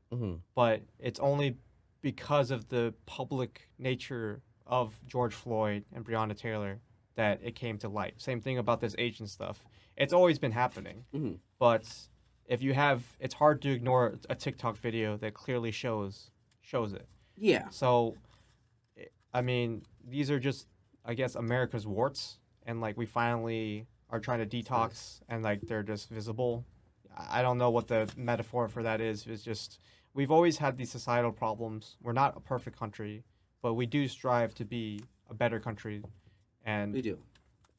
but it's only because of the public nature of George Floyd and Breonna Taylor that it came to light. Same thing about this Asian stuff. It's always been happening, but if you have, it's hard to ignore a TikTok video that clearly shows it. Yeah. So, I mean, these are just, I guess, America's warts, and like we finally are trying to detox, and like they're just visible. I don't know what the metaphor for that is. It's just we've always had these societal problems. We're not a perfect country, but we do strive to be a better country. And We do.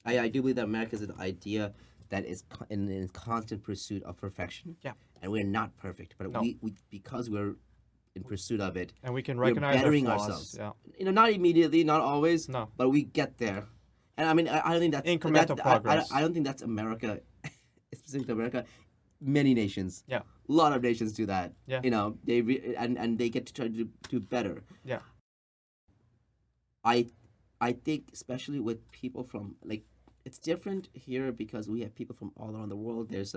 I do believe that America is an idea that is in constant pursuit of perfection. Yeah. And we're not perfect, but No. we because we're in pursuit of it, we can we're recognize our bettering flaws. ourselves. Yeah. Not immediately, not always, No. but we get there. And I mean, I don't think that's Incremental progress. I don't think that's America, specific to America. Many nations, Yeah. a lot of nations do that. Yeah. And they get to try to do better. Yeah. I think especially with people from like, it's different here because we have people from all around the world. There's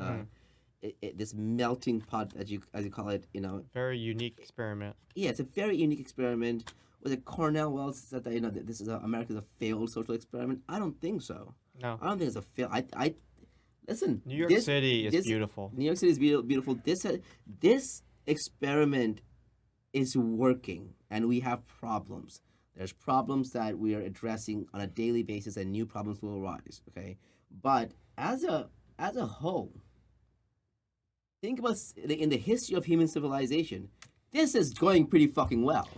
this melting pot, as you call it. Very unique experiment. Yeah, it's a very unique experiment. Was it Cornell Wells said that that this is America's a failed social experiment? I don't think so. No. I don't think it's a fail. I listen. New York City is beautiful. New York City is beautiful. This experiment is working, and we have problems. There's problems that we are addressing on a daily basis, and new problems will arise. Okay, but as a whole, think about in the history of human civilization, this is going pretty fucking well.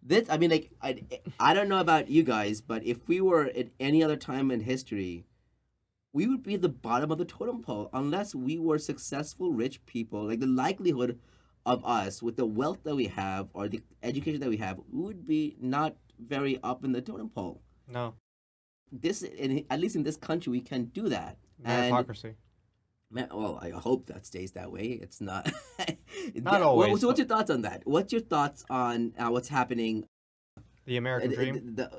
This, I mean, like, I don't know about you guys, but if we were at any other time in history, we would be at the bottom of the totem pole unless we were successful, rich people. Like, the likelihood of us, with the wealth that we have or the education that we have, would be not very up in the totem pole. No. At least in this country, we can do that. Meritocracy. Well, I hope that stays that way. It's not. Not always, So, what's your thoughts on that? What's your thoughts on what's happening? The American dream. The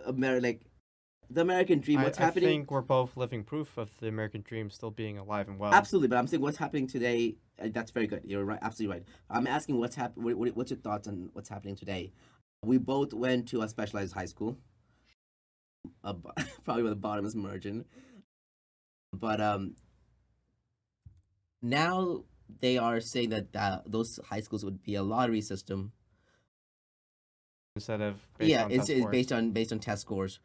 American dream. What's happening? I think we're both living proof of the American dream still being alive and well. Absolutely, but I'm saying what's happening today. That's very good. You're right. Absolutely right. I'm asking what's happening. What's your thoughts on what's happening today? We both went to a specialized high school. Probably where the bottomest margin. But now they are saying that those high schools would be a lottery system. Instead of based on test it's scores. based on test scores.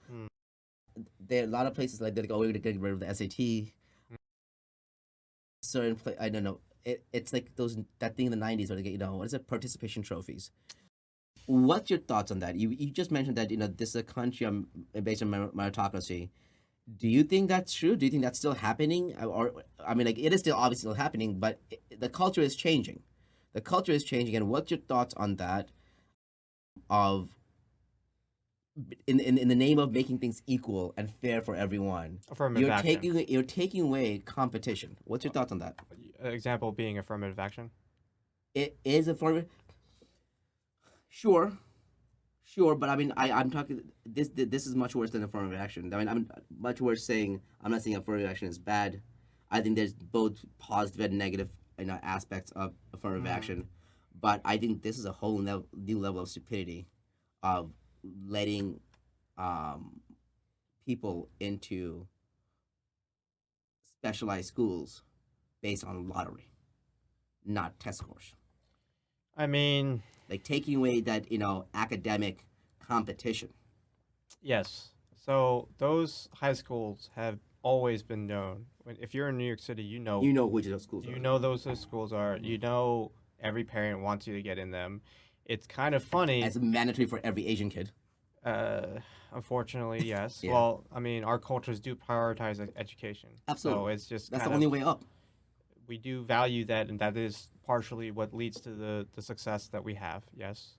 There are a lot of places like they're like, oh, we're gonna get rid of the SAT. Certain I don't know. It's like that thing in the 90s where they get what is it, participation trophies. What's your thoughts on that? You just mentioned that this is a country based on meritocracy. Do you think that's true? Do you think that's still happening? Or I mean, like, it is still obviously still happening, but the culture is changing. The culture is changing, and what's your thoughts on that? Of in the name of making things equal and fair for everyone, Affirmative action. you're taking away competition. What's your thoughts on that? Example being affirmative action. It is a form. Sure, but I mean, I'm talking. This is much worse than affirmative action. I mean, I'm much worse saying. I'm not saying affirmative action is bad. I think there's both positive and negative aspects of affirmative action, but I think this is a whole new level of stupidity, of letting people into specialized schools based on lottery, not test scores. I mean, Like taking away that academic competition. yes. So those high schools have always been known. If you're in New York City, You know which of those schools are. you know those schools are. You know every parent wants you to get in them. It's kind of funny. As mandatory for every Asian kid. Unfortunately, yes. Yeah. Well, I mean, our cultures do prioritize education. Absolutely. So it's just That's the kind only of, way up. we do value that, and that is partially what leads to the success that we have. Yes.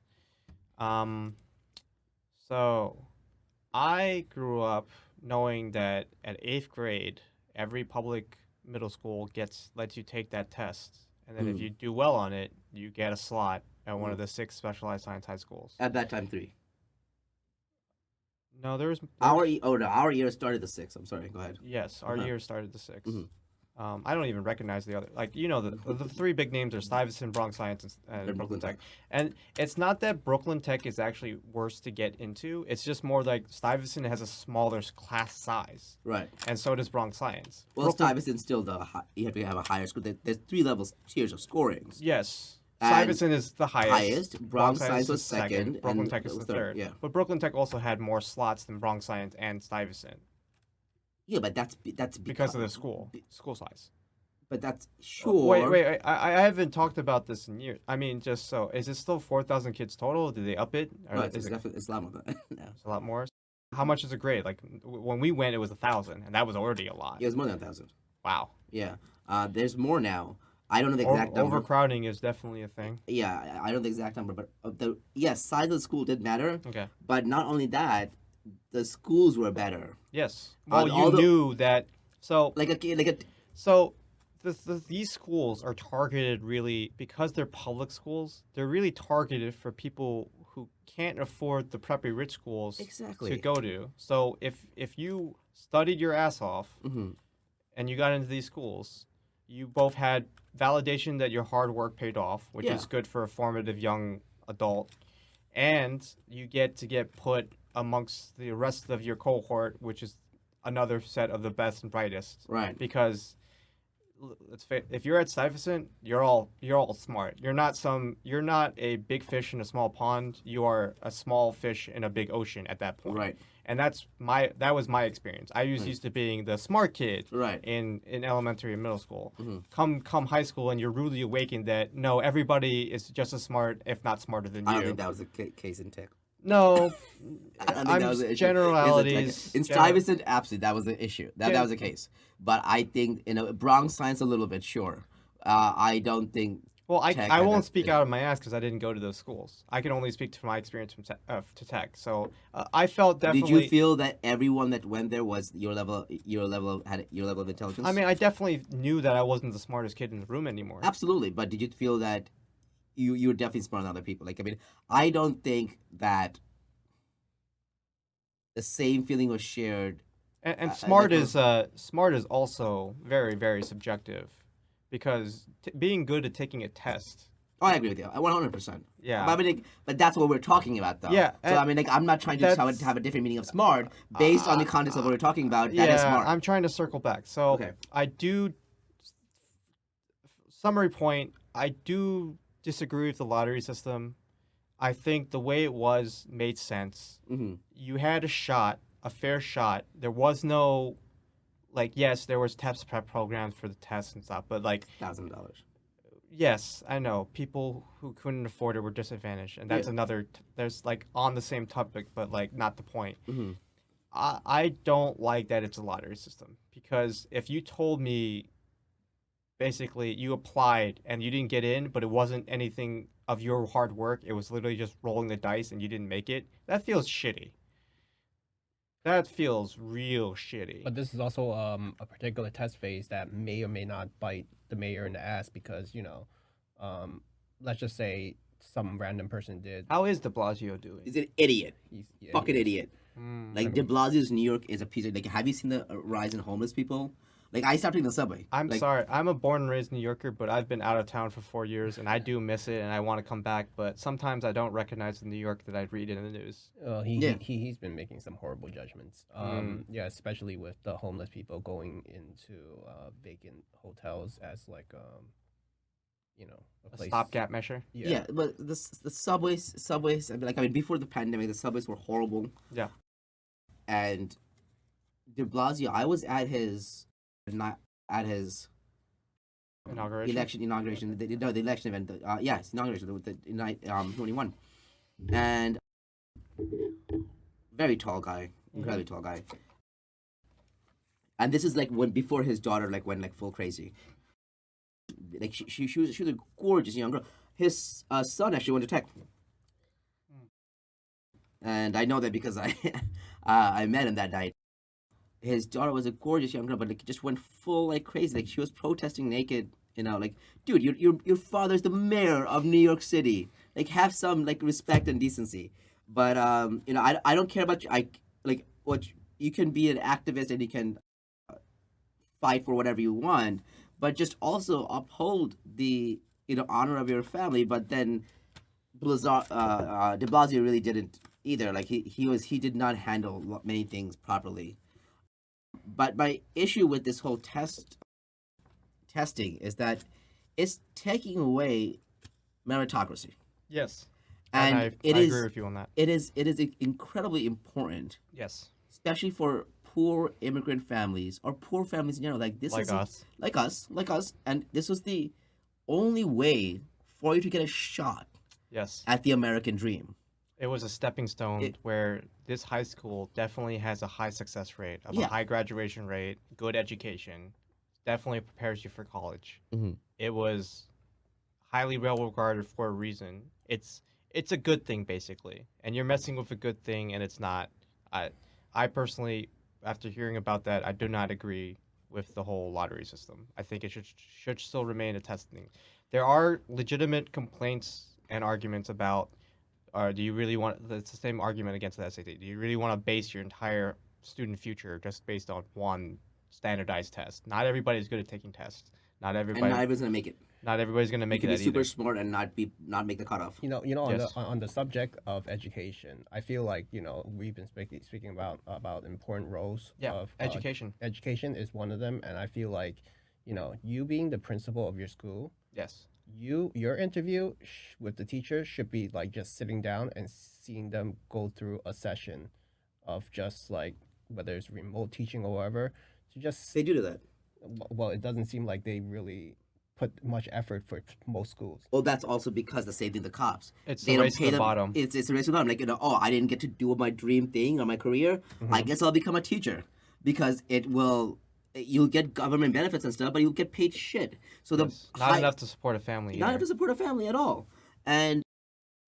So I grew up knowing that at 8th grade, every public middle school lets you take that test, and then if you do well on it, you get a slot at one of the 6 specialized science high schools. At that time, 3. No, there's Our year started the 6. I'm sorry. Go ahead. yes, our year started the 6. Mhm. I don't even recognize the other. Like, the 3 big names are Stuyvesant, Bronx Science, and Brooklyn Tech. And it's not that Brooklyn Tech is actually worse to get into. It's just more like Stuyvesant has a smaller class size, Right. and so does Bronx Science. Well, Stuyvesant's still you have to have a higher score. There's 3 tiers of scorings. Yes. And Stuyvesant is the highest. Bronx Science was second, Brooklyn and Tech is the third. yeah. But Brooklyn Tech also had more slots than Bronx Science and Stuyvesant Yeah, but that's because of the school size. But that's sure. Wait. I haven't talked about this in years. I mean, just so, is it still 4,000 kids total? Did they up it? Or No, it's is it definitely it's a lot more than that. No. it's a lot more? How much is a grade? Like, when we went, it was 1,000, and that was already a lot. Yeah, it's more than 1,000. Wow. Yeah. There's more now. I don't know the exact number. Overcrowding is definitely a thing. Yeah, I don't know the exact number, but size of the school did matter. Okay. But not only that, the schools were better. Yes. Well, all knew that. So So these schools are targeted really, because they're public schools. They're really targeted for people who can't afford the preppy rich schools Exactly. to go to. So if you studied your ass off and you got into these schools, you both had validation that your hard work paid off, which Yeah. is good for a formative young adult, and you get put amongst the rest of your cohort, which is another set of the best and brightest. Right. Because if you're at Stuyvesant, you're all smart. You're not a big fish in a small pond. You are a small fish in a big ocean at that point. Right. And that was my experience. I was used to being the smart kid Right. in elementary and middle school. Come high school, and you're rudely awakened that no, everybody is just as smart, if not smarter than you. I don't think that was the case in Tech. No, I don't think that was the issue. generalities. In Stuyvesant, absolutely, that was the issue. That was the case. But I think Bronx Science a little bit, sure. I don't think. Well, Tech I had won't that- speak out of my ass because I didn't go to those schools. I can only speak to my experience from to Tech. So I felt definitely. Did you feel that everyone that went there was your level of intelligence? I mean, I definitely knew that I wasn't the smartest kid in the room anymore. Absolutely, but did you feel that you were definitely smarter than other people? Like, I mean, I don't think that the same feeling was shared. And I smart like is also very, very subjective, because being good at taking a test. Oh, I agree with you. 100%. Yeah. But I mean, but that's what we're talking about, though. Yeah, So I mean, I'm not trying to have a different meaning of smart based on the context of what we're talking about. That is smart. I'm trying to circle back. So Okay. I do. Summary point: I do disagree with the lottery system. I think the way it was made sense. Mm-hmm. You had a fair shot. There was no, yes, there was test prep programs for the tests and stuff, but $1,000. yes, I know people who couldn't afford it were disadvantaged, and that's another. There's on the same topic, but not the point. Mm-hmm. I don't like that it's a lottery system, because if you told me basically you applied and you didn't get in, but it wasn't anything of your hard work, it was literally just rolling the dice and you didn't make it, that feels shitty. That feels real shitty. But this is also a particular test phase that may or may not bite the mayor in the ass because, let's just say some random person did. How is de Blasio doing? He's an idiot. Fucking he's- idiot. Like, de Blasio's New York is a piece of... Like, have you seen the rise in homeless people? Like I stopped taking the subway. I'm like, sorry. I'm a born and raised New Yorker, but I've been out of town for 4 years, and I do miss it, and I want to come back. But sometimes I don't recognize the New York that I read in the news. Yeah. He's been making some horrible judgments. Yeah, especially with the homeless people going into vacant hotels as like you know, a A place. stopgap measure. Yeah, but the subways. I mean, before the pandemic, the subways were horrible. Yeah. And De Blasio, I was at his, not at his Inauguration. inauguration. The election event. Yes, inauguration. The night 21, and very tall guy, incredibly tall guy. And this is like when before his daughter like went like full crazy. Like she was a gorgeous young girl. His son actually went to Tech, and I know that because I I met him that night. His daughter was a gorgeous young girl, but like just went full like crazy. Like she was protesting naked. You know, like dude, your father's the mayor of New York City. Like have some like respect and decency. But you know, I don't care about you. I like what you can be an activist and you can fight for whatever you want, but just also uphold the honor of your family. But then De Blasio really didn't either. Like he did not handle many things properly. But my issue with this whole testing is that it's taking away meritocracy, Yes. and I it agree is with you on that. it is incredibly important, Yes. especially for poor immigrant families or poor families in general. Like this Like is us. like us, and this was the only way for you to get a shot Yes. at the American dream. It was a stepping stone It- where this high school definitely has a high success rate, of Yeah. a high graduation rate, good education, definitely prepares you for college. Mhm. It was highly well regarded for a reason. It's a good thing basically, and you're messing with a good thing, and it's not. I personally, after hearing about that, I do not agree with the whole lottery system. I think it should still remain a testing. There are legitimate complaints and arguments about do you really want? It's the same argument against the SAT. Do you really want to base your entire student future just based on one standardized test? Not everybody's good at taking tests. Not And everybody. not everyone's gonna make it. Not everybody's gonna You make can it be that super either. smart and not make the cutoff. On Yes. the subject of education, I feel like we've been speaking about important roles Yeah, of education. Education is one of them, and I feel like you being the principal of your school, Yes. your interview with the teacher should be like just sitting down and seeing them go through a session of just like whether it's remote teaching or whatever to just They do that. well, it doesn't seem like they really put much effort for most schools. Well, that's also because the same thing the cops. It's They a don't race to pay the them. bottom. It's a race to the bottom. Like oh, I didn't get to do my dream thing or my career. I guess I'll become a teacher because you'll get government benefits and stuff, but you'll get paid shit. So the Yes. Not enough to support a family. not either. enough to support a family at all. And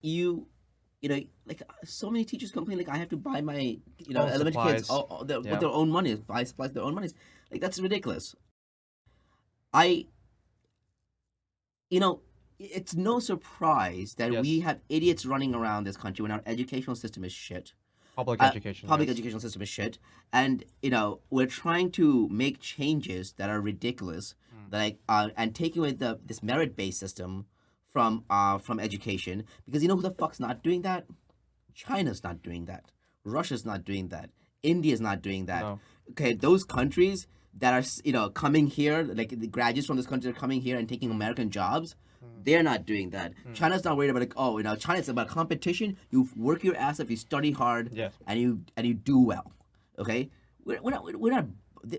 you know, like so many teachers complain, like I have to buy my Own elementary kids supplies. with Yeah. their own money, buy supplies with their own money. Like that's ridiculous. It's no surprise that we Yes. have idiots running around this country when our educational system is shit. Public education. Public yes. educational system is shit, and we're trying to make changes that are ridiculous, like and taking away this merit-based system from education, because you know who the fuck's not doing that? China's not doing that. Russia's not doing that. India's not doing that. No. Okay, those countries that are coming here, like the graduates from this country are coming here and taking American jobs. They're not doing that. China's not worried about China's about competition. You work your ass off, you study hard, Yes. and you do well. Okay, we're not.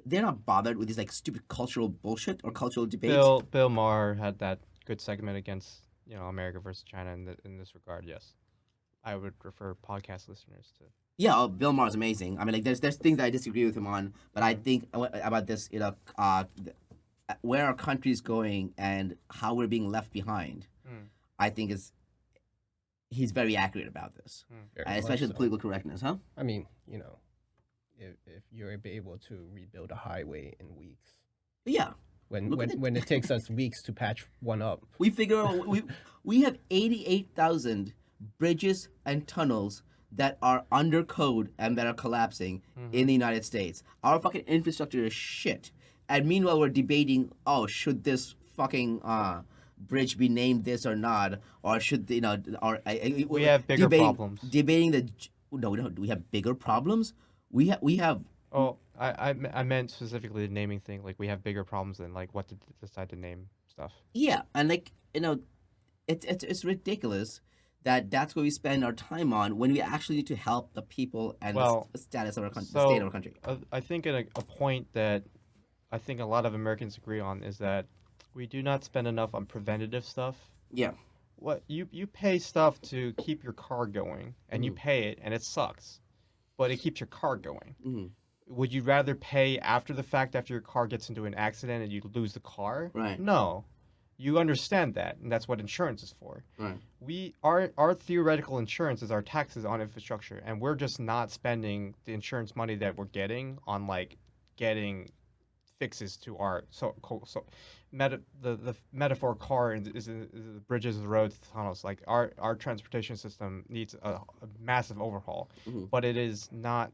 They're not bothered with this like stupid cultural bullshit or cultural debates. Bill Maher had that good segment against America versus China in this regard. Yes, I would refer podcast listeners to. Yeah, Bill Maher's amazing. I mean, like there's things that I disagree with him on, but I think about this, where our country's going and how we're being left behind. I think he's very accurate about this, Very and much especially the so. political correctness, huh? I mean, if you're able to rebuild a highway in weeks, But yeah, when Look when, at it. when it takes us weeks to patch one up, we figure out, we have 88,000 bridges and tunnels that are under code and that are collapsing in the United States. Our fucking infrastructure is shit. And meanwhile, we're debating, oh, should this fucking bridge be named this or not, or should We have bigger problems. Debating the no, do we have bigger problems? We have Oh, I meant specifically the naming thing. Like we have bigger problems than like what to decide to name stuff. yeah, and it's ridiculous that that's what we spend our time on when we actually need to help the people and Well, the status of our country, the So state of our country. I think a point that I think a lot of Americans agree on is that we do not spend enough on preventative stuff. Yeah. What you pay stuff to keep your car going, and you pay it, and it sucks, but it keeps your car going. Mm-hmm. Would you rather pay after the fact, after your car gets into an accident and you lose the car? Right. No. You understand that, and that's what insurance is for. Right. Our theoretical insurance is our taxes on infrastructure, and we're just not spending the insurance money that we're getting on like getting fixes to our the metaphor car is the bridges, the roads, the tunnels. Like our transportation system needs a massive overhaul, but it is not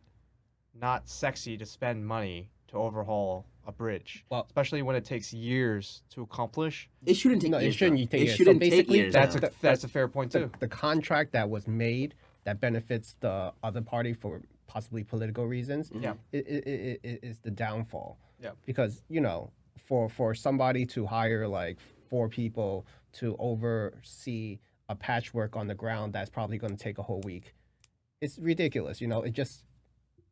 sexy to spend money to overhaul a bridge, Well- especially when it takes years to accomplish. It shouldn't take No, it years. shouldn't though. take It years. So shouldn't take basically, years. That's though. that's a fair point too. The contract that was made that benefits the other party for possibly political reasons Yeah. is the downfall. Yeah. Because, for somebody to hire like 4 people to oversee a patchwork on the ground that's probably going to take a whole week, it's ridiculous. It just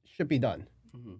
should be done. Mhm.